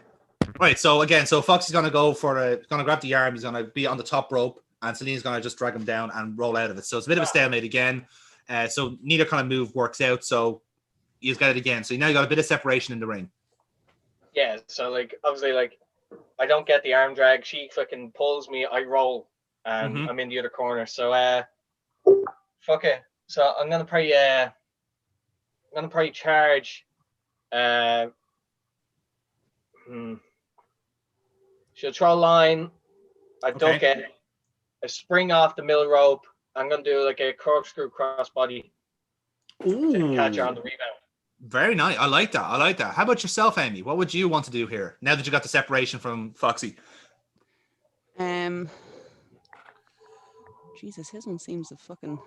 So again, so Foxy's going to going to grab the arm. He's going to be on the top rope, and Selena's going to just drag him down and roll out of it. So it's a bit of a stalemate again. So neither kind of move works out. So you just got it again. So now you got a bit of separation in the ring. Yeah, so like obviously like I don't get the arm drag. She fucking pulls me. I roll, and I'm in the other corner. So fuck it. So I'm gonna probably charge. She'll throw a line. I duck it. I spring off the middle rope. I'm gonna do like a corkscrew crossbody to catch her on the rebound. Very nice. I like that. How about yourself, Amy? What would you want to do here now that you got the separation from Foxy? Jesus, his one seems to fucking.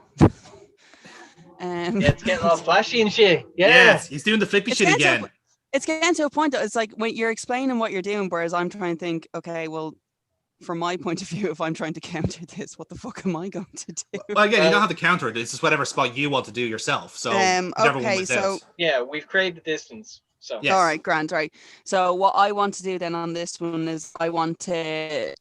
Yeah, it's getting all flashy and shit. Yeah. Yes, he's doing the flippy It's shit getting to a again. It's getting to a point that it's like when you're explaining what you're doing, whereas I'm trying to think, okay, well, from my point of view, if I'm trying to counter this, what the fuck am I going to do? Well, again, you don't have to counter it. It's just whatever spot you want to do yourself. So whichever one okay, wins so out. Yeah, we've created the distance. So Yes. all right, grand, right. So what I want to do then on this one is I want to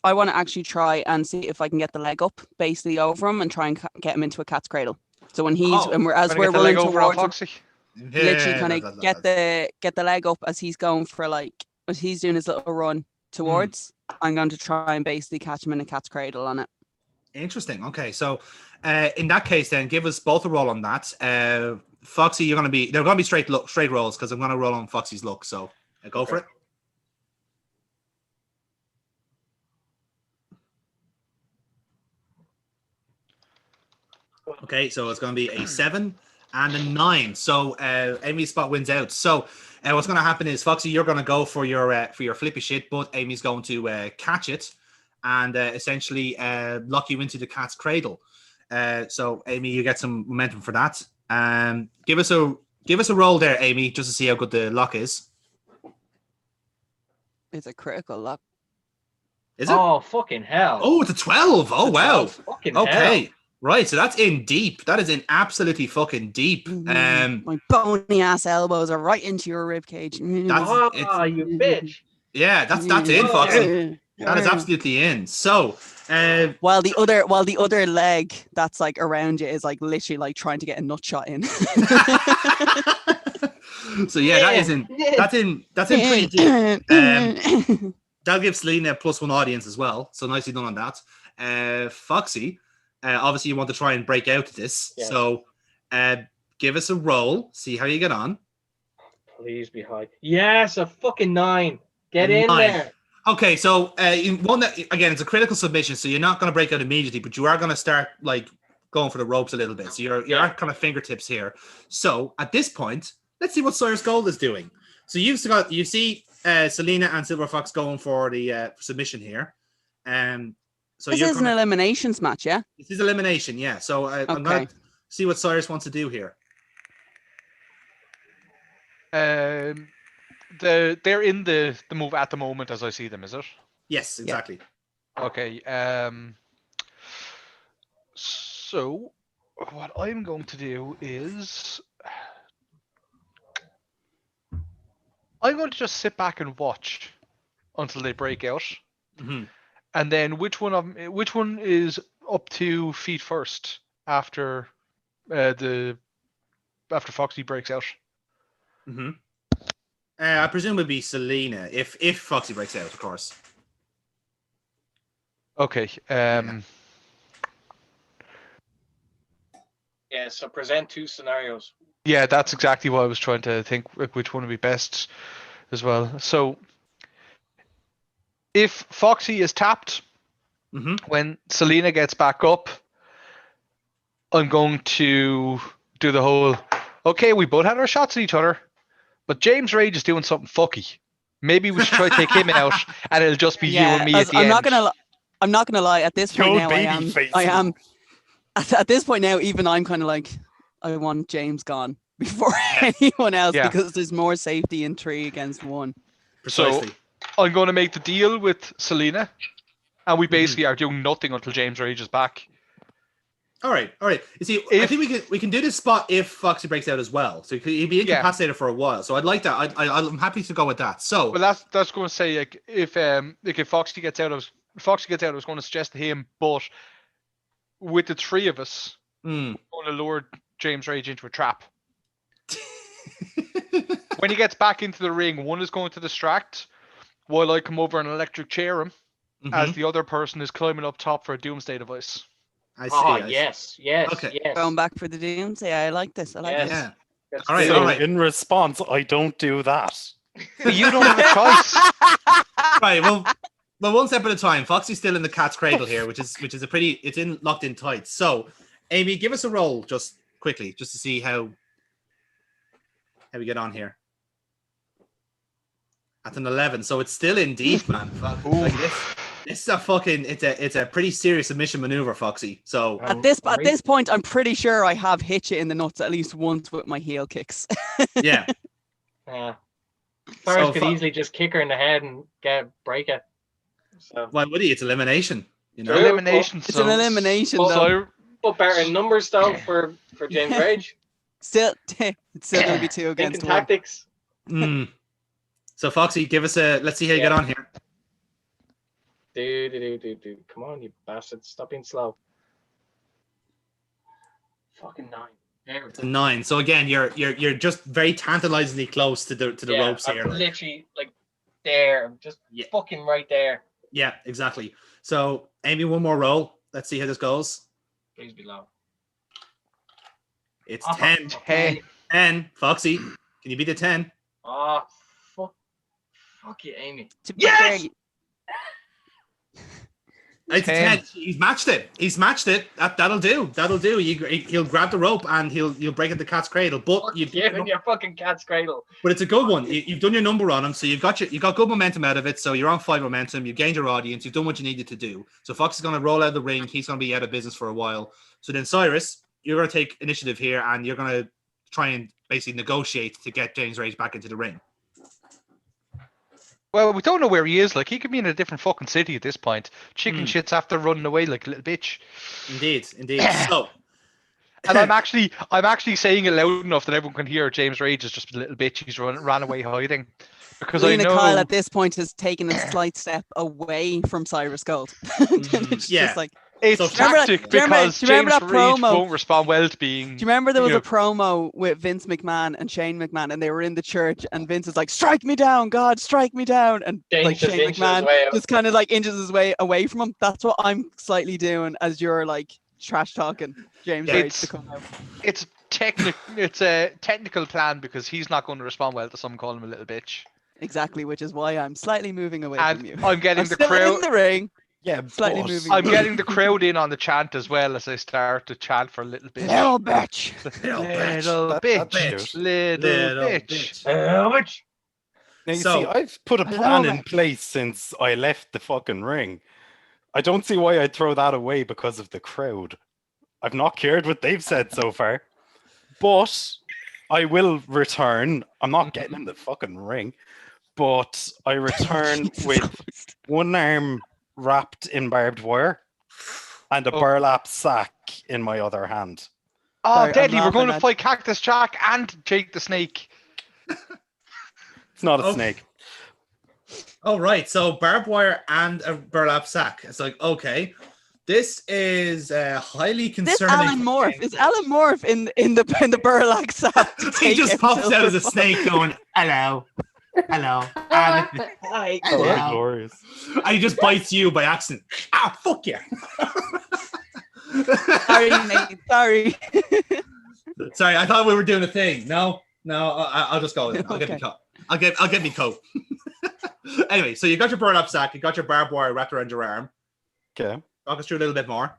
actually try and see if I can get the leg up basically over him and try and get him into a cat's cradle. So when he's Oh, as Trying to we're get the leg running over on towards him, Foxy. literally kind of get the leg up as he's going for like as he's doing his little run towards. I'm going to try and basically catch him in a cat's cradle on it. Interesting. Okay, so in that case, then give us both a roll on that. Foxy, they're going to be straight rolls because I'm going to roll on Foxy's luck. So go for it. Okay, so it's going to be a 7 and a 9. So Amy's spot wins out. So what's going to happen is Foxy, you're going to go for your flippy shit, but Amy's going to catch it and essentially lock you into the cat's cradle. So Amy, you get some momentum for that. Give us a roll there, Amy, just to see how good the lock is. It's a critical lock. Is it? Oh fucking hell! Oh, it's a 12. Oh, wow. Fucking Okay. hell. Right, so that's in deep. That is in absolutely fucking deep. My bony ass elbows are right into your rib cage. You bitch! Yeah, that's in, Foxy. That is absolutely in. So, while the other leg that's like around you is like literally like trying to get a nut shot in. so yeah, that is in. That's in pretty deep. That'll give Selena a +1 audience as well. So nicely done on that. Foxy, obviously you want to try and break out of this. Yeah. So, give us a roll. See how you get on. Please be high. Yes, a fucking 9. Get A in 9. there. Okay, so one that again, it's a critical submission, so you're not going to break out immediately, but you are going to start like going for the ropes a little bit. So you're at kind of fingertips here. So at this point, let's see what Cyrus Gold is doing. So you see Selena and Silver Fox going for the submission here. So This is an eliminations match, yeah? This is elimination, yeah. So I'm going to see what Cyrus wants to do here. They're in the move at the moment as I see them, is it? Yes, exactly. Okay. So what I'm going to do is I'm going to just sit back and watch until they break out, and then which one is up 2 feet first after after Foxy breaks out. I presume it'd be Selena if Foxy breaks out, of course. Okay. Yeah, so present 2 scenarios. Yeah, that's exactly what I was trying to think, which one would be best as well. So, if Foxy is tapped, when Selena gets back up, I'm going to do the whole, okay, we both had our shots at each other, but James Rage is doing something fucky. Maybe we should try to take him out, and it'll just be you and me at the end. I'm not gonna lie. At this point now, I am. At this point now, even I'm kind of like, I want James gone before anyone else because there's more safety in 3 against 1. Precisely. So I'm going to make the deal with Selena, and we basically are doing nothing until James Rage is back. All right. You see, I think we can do this spot if Foxy breaks out as well. So he'd be incapacitated for a while. So I'd like that. I'm happy to go with that. So, well, that's going to say like if Foxy gets out, I was going to suggest to him, but with the 3 of us, we're going to lure James Rage into a trap. When he gets back into the ring, one is going to distract while I come over and electric chair him, as the other person is climbing up top for a doomsday device. I see. Yes. Okay. Yes. Going back for the doomsday. I like this. I like this. Yeah. All right. In response, I don't do that. You don't have a choice. Right. Well, one step at a time. Foxy's still in the cat's cradle here, which is it's locked in tight. So, Amy, give us a roll just quickly, just to see how we get on here. At an 11, so it's still in deep, man. Like this is a fucking it's a pretty serious submission maneuver, Foxy. So at this point, I'm pretty sure I have hit you in the nuts at least once with my heel kicks. Yeah. Cyrus could easily just kick her in the head and break it. So. Why would he? It's elimination. You know, elimination. It's an elimination. But better numbers though for James Rage. It's still going to be 2 against 1. Tactics. So Foxy, give us let's see how you get on here. Do. Come on, you bastard. Stop being slow. Fucking 9. It's a 9. So again, you're just very tantalizingly close to the ropes here. Literally like there. I'm just fucking right there. Yeah, exactly. So Amy, one more roll. Let's see how this goes. Please be low. It's 10. 10. Foxy, can you beat the 10? Oh, fuck you, Amy. Yes! It's 10. He's matched it. That'll do. He'll grab the rope and he'll break at the cat's cradle. But you've given your fucking cat's cradle. But it's a good one. You've done your number on him, so you got good momentum out of it. So you're on 5 momentum. You've gained your audience. You've done what you needed to do. So Fox is going to roll out of the ring. He's going to be out of business for a while. So then Cyrus, you're going to take initiative here, and you're going to try and basically negotiate to get James Rage back into the ring. Well, we don't know where he is. Like, he could be in a different fucking city at this point. Chicken shit's after running away like a little bitch. Indeed. So, and I'm actually saying it loud enough that everyone can hear James Rage is just a little bitch. He's ran away hiding. Because Lena I know Kyle at this point has taken a slight step away from Cyrus Gold. It's just like, it's tactic because James Rage won't respond well to being. Do you remember there was a promo with Vince McMahon and Shane McMahon, and they were in the church, and Vince is like, "Strike me down, God, strike me down," and like Shane McMahon just kind of like inches his way away from him. That's what I'm slightly doing as you're like trash talking James Rage to come out. It's a technical plan because he's not going to respond well to someone calling him a little bitch. Exactly, which is why I'm slightly moving away from you. I'm getting the still crowd in the ring. Yeah, slightly moving. I'm getting the crowd in on the chant as well as I start to chant for a little bitch. Little bitch. Little bitch. Little bitch. Now you see, I've put a plan in place since I left the fucking ring. I don't see why I'd throw that away because of the crowd. I've not cared what they've said so far. But I will return. I'm not getting in the fucking ring. But I return Jesus with Christ. one arm wrapped in barbed wire and a Oh. burlap sack in my other hand. Oh, Sorry, I'm deadly! We're going to laughing at- fight Cactus Jack and Jake the Snake. It's not a Oh. snake. Oh, right. So barbed wire and a burlap sack. It's like, okay, this is highly This concerning. Alan Morph is Alan Morph in the burlap sack. to He take just pops out as a Silver snake going, hello, hello, Hi. So hello. glorious. And he just bites you by accident. Ah, fuck you. Sorry, mate. Sorry. Sorry, I thought we were doing a thing. No, I'll just go with it. I'll get Okay. me coat. I'll get me coat. Anyway, so you got your burlap sack, you got your barbed wire wrapped around your arm. Okay. Talk us through a little bit more.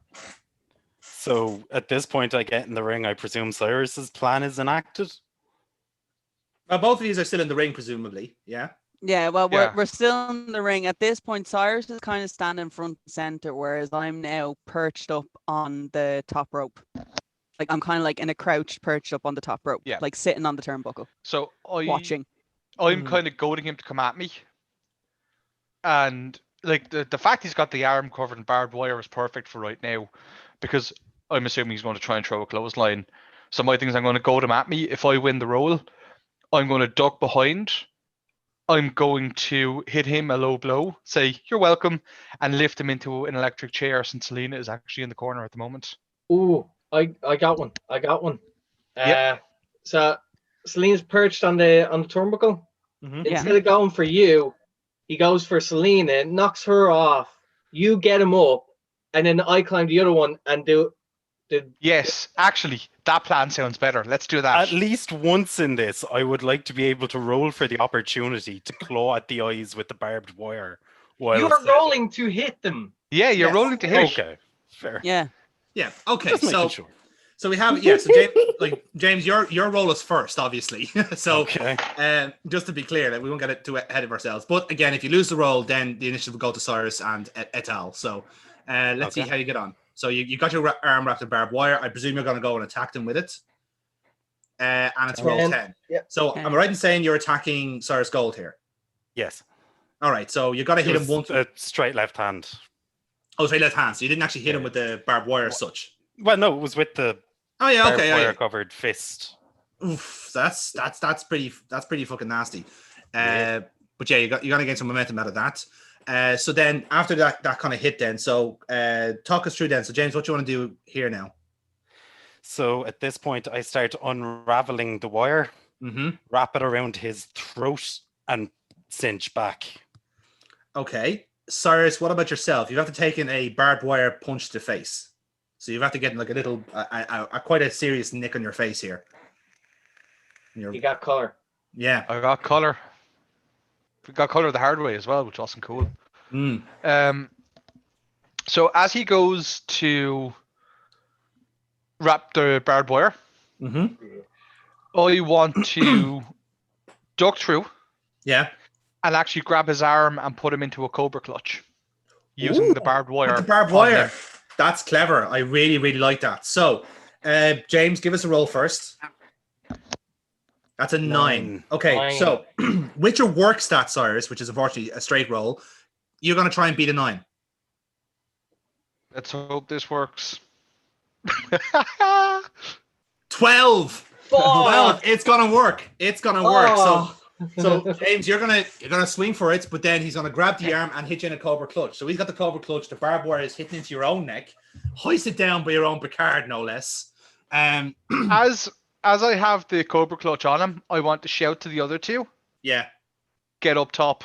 So at this point, I get in the ring. I presume Cyrus's plan is enacted. Well, both of these are still in the ring, presumably. Yeah. Yeah, well, Yeah. we're still in the ring at this point. Cyrus is kind of standing front and center, whereas I'm now perched up on the top rope. Like I'm kind of like in a crouch, perched up on the top rope, Yeah. like sitting on the turnbuckle, So watching. I'm Mhm. kind of goading him to come at me. And like the fact he's got the arm covered in barbed wire is perfect for right now, because I'm assuming he's going to try and throw a clothesline. So my thing is I'm going to goad him at me. If I win the roll, I'm going to duck behind. I'm going to hit him a low blow, say you're welcome, and lift him into an electric chair since Selena is actually in the corner at the moment. Ooh, I got one. I got one. Yep. So Celine's perched on the turnbuckle. Mhm. Yeah. Instead of going for you, he goes for Selena, knocks her off. You get him up, and then I climb the other one and do the. Yes, actually, that plan sounds better. Let's do that. At least once in this, I would like to be able to roll for the opportunity to claw at the eyes with the barbed wire. While You are sitting. rolling to hit them. Yeah, you're Yes. rolling to hit. Okay, fair. Yeah. Yeah. Okay. Just making So sure. so we have So James, your role is first, obviously. So Okay. just to be clear, that we won't get it too ahead of ourselves. But again, if you lose the roll, then the initiative will go to Cyrus and et al. So let's see Okay. how you get on. So you got your arm wrapped in barbed wire. I presume you're going to go and attack them with it. And it's roll 10. 10. Yeah. So 10. am I right in saying you're attacking Cyrus Gold here? Yes. All right. So you got to hit It him was once. a straight left hand. Oh, straight left hand. So you didn't actually hit him Yeah. with the barbed wire as such. Well, no, it was with the Oh yeah. barbed Okay. Oh, wire yeah. covered fist. Oof, so that's pretty fucking nasty. Yeah. But yeah, you're gonna gain some momentum out of that. So then after that kind of hit, then talk us through then. So James, what you want to do here now? So at this point, I start unraveling the wire, Mm-hmm. wrap it around his throat, and cinch back. Okay, Cyrus, what about yourself? You have to take in a barbed wire punch to face. So you have to get like a little, quite a serious nick on your face here. You got color. Yeah. I got color. We got color the hard way as well, which wasn't cool. Mm. So as he goes to wrap the barbed wire, Mm-hmm. I want to duck through Yeah. and actually grab his arm and put him into a cobra clutch using the barbed wire. With the barbed on wire. him. That's clever. I really, really like that. So, James, give us a roll first. That's a 9. Nine. Okay, 9. so with your work stat, Cyrus, which is unfortunately a straight roll, you're going to try and beat a 9. Let's hope this works. 12. 12. It's going to work. It's going to work. So James, you're gonna swing for it, but then he's gonna grab the arm and hit you in a cobra clutch. So he's got the cobra clutch. The barbed wire is hitting into your own neck. Hoist it down by your own Picard, no less. As I have the cobra clutch on him, I want to shout to the other two, Yeah. get up top.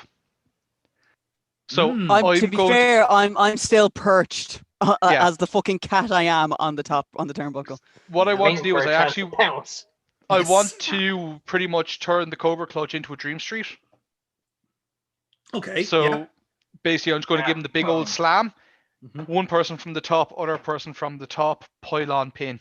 So Mm. To be fair, I'm still perched Yeah. as the fucking cat I am on the turnbuckle. what I want to Waiting do for is a I chance actually to pounce. I Yes. want to pretty much turn the cobra clutch into a dream street. Okay. So yeah. basically, I'm just going to give him the big old slam. Mhm. One person from the top, other person from the top, pylon pin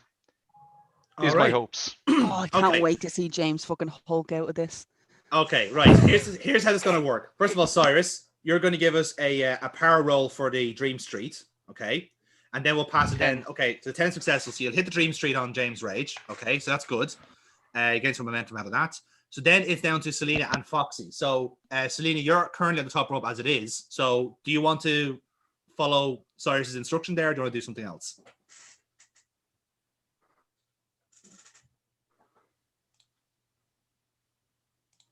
is All my right. hopes. Oh, I can't Okay. wait to see James fucking Hulk out of this. Okay, right. Here's how this is going to work. First of all, Cyrus, you're going to give us a power roll for the Dream Street, okay? And then we'll pass it then. Okay, so 10 successful. So you'll hit the Dream Street on James Rage. Okay, so that's good. You gain some momentum out of that. So then it's down to Selena and Foxy. So Selena, you're currently at the top rope as it is. So do you want to follow Cyrus's instruction there, or do you want to do something else?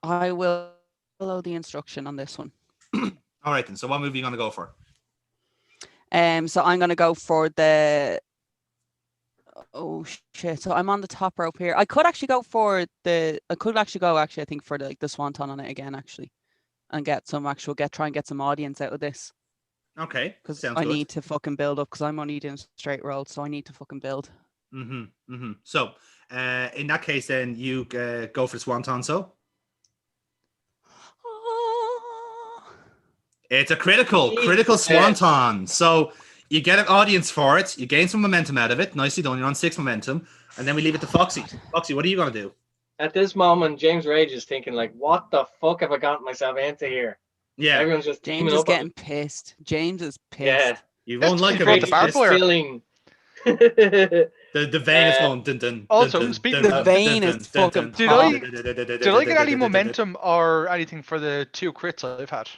I will follow the instruction on this one. All right, then. So what move are you going to go for? So I'm going to go for the... Oh, shit. So I'm on the top rope here. I could actually go for the... I think, for the swanton on it again, actually. And try and get some audience out of this. Okay. Because I need to fucking build up, because I'm only doing straight rolls, so I need to fucking build. So, in that case, then you go for the swanton, so? It's a critical swanton. So you get an audience for it. You gain some momentum out of it. Nicely done. You're on 6 momentum. And then we leave it to Foxy. Foxy, what are you going to do? At this moment, James Rage is thinking like, what the fuck have I gotten myself into here? Yeah. Everyone's just James is getting pissed. James is pissed. Yeah. You won't like Rage it. the barbed wire. Feeling. The vein is going dun dun. Also, speaking of the vein is fucking Did I get any momentum or anything for the 2 crits I've had?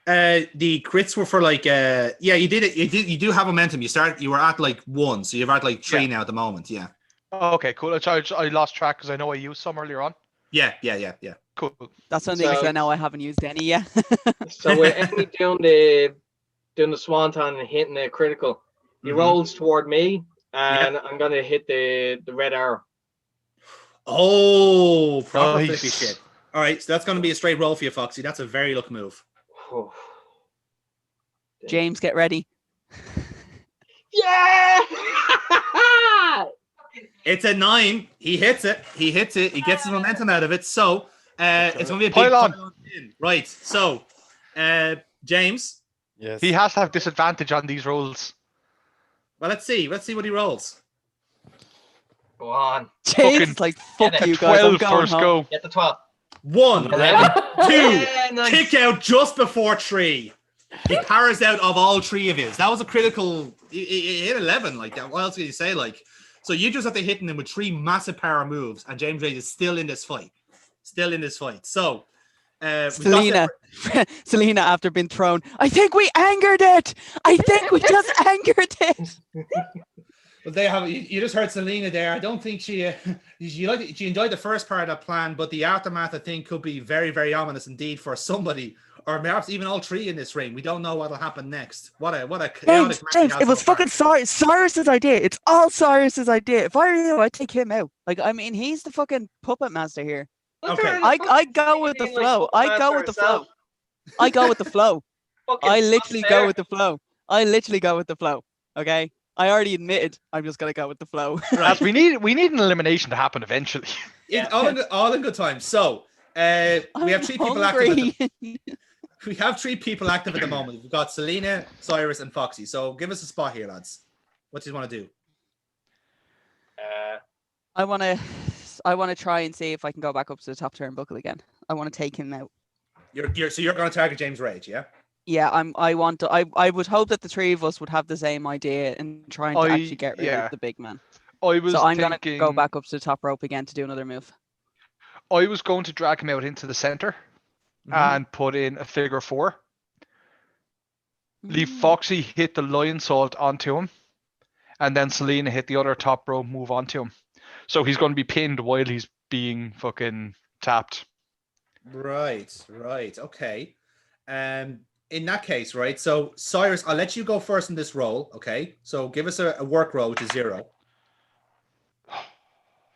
The crits were for like yeah, you did it. You do have momentum. You were at like 1, so you're at like 3 now at the moment. Yeah. Oh, okay, cool. I lost track because I know I used some earlier on. Yeah. Cool. That's something because I know I haven't used any yet. So we're only doing the swanton and hitting the critical. He rolls toward me, and I'm gonna hit the red arrow. Oh, proper flippy shit. All right, so that's gonna be a straight roll for you, Foxy. That's a very lucky move. Oh. James, get ready. Yeah! It's a 9. He hits it. He gets his momentum out of it. So it's going to be a big pile in. Right. So James. Yes. He has to have disadvantage on these rolls. Well, let's see. Let's see what he rolls. Go on. James is like, fuck you guys. 12 first go. Get the 12. 1, 2, Yeah, kick out just before 3. He powers out of all 3 of his. That was a critical. He hit 11 like that. What else can you say? Like, so you just have to hit him with 3 massive power moves, and James Rage is still in this fight. So, Selena, after being thrown, I think we angered it. I think we just angered it. Well, they have. You just heard Selena there. I don't think she enjoyed the first part of that plan, but the aftermath, I think, could be very, very ominous indeed for somebody, or perhaps even all 3 in this ring. We don't know what'll happen next. What a James, it was fucking Cyrus's idea. It's all Cyrus's idea. If I were you, I'd take him out. Like, I mean, he's the fucking puppet master here. Okay. I go with the flow. I go with the flow. I literally go with the flow. Okay. I already admitted I'm just gonna go with the flow. Right. We need an elimination to happen eventually. Yeah. All in good time. So we have 3 people active. We have 3 people active at the moment. We've got Selena, Cyrus, and Foxy. So give us a spot here, lads. What do you want to do? I want to try and see if I can go back up to the top turnbuckle again. I want to take him out. You're going to target James Rage, yeah? Yeah, I would hope that the 3 of us would have the same idea and trying to actually get rid of the big man. I'm going to go back up to the top rope again to do another move. I was going to drag him out into the center and put in a figure 4. Leave Foxy hit the lion salt onto him, and then Selena hit the other top rope move onto him. So he's going to be pinned while he's being fucking tapped. Right. Okay. In that case, right, so Cyrus, I'll let you go first in this roll, okay? So give us a work roll, which is 0.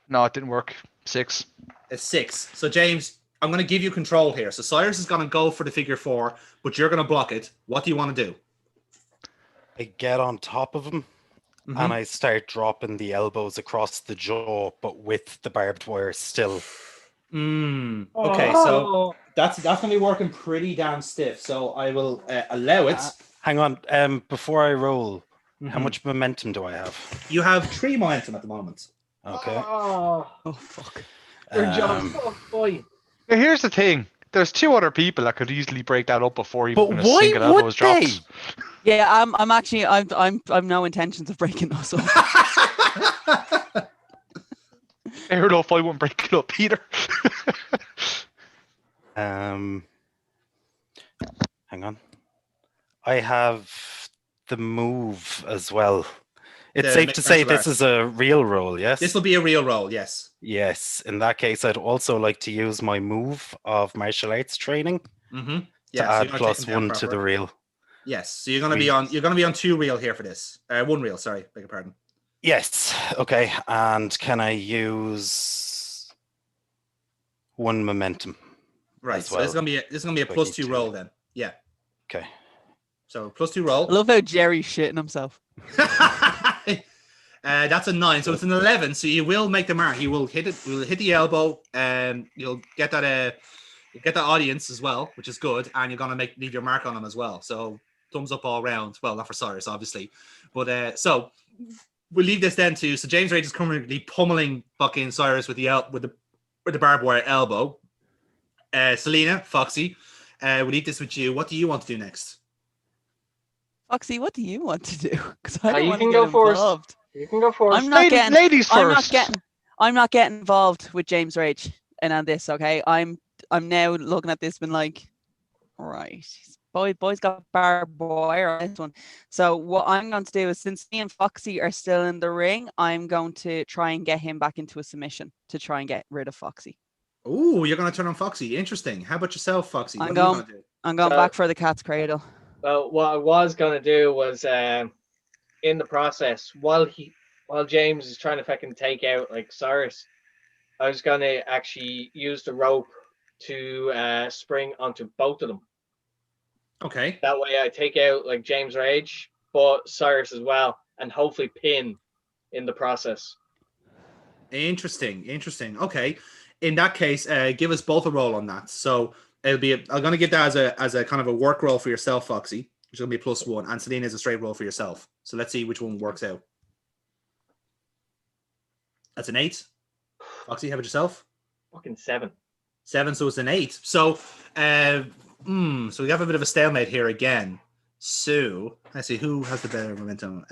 No, it didn't work. 6. A 6. So James, I'm going to give you control here. So Cyrus is going to go for the figure 4, but you're going to block it. What do you want to do? I get on top of him and I start dropping the elbows across the jaw, but with the barbed wire still. Okay, so that's going to be working pretty damn stiff. So I will allow it. Hang on. Before I roll, how much momentum do I have? You have 3 momentum at the moment. Okay. Oh fuck. Your job. Oh boy. Now, here's the thing. There's two other people that could easily break that up before he But even why sink it out would those drops. Yeah, I'm actually I'm no intentions of breaking those up. Fair enough, I wouldn't break it up either. Hang on. I have the move as well. It's The safe mixed to say martial this arts. is a real roll, yes? This will be a real roll, yes. Yes. In that case, I'd also like to use my move of martial arts training Mm-hmm. to Yeah, so add you're gonna take plus them down 1 to the proper. reel. Yes, so you're gonna be on 2 reel here for this. 1 reel, sorry, beg your pardon. Yes. Okay. And can I use 1 momentum? Right. As So this is well, gonna be a if I plus need 2 to. roll then. Yeah. Okay. So plus 2 I roll. love how Jerry's shitting himself. That's a 9, so it's an 11. So you will make the mark. You will hit it. Will hit the elbow, and you'll get that. You get that audience as well, which is good, and you're gonna leave your mark on them as well. So thumbs up all round. Well, not for Cyrus, obviously, but so we'll leave this then to. So James Rage is currently pummeling fucking Cyrus with the barbed wire elbow. Selena, Foxy, we'll leave this with you. What do you want to do next? Foxy, what do you want to do? Because I don't you want can to get go first. involved. You can go first. I'm not getting. Ladies first. I'm not getting involved with James Rage and on this. Okay, I'm now looking at this, been like, right, boy's got barbed wire on this one. So what I'm going to do is, since me and Foxy are still in the ring, I'm going to try and get him back into a submission to try and get rid of Foxy. Oh, you're going to turn on Foxy. Interesting. How about yourself, Foxy? What are you going to do? I'm going back for the cat's cradle. Well, what I was gonna do was, in the process, while James is trying to fucking take out like Cyrus, I was gonna actually use the rope to spring onto both of them. Okay. That way, I take out like James Rage, but Cyrus as well, and hopefully pin in the process. Interesting. Okay. In that case, give us both a roll on that. So it'll be. I'm going to give that as a kind of a work roll for yourself, Foxy, which is going to be a +1, and Selena is a straight roll for yourself. So let's see which one works out. That's an 8. Foxy, how about yourself? Fucking 7. 7, so it's an 8. So, so we have a bit of a stalemate here again. So let's see who has the better momentum.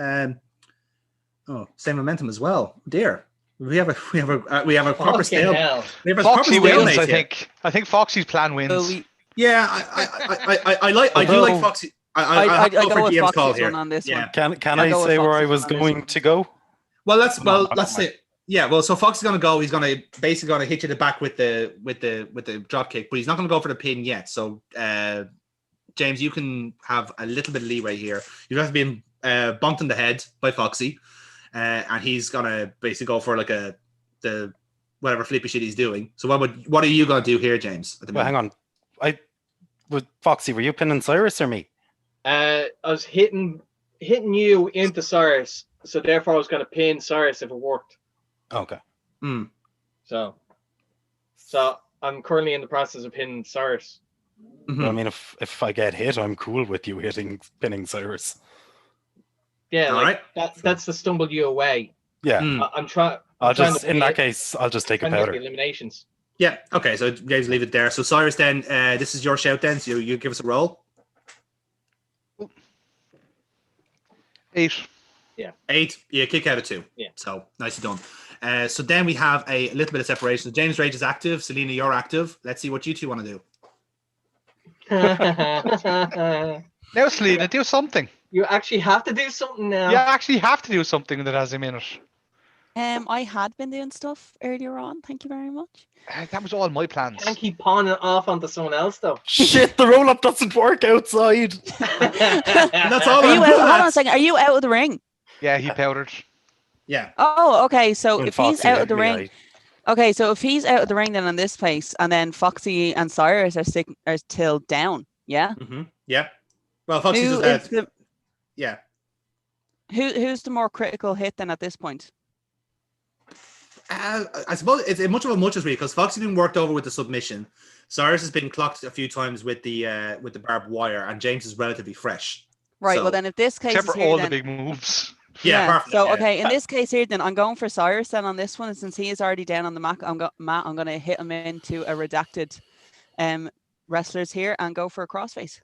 Same momentum as well. Dear. We have a proper stalemate. Foxy wins, I think. I think Foxy's plan wins. Yeah, I do like Foxy. I go for DM's call here on this one. Can I say where I was going to go? Well, let's say yeah. Well, so Foxy's gonna go. He's gonna basically hit you the back with the drop kick, but he's not gonna go for the pin yet. So, James, you can have a little bit of leeway here. You have to be bumped in the head by Foxy. And he's gonna basically go for like the whatever flippy shit he's doing. So what are you gonna do here, James? Well, hang on. Foxy, were you pinning Cyrus or me? I was hitting you into Cyrus, so therefore I was gonna pin Cyrus if it worked. Okay. So I'm currently in the process of pinning Cyrus. Mm-hmm. Well, I mean, if I get hit, I'm cool with you pinning Cyrus. Yeah, all right. That's the stumble you away. Yeah. I'm trying. In that case, I'll just take a powder. Eliminations. Yeah. Okay. So James, leave it there. So Cyrus, then this is your shout. Then, so you give us a roll. 8. Yeah. 8. Yeah. Kick out of 2. Yeah. So nicely done. So then we have a little bit of separation. So James Rage is active. Selena, you're active. Let's see what you two want to do. Now, Selena, do something. You actually have to do something now. You actually have to do something that has him in it. I had been doing stuff earlier on. Thank you very much. That was all my plans. Can't keep pawning it off onto someone else, though. Shit, the roll up doesn't work outside. That's all. Hold on a second. Are you out of the ring? Yeah, he powdered. Yeah. Oh, okay. So When if he's Foxy out let of the me, ring, okay. So if he's out of the ring, then in this place, and then Foxy and Cyrus are still down. Yeah. Mm-hmm. Yeah. Well, Foxy's just out. Yeah. Who's the more critical hit then at this point? I suppose it's much of a muchness really, because Foxy's been worked over with the submission. Cyrus has been clocked a few times with the barbed wire, and James is relatively fresh. Right. So, well, then if this case Except is for here, all then, the big moves. Yeah. So okay, in this case here, then I'm going for Cyrus. Then on this one, and since he is already down on the mat, I'm going to hit him into a redacted wrestlers here and go for a crossface.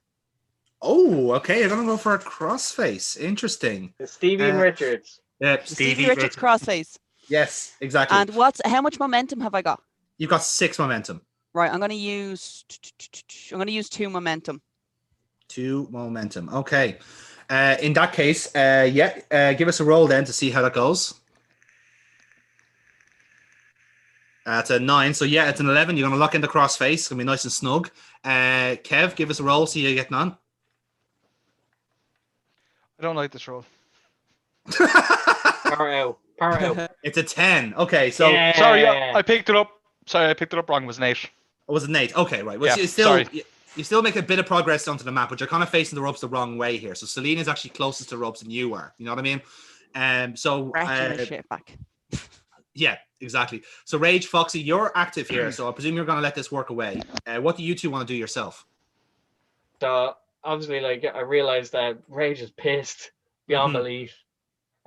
Oh, okay. You're gonna go for a crossface. Interesting. The Stevie and Richards. Yeah, The Stevie Richards crossface. Yes, exactly. And how much momentum have I got? You've got 6 momentum. Right, I'm gonna use 2 momentum. 2 momentum. Okay. In that case, give us a roll then to see how that goes. It's a 9. So yeah, it's an 11. You're gonna lock in the crossface. It's gonna be nice and snug. Kev, give us a roll. See how you're getting on. I don't like this roll. Power out. It's a 10. Okay, so Yeah. Sorry, I picked it up. Sorry, I picked it up wrong. It was an 8. it was an 8. Okay, right. Well, Yeah, you still make a bit of progress onto the map, but you're kind of facing the ropes the wrong way here. So Selena is actually closest to ropes than you are. You know what I mean? So Shit back. yeah, exactly. So Rage, Foxy, you're active here, so I presume you're going to let this work away. What do you two want to do yourself? So obviously, like, I realized that Rage is pissed beyond belief.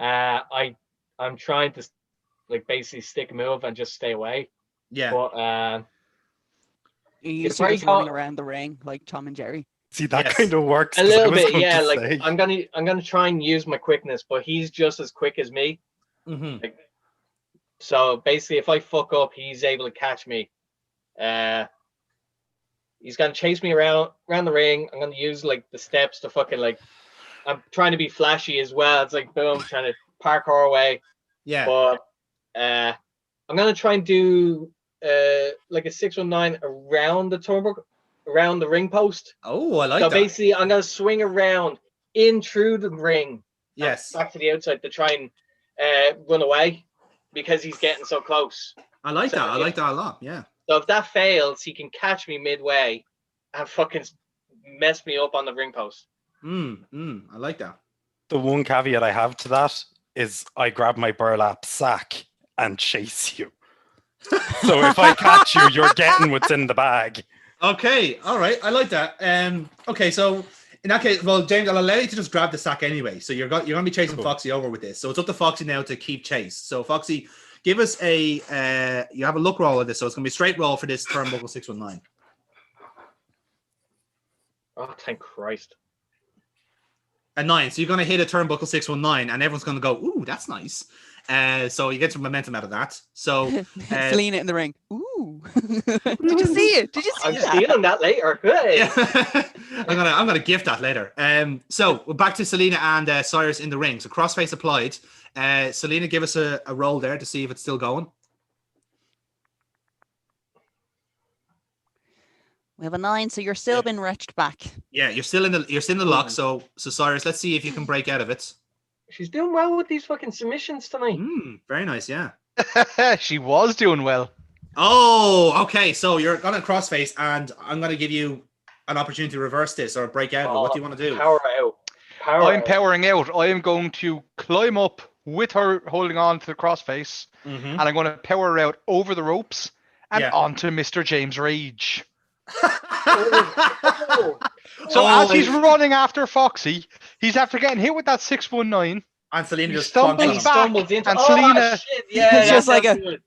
I'm trying to like basically stick a move and just stay away. Yeah. But You it's see very us running around the ring like Tom and Jerry. See, that Yes. kind of works. a 'cause I little was bit, going yeah. to Like say. I'm gonna try and use my quickness, but he's just as quick as me. Mm-hmm. So basically, if I fuck up, he's able to catch me. He's gonna chase me around the ring. I'm gonna use like the steps to fucking like. I'm trying to be flashy as well. It's like boom, trying to parkour away. Yeah. But I'm gonna try and do like a 619 around the turnbuckle, around the ring post. Oh, I like So that. basically, I'm gonna swing around in through the ring. Yes. Back to the outside to try and run away because he's getting so close. I like So, that. I yeah. like that a lot. Yeah. So if that fails, he can catch me midway and fucking mess me up on the ring post. I like that. The one caveat I have to that is I grab my burlap sack and chase you. So if I catch you, you're getting what's in the bag. Okay. All right. I like that. Okay. So in that case, well, James, I'll allow you to just grab the sack anyway. So you're going to be chasing Cool. Foxy over with this. So it's up to Foxy now to keep chase. So Foxy, give us you have a look roll of this. So it's going to be a straight roll for this turnbuckle 619. Oh, thank Christ. A 9. So you're going to hit a turnbuckle 619 and everyone's going to go, ooh, that's nice. So you get some momentum out of that. So Selena in the ring. Ooh. Did you see it? Did you see I'm that? stealing that later. Good. yeah. I'm gonna gift that later. So we're back to Selena and Cyrus in the ring. So crossface applied. Selena, give us a roll there to see if it's still going. We have a 9, so you're still been retched back. Yeah, you're still in the lock. So Cyrus, let's see if you can break out of it. She's doing well with these fucking submissions tonight. Very nice, yeah. She was doing well. Oh, okay. So you're gonna crossface, and I'm gonna give you an opportunity to reverse this or break out of it. What do you want to do? Power out. I'm powering out. I am going to climb up with her holding on to the crossface, and I'm going to power her out over the ropes and onto Mr. James Rage. So as he's running after Foxy, he's after getting hit with that 619. And Selena just stumbles back, into and Selena. Shit. Yeah, It's just like good.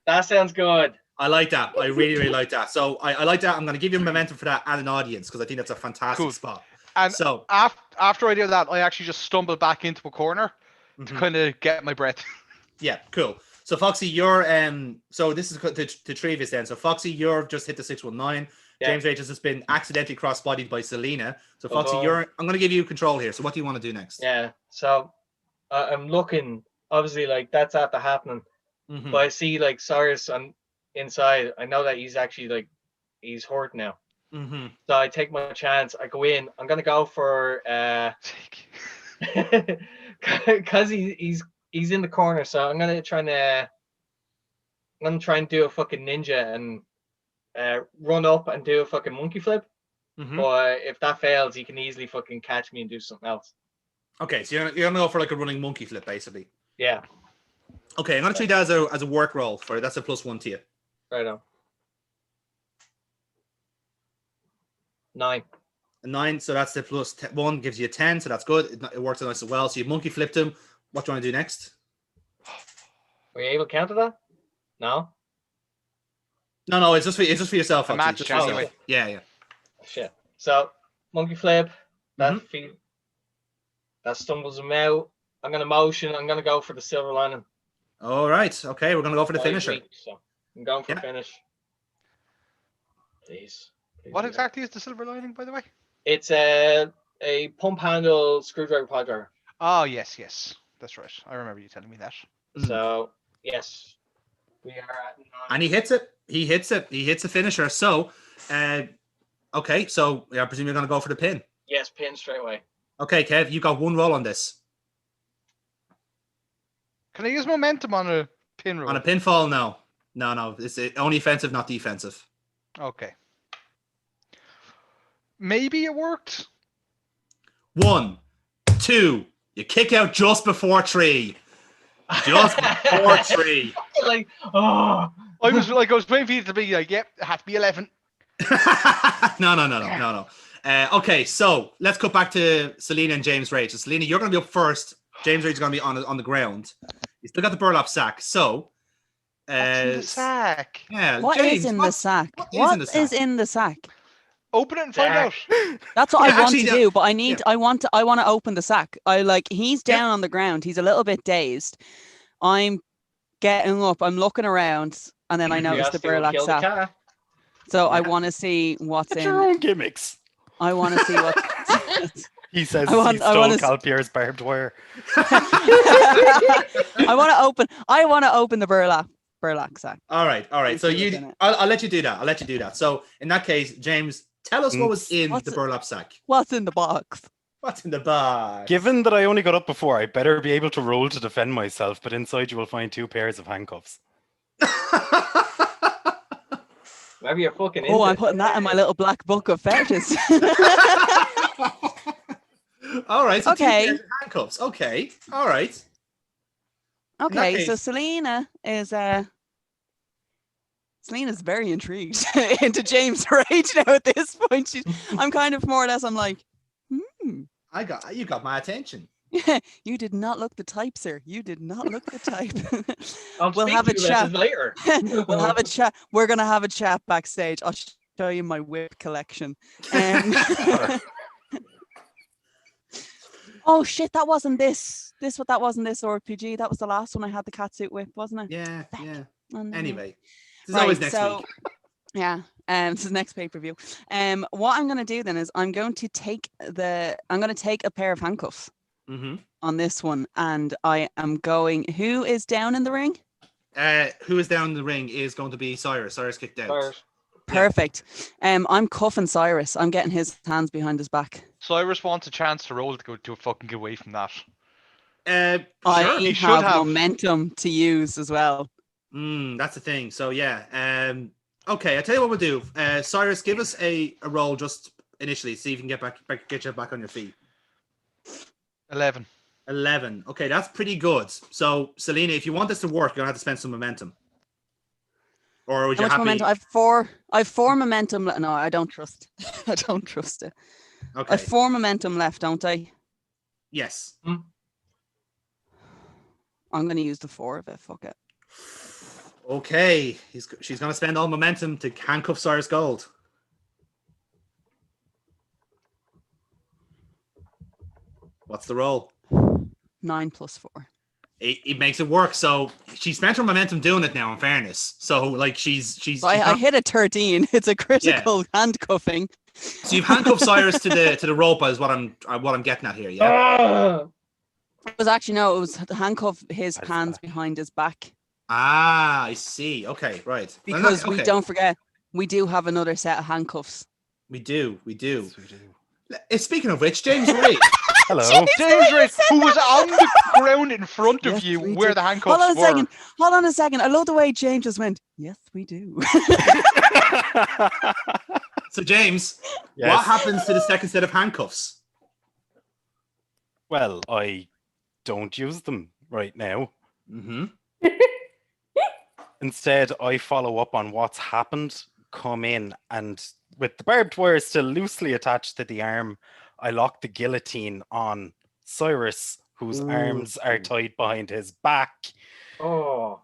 That sounds good. I like that. I really, really like that. So I like that. I'm going to give you momentum for that and an audience because I think that's a fantastic spot. And so after I do that, I actually just stumble back into a corner to kind of get my breath. Yeah, cool. So Foxy, you're so this is to Trevis then. So Foxy, you're just hit the 619. Yeah. James Rage has just been accidentally cross-bodied by Selena. So Foxy, I'm going to give you control here. So what do you want to do next? Yeah. So I'm looking. Obviously, like that's after happening. But I see like Cyrus on inside. I know that he's actually like he's hurt now. So I take my chance. I go in. I'm gonna go for because he's in the corner. So I'm gonna try and do a fucking ninja and run up and do a fucking monkey flip. But if that fails, he can easily fucking catch me and do something else. Okay, so you're gonna go for like a running monkey flip, basically. Yeah. Okay, I'm gonna treat that as a work roll for it. That's a +1 to you. Right on. 9. A 9, so that's the +1 gives you a 10, so that's good. It works nice as well. So you monkey flipped him. What do you want to do next? Were you able to counter that? No. No, it's just for yourself. A Foxy, match just for yourself. anyway. Yeah. Shit. So monkey flip. That Mhm. feet. That stumbles him out. I'm gonna motion. I'm gonna go for the silver lining. All right. Okay, we're gonna go for the I finisher. agree, so I'm going for Yeah. finish. Please. What do that. exactly is the silver lining, by the way? It's a pump handle screwdriver pipe driver. Oh, yes. That's right. I remember you telling me that. So yes, we are at 9. And he hits it. He hits the finisher. So, okay. So I presume you're gonna go for the pin. Yes, pin straight away. Okay, Kev, you got one roll on this. Can I use momentum on a pin roll? On a pinfall, no. It's only offensive, not defensive. Okay. Maybe it worked. 1, 2. You kick out just before 3. Just before 3. Like, oh. I was waiting for you to be like, yep, it had to be 11. No. Okay, so let's cut back to Selena and James Rage. So Selena, you're going to be up first. James Rage is going to be on the ground. You still got the burlap sack. So, What's in the sack? Yeah, What James, is in the sack? What What is in the sack? Open it and find out. That's what Yeah, I want actually, to no- do, but yeah. I want to open the sack. He's down on the ground. He's a little bit dazed. I'm getting up. I'm looking around, and then I notice the Curiosity will burlap kill the sack. cat. So I Yeah. want to see what's It's in. your own gimmicks. I want to see what. He says I want- he I stole wanna- Kalpir's barbed wire. I want to open the burlap sack. All right. So see what's in it. I'll let you do that. So in that case, James, tell us what was in What's the it- burlap sack. What's in the box? What's in the box? Given that I only got up before, I better be able to roll to defend myself, but inside you will find 2 pairs of handcuffs. Maybe you're fucking. Oh, I'm into it. putting that in my little black book of fetishes. All right. So 2 Okay. pairs of handcuffs. Okay. All right. Okay, so case- Selena is Selena's very intrigued into James Rage now at this point. I'm kind of more or less. I'm like, You got my attention. you did not look the type, sir. You did not look the type. I'll We'll speak have a to you chat. later. We'll have a chat. We're gonna have a chat backstage. I'll show you my whip collection. Oh shit! That wasn't this. That wasn't this RPG. That was the last one I had the catsuit whip, wasn't it? Yeah. Oh, no. Anyway, this is always next week. Yeah. This is next pay-per-view. What I'm gonna do then is I'm gonna take a pair of handcuffs Mm-hmm. on this one, and I am going. Who is down in the ring? Who is down in the ring is going to be Cyrus. Cyrus kicked out. Cyrus. Perfect. I'm cuffing Cyrus. I'm getting his hands behind his back. Cyrus wants a chance to roll to fucking get away from that. I he should have have. momentum to use as well. That's the thing. So yeah. Okay, I tell you what we'll do. Cyrus, give us a roll just initially. See if you can get you back on your feet. 11. 11. Okay, that's pretty good. So Selena, if you want this to work, you're gonna have to spend some momentum. Or would How you much happy? momentum? I have four momentum. No, I don't trust. I don't trust it. I Okay. have 4 momentum left, don't I? Yes. I'm going to use the 4 of it. Fuck it. Okay. She's gonna spend all momentum to handcuff Cyrus Gold. What's the roll? 9 plus 4. It makes it work. So she spent her momentum doing it now, in fairness. So like she's So I hit a 13. It's a critical handcuffing. So you've handcuffed Cyrus to the rope is what I'm getting at here, yeah. It was actually no, it was to handcuff his hands behind his back. Ah, I see. Okay, right. Because Okay. we don't forget, we do have another set of handcuffs. We do. Speaking of which, James Ray. Hello. James Ray, who was on the ground in front of Yes, you we where do. the handcuffs Hold were. on a second. I love the way James just went, yes, we do. So James, Yes. what happens to the second set of handcuffs? Well, I don't use them right now. Mm-hmm. Instead, I follow up on what's happened, come in, and with the barbed wire still loosely attached to the arm, I lock the guillotine on Cyrus, whose arms are tied behind his back. Oh,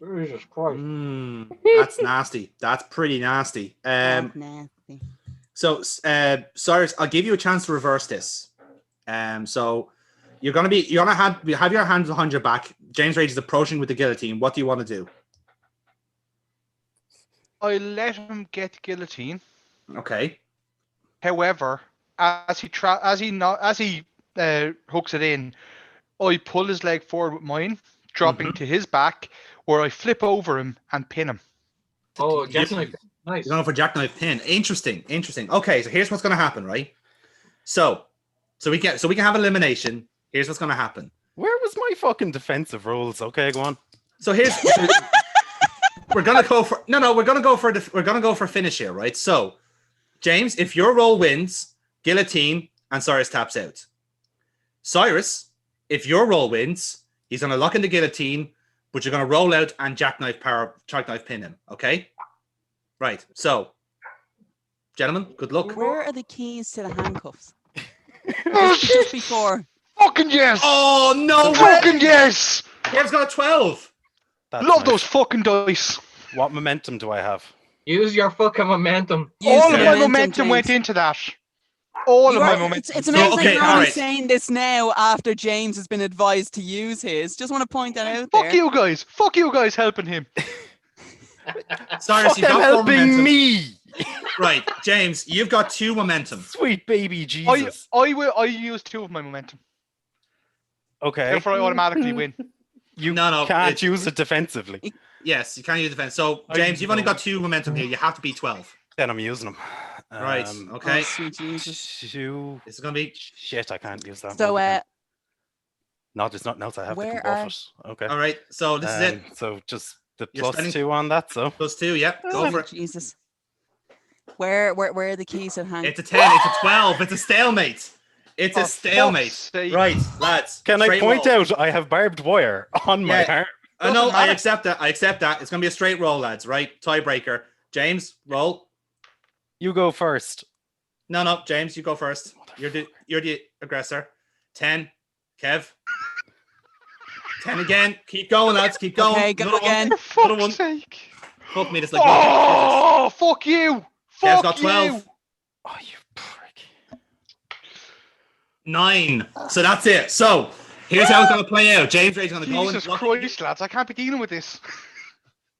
Jesus Christ. That's nasty. That's pretty nasty. Nasty. So, Cyrus, I'll give you a chance to reverse this. So you're gonna have your hands behind your back. James Rage is approaching with the guillotine. What do you want to do? I let him get guillotine. Okay. However, as he hooks it in, I pull his leg forward with mine, dropping to his back, where I flip over him and pin him. Oh, jackknife. Nice. You're going for jackknife pin. Interesting. Okay, so here's what's going to happen, right? So we can have elimination. Here's what's going to happen. Where was my fucking defensive rules? Okay, go on. So here's we're gonna go for finish here, right? So, James, if your roll wins, guillotine, and Cyrus taps out. Cyrus, if your roll wins, he's gonna lock in the guillotine, but you're gonna roll out and jackknife pin him. Okay? Right. So, gentlemen, good luck. Where are the keys to the handcuffs? Just before. Fucking yes! Oh no! Fucking yes! Kev's got a 12. That's Love nice. those fucking dice. What momentum do I have? Use your fucking momentum. All of the my momentum James. went into that. All of You my are- momentum. It's amazing okay, you're all only right. saying this now after James has been advised to use his. Just want to point that out Fuck there. you guys. Fuck you guys helping him. Cyrus, Fuck you've them got 4 helping momentum. me. Right, James, you've got 2 momentum. Sweet baby Jesus. I use 2 of my momentum. Okay. Therefore, I automatically win. You No, can't it's- use it defensively. Yes, you can't use defense. So, James, you've only got 2 momentum here. You have to be 12. Then I'm using them. Right. Oh, Okay. sweet Jesus. Two. This is gonna be. Shit, I can't use that. So, no, there's nothing else I have to where come are- off it. Okay. All right. So this is it. So just the You're plus spending- 2 on that. So +2. Yep. Go for it. Jesus. Where are the keys to the hand? It's a 10. It's a 12. It's a stalemate. It's a For stalemate. fuck's sake. Right, lads. can I straight point roll. out I have barbed wire on my Yeah. arm? I know. Doesn't I matter. accept that. I accept that. It's gonna be a straight roll, lads. Right. Tiebreaker. James, roll. You go first. No, James, you go first. You're the aggressor. 10. Kev. 10 again. Keep going, lads. Keep going. Okay, go Another one. again. For Another one. fuck's sake. Fuck me. This like. Oh, fuck you. Kev's Fuck got 12. Oh, you prick. 9. So that's it. So here's how it's gonna play out. James Ray's gonna go Jesus and Christ, lads. I can't be dealing with this.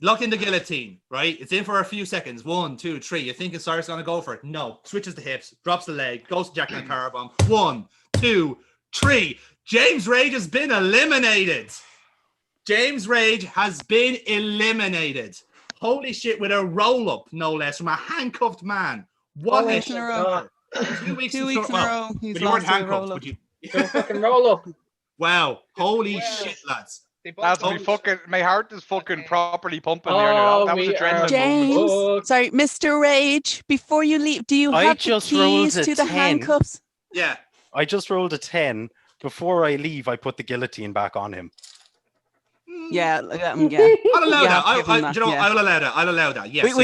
lock in the guillotine, right? It's in for a few seconds. 1, 2, 3. You're thinking Cyrus is gonna go for it. No. Switches the hips, drops the leg, goes to jackknife powerbomb. 1, 2, 3. James Rage has been eliminated. James Rage has been eliminated. Holy shit, with a roll-up, no less, from a handcuffed man. What 2 a weeks in a row. 2 weeks, 2 weeks in a row. He's But you weren't lost to a handcuffed. roll-up. But you, Don't fucking roll up. wow. Holy Wow. shit, lads. They both Lads, got- me fucking, my heart is fucking properly pumping there now. Oh, That was we adrenaline. are- James, moment. sorry, Mr. Rage, before you leave, do you I have the just rolled keys a to the 10. handcuffs? Yeah. I just rolled a 10. Before I leave, I put the guillotine back on him. Yeah, yeah. I'll allow You that. have to give him that, You know, yeah. I'll allow that. I'll allow that. Yes.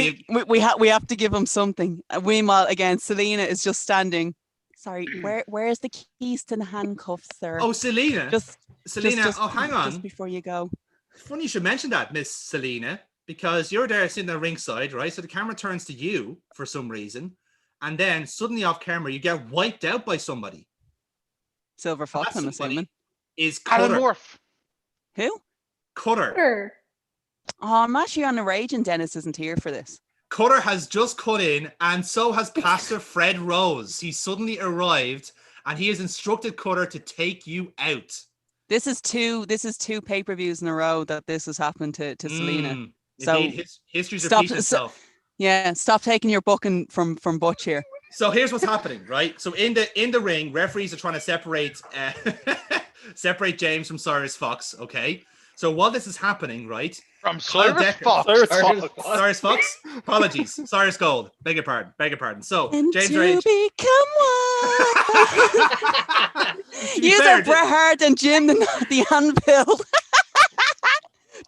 We have to give him something. Meanwhile, again, Selena is just standing. Sorry, where's the keys to the handcuffs, sir? Oh, Selena. just Selena. just- Oh, hang on. Just before you go. Funny you should mention that, Miss Selena, because you're there sitting at ringside, right? So the camera turns to you for some reason, and then suddenly off camera, you get wiped out by somebody. Silver Fox, I'm That somebody assuming. is Alan Cutter. Morph. Who? Cutter. Sure. Oh, I'm actually on a rage and Dennis isn't here for this. Cutter has just cut in, and so has Pastor Fred Rose. He suddenly arrived, and he has instructed Cutter to take you out. This is two pay-per-views in a row that this has happened to Selena. So, Indeed, history's stop- repeating itself. Yeah, stop taking your booking from Butch here. So here's what's happening, right? So in the ring, referees are trying to separate separate James from Cyrus Fox. Okay. So while this is happening, right? From Kyle Cyrus Decker. Fox. Cyrus Fox. Apologies. Cyrus Gold. Beg your pardon. So And James to Rage. become one. To be Use fair, a Bret Hart and Jim the anvil.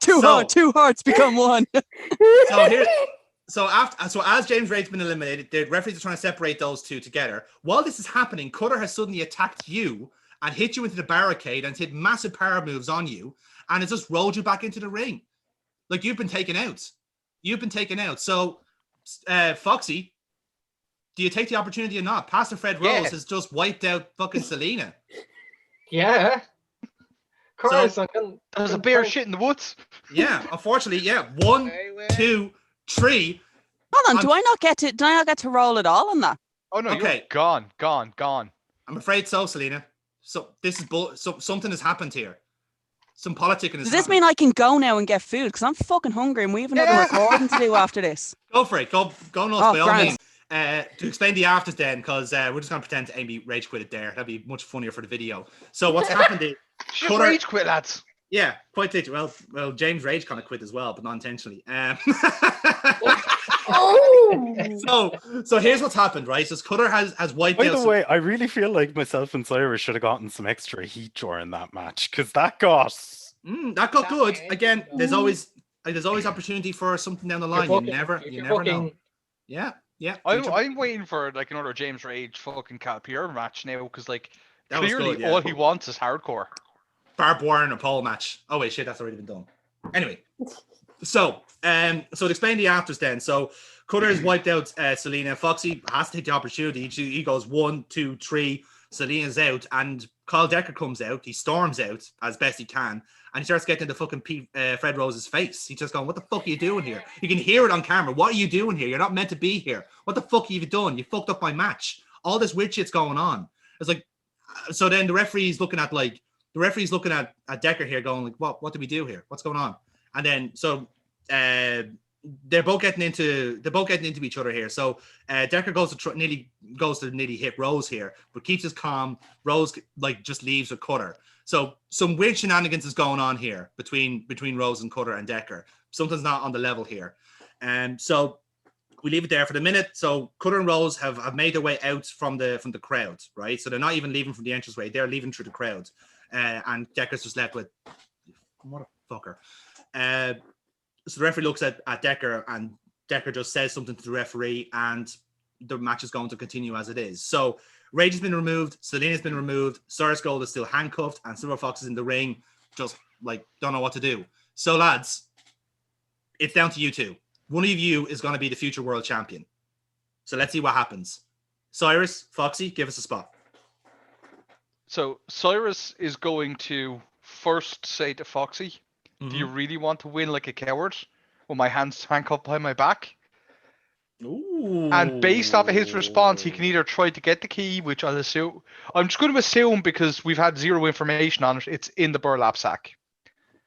Two hearts become one. So here. So as James Rage's been eliminated, the referees are trying to separate those two together. While this is happening, Cutter has suddenly attacked you and hit you into the barricade and hit massive power moves on you, and it just rolled you back into the ring. Like you've been taken out. You've been taken out. So, Foxy, do you take the opportunity or not? Pastor Fred Rose has just wiped out fucking Selena. Yeah. Of course. So, There's a bear shit in the woods. Yeah, unfortunately, yeah. 1, 2, 3. Hold on, do I not get to roll at all on that? Oh no, Okay. you're gone. I'm afraid so, Selena. So this is something has happened here. Some politicking has Does this happened. mean I can go now and get food? Because I'm fucking hungry and we have another recording to do after this. Go for it. Go nuts by all grand. means. To explain the afters then, because we're just going to pretend Amy rage quit it there. That'd be much funnier for the video. So what's happened is... Just rage quit, lads. Yeah, quite literally. Well, James Rage kind of quit as well, but not intentionally. So here's what's happened, right? So Cutter has wiped out. By the way, I really feel like myself and Cyrus should have gotten some extra heat during that match because that got good. Again, there's always opportunity for something down the line. You never know. Yeah. I'm waiting for like another James Rage fucking Kalpir match now because like clearly good, all he wants is hardcore. Barbed wire and a pole match. Oh wait, shit, that's already been done. Anyway, so to explain the afters then. So Cutter has wiped out Selena. Foxy has to take the opportunity. He goes 1, 2, 3. Selena's out, and Kyle Decker comes out. He storms out as best he can, and he starts getting into fucking Fred Rose's face. He's just going, "What the fuck are you doing here?" You can hear it on camera. What are you doing here? You're not meant to be here. What the fuck have you done? You fucked up my match. All this weird shit's going on. It's like, so then the referee's looking at Decker here, going like, "What do we do here? What's going on?" And then so they're both getting into each other here. So Decker goes to nearly hit Rose here, but keeps his calm. Rose like just leaves with Cutter. So some weird shenanigans is going on here between Rose and Cutter and Decker. Something's not on the level here, and so we leave it there for the minute. So Cutter and Rose have made their way out from the crowd, right? So they're not even leaving from the entranceway; they're leaving through the crowd, and Decker's just left with what a fucker. So the referee looks at Decker, and Decker just says something to the referee, and the match is going to continue as it is. So Rage has been removed, Selena's been removed, Cyrus Gold is still handcuffed, and Silver Fox is in the ring, just like don't know what to do. So lads, it's down to you two. One of you is going to be the future world champion. So let's see what happens. Cyrus, Foxy, give us a spot. So Cyrus is going to first say to Foxy, "Do you really want to win like a coward with my hands handcuffed behind my back?" Ooh. And based off of his response, he can either try to get the key, which I'm just going to assume because we've had zero information on it, it's in the burlap sack.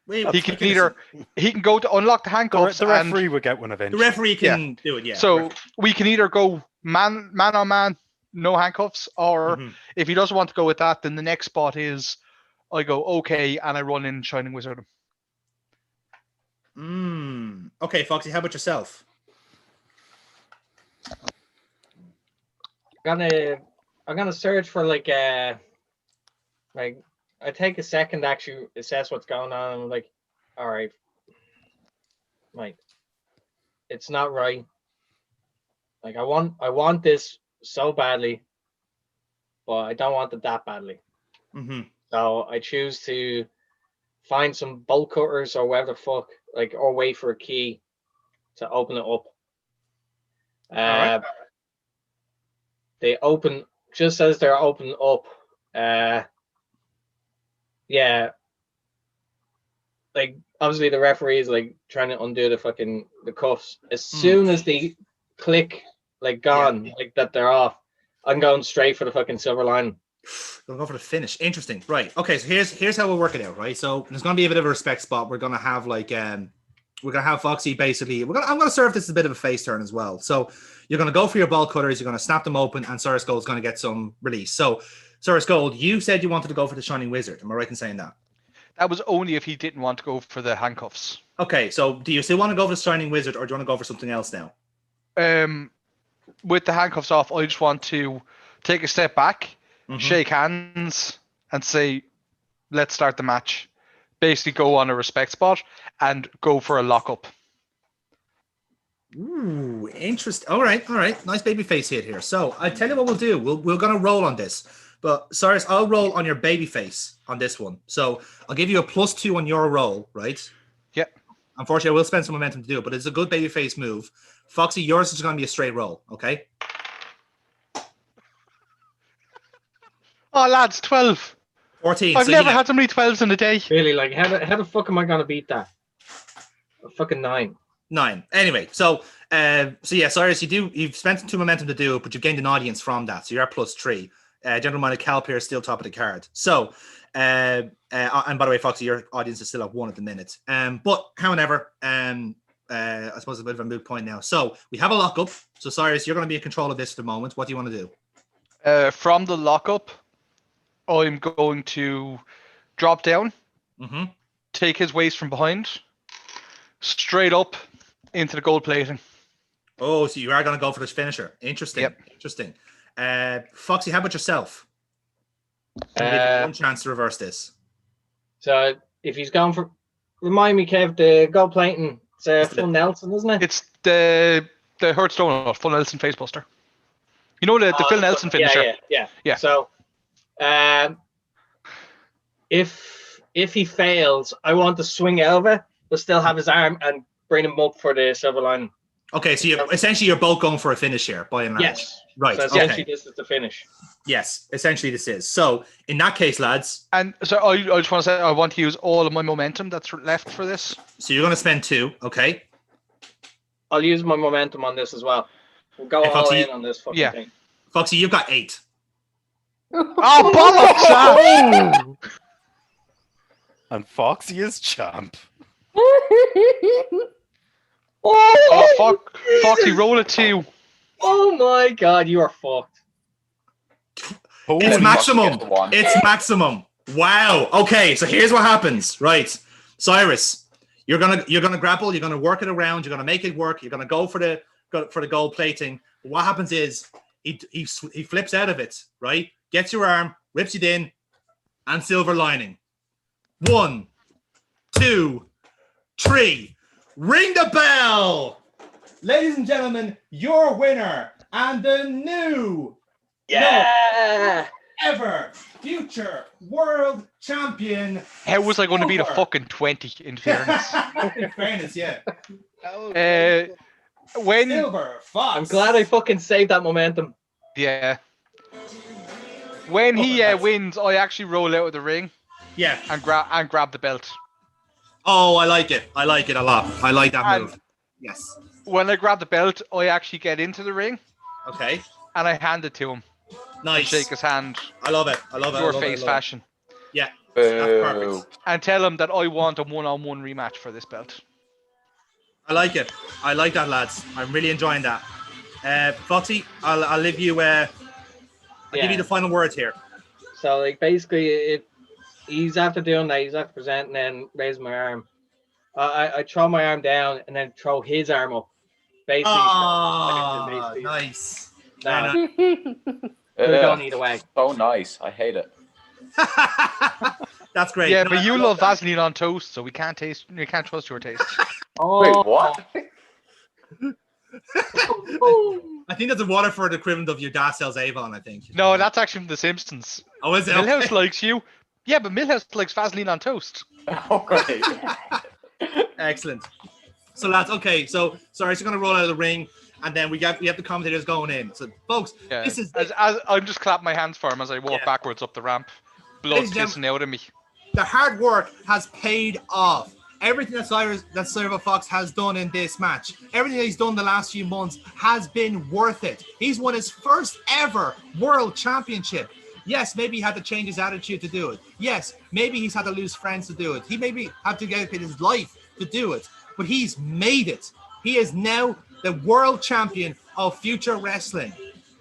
Wait, he can go to unlock the handcuffs. The referee will get one eventually. The referee can do it, yeah. So we can either go man on man, no handcuffs, or if he doesn't want to go with that, then the next spot is I go okay, and I run in Shining Wizard. Okay, Foxy, how about yourself? I'm gonna search for like I take a second to actually assess what's going on. I'm like, all right, like it's not right. Like I want this so badly, but I don't want it that badly. So I choose to find some bolt cutters or whatever the fuck, like, or wait for a key to open it up. Right. They open just as they're opening up. Yeah, like obviously the referee is like trying to undo the cuffs. As soon as they click, like gone, like that they're off, I'm going straight for the fucking silver line. Gonna go for the finish. Interesting. Right. Okay. So here's how we'll work it out. Right. So there's gonna be a bit of a respect spot. We're gonna have like we're gonna have Foxy basically. I'm gonna serve this as a bit of a face turn as well. So you're gonna go for your ball cutters. You're gonna snap them open, and Cyrus Gold's gonna get some release. So Cyrus Gold, you said you wanted to go for the Shining Wizard. Am I right in saying that? That was only if he didn't want to go for the handcuffs. Okay. So do you still want to go for the Shining Wizard, or do you want to go for something else now? With the handcuffs off, I just want to take a step back. Shake hands and say, let's start the match. Basically go on a respect spot and go for a lockup. Ooh, interesting. All right. Nice baby face hit here. So I tell you what we'll do. We're gonna roll on this. But Cyrus, I'll roll on your baby face on this one. So I'll give you a +2 on your roll, right? Yep. Unfortunately, I will spend some momentum to do it, but it's a good babyface move. Foxy, yours is going to be a straight roll, okay? Oh, lads, 12. 14. I've so never yeah. had so many 12s in a day. Really, like, how the fuck am I gonna beat that? A fucking 9. 9. Anyway, so yeah, Cyrus, you've spent 2 momentum to do it, but you've gained an audience from that, so you're at +3. Gentleman Kalpir is still top of the card. So, and by the way, Foxy, your audience is still at 1 at the minute. But however, I suppose it's a bit of a moot point now. So we have a lockup. So Cyrus, you're going to be in control of this at the moment. What do you want to do? From the lockup, I'm going to drop down, take his waist from behind, straight up into the gold plating. Oh, so you are going to go for this finisher. Interesting. Yep. Interesting. Foxy, how about yourself? Give you one chance to reverse this. So if he's going for, remind me, Kev, the gold plating. It's full Nelson, isn't it? It's the Hurts Donut, full Nelson facebuster. You know the Phil Nelson finisher. Yeah. So, if he fails, I want to swing over, but still have his arm and bring him up for the silver line. Okay, so essentially you're both going for a finish here, by and large. Yes. Right. So essentially, this is the finish. Yes, essentially this is. So in that case, lads. And so I just want to say I want to use all of my momentum that's left for this. So you're going to spend 2, okay? I'll use my momentum on this as well. We'll go all Foxy, in on this fucking thing. Foxy, you've got 8. Oh, bollocks! And Foxy is champ. Oh, fuck. Foxy, roll a 2. Oh my god, you are fucked. It's maximum. It's maximum. Wow. Okay, so here's what happens. Right. Cyrus, you're gonna grapple, you're gonna work it around, you're gonna make it work, you're gonna go for the gold plating. But what happens is he flips out of it, right? Gets your arm, rips it in, and silver lining. 1, 2, 3. Ring the bell! Ladies and gentlemen, your winner and the new ever future world champion. How was I going to beat a fucking 20 in fairness? In fairness, yeah. When Silver Fox. I'm glad I fucking saved that momentum. Yeah. When he wins, I actually roll out of the ring. Yeah. And grab the belt. Oh, I like it. I like it a lot. I like that move. Yes. When I grab the belt, I actually get into the ring. Okay. And I hand it to him. Nice. Shake his hand. I love it. I love it. Your face fashion. Yeah. That's perfect. And tell him that I want a one-on-one rematch for this belt. I like it. I like that, lads. I'm really enjoying that. Foxy, I'll leave you. I'll give you the final words here. So, like, basically, he's after doing that. He's after presenting and raising my arm. I throw my arm down and then throw his arm up. Basically. Oh, nice. No. We're going either way. So nice. I hate it. That's great. Yeah, but you love Vaseline on toast, so we can't trust your taste. Wait, what? I think that's a Waterford equivalent of your Dad sells Avon, I think. No, that's actually from The Simpsons. Oh, is it? Milhouse likes you. Yeah, but Milhouse likes Vaseline on toast. Okay. Excellent. So lads, okay, so sorry, so we're gonna roll out of the ring, and then we have the commentators going in. So folks, this is as I'm just clapping my hands for him as I walk backwards up the ramp. Blood pissing out of me. The hard work has paid off. Everything that Silver Fox has done in this match, everything that he's done the last few months has been worth it. He's won his first ever world championship. Yes, maybe he had to change his attitude to do it. Yes, maybe he's had to lose friends to do it. He maybe had to dedicate his life to do it. But he's made it. He is now the world champion of future wrestling.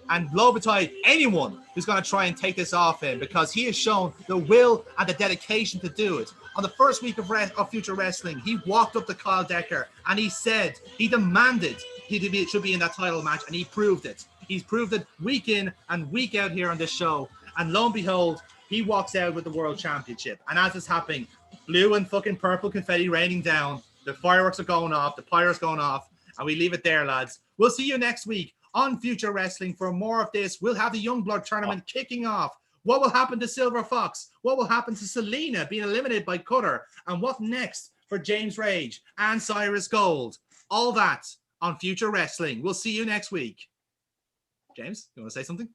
And blow beside anyone who's going to try and take this off him, because he has shown the will and the dedication to do it. On the first week of Future Wrestling, he walked up to Kyle Decker and he said, he demanded he should be in that title match, and he proved it. He's proved it week in and week out here on this show. And lo and behold, he walks out with the World Championship. And as it's happening, blue and fucking purple confetti raining down, the fireworks are going off, the pyro's going off, and we leave it there, lads. We'll see you next week on Future Wrestling for more of this. We'll have the Youngblood tournament kicking off. What will happen to Silver Fox? What will happen to Selena being eliminated by Cutter? And what next for James Rage and Cyrus Gold. All that on Future Wrestling. We'll see you next week. James, you want to say something?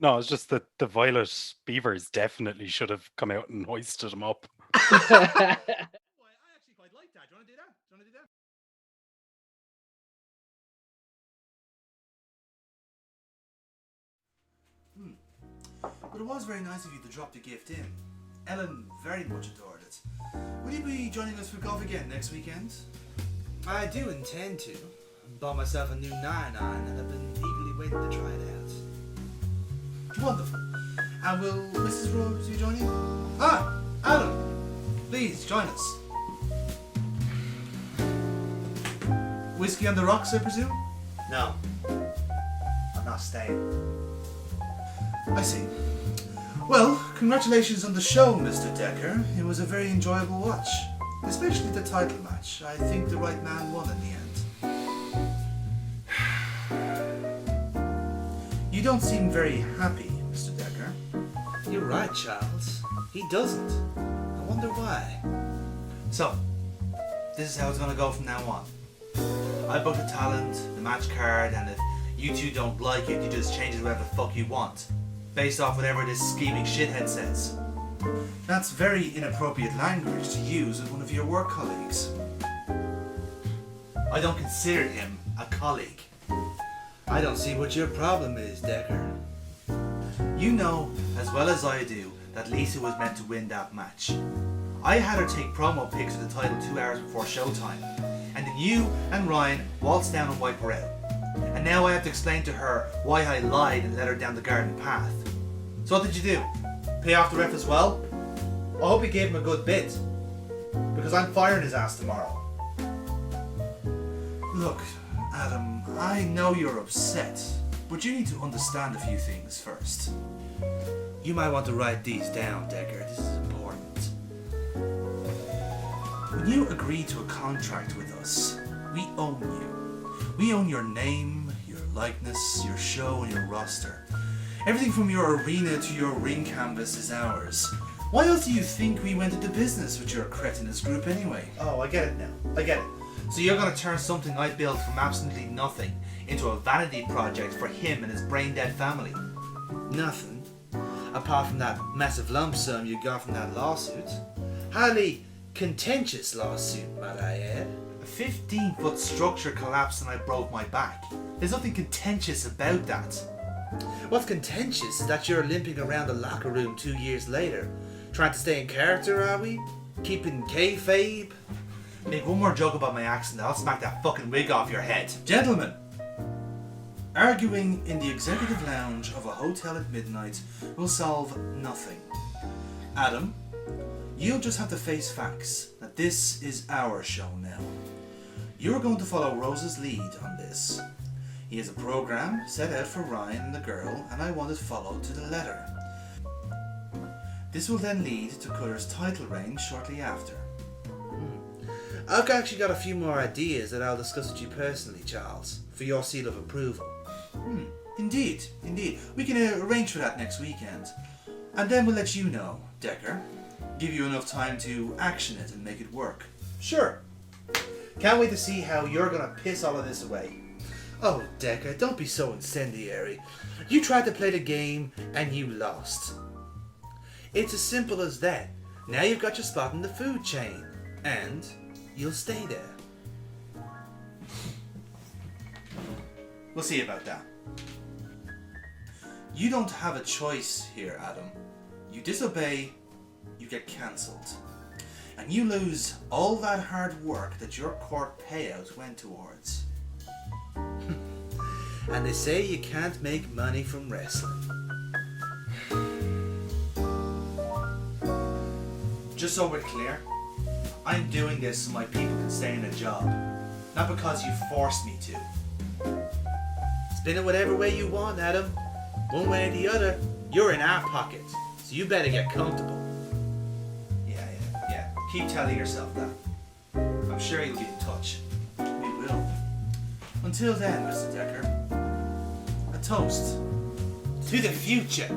No, it's just that the Violet Beavers definitely should have come out and hoisted them up. I actually quite like that. Do you want to do that? But it was very nice of you to drop the gift in. Ellen very much adored it. Will you be joining us for golf again next weekend? I do intend to. Bought myself a new 9 iron and I've been eagerly waiting to try it out. Wonderful. And will Mrs. Rose be joining? Ah, Alan, please join us. Whiskey on the rocks, I presume? No. I'm not staying. I see. Well, congratulations on the show, Mr. Decker. It was a very enjoyable watch. Especially the title match. I think the right man won in the end. You don't seem very happy, Mr. Decker. You're right, Charles. He doesn't. I wonder why. So, this is how it's gonna go from now on. I book the talent, the match card, and if you two don't like it, you just change it whatever the fuck you want. Based off whatever this scheming shithead says. That's very inappropriate language to use with one of your work colleagues. I don't consider him a colleague. I don't see what your problem is, Decker. You know as well as I do that Lisa was meant to win that match. I had her take promo pics of the title 2 hours before showtime, and then you and Ryan waltzed down and wiped her out. And now I have to explain to her why I lied and led her down the garden path. So what did you do? Pay off the ref as well? I hope you gave him a good bit, because I'm firing his ass tomorrow. Look, Adam, I know you're upset, but you need to understand a few things first. You might want to write these down, Decker. This is important. When you agree to a contract with us, we own you. We own your name, your likeness, your show, and your roster. Everything from your arena to your ring canvas is ours. Why else do you think we went into business with your cretinous group anyway? Oh, I get it now. I get it. So you're gonna turn something I built from absolutely nothing into a vanity project for him and his brain-dead family. Nothing? Apart from that massive lump sum you got from that lawsuit. Highly contentious lawsuit, might I add. A 15-foot structure collapsed and I broke my back. There's nothing contentious about that. What's contentious is that you're limping around the locker room 2 years later. Trying to stay in character, are we? Keeping kayfabe? Make one more joke about my accent, I'll smack that fucking wig off your head. Gentlemen, arguing in the executive lounge of a hotel at midnight will solve nothing. Adam, you'll just have to face facts that this is our show now. You're going to follow Rose's lead on this. He has a program set out for Ryan and the girl, and I want it followed to the letter. This will then lead to Cutter's title reign shortly after. I've actually got a few more ideas that I'll discuss with you personally, Charles, for your seal of approval. Indeed. We can arrange for that next weekend. And then we'll let you know, Decker. Give you enough time to action it and make it work. Sure. Can't wait to see how you're gonna piss all of this away. Oh, Decker, don't be so incendiary. You tried to play the game and you lost. It's as simple as that. Now you've got your spot in the food chain. And you'll stay there. We'll see about that. You don't have a choice here, Adam. You disobey, you get cancelled. And you lose all that hard work that your court payout went towards. And they say you can't make money from wrestling. Just so we're clear, I'm doing this so my people can stay in a job, not because you forced me to. Spin it whatever way you want, Adam. One way or the other, you're in our pocket, so you better get comfortable. Yeah. Keep telling yourself that. I'm sure you'll get in touch. We will. Until then, Mr. Decker, a toast to the future.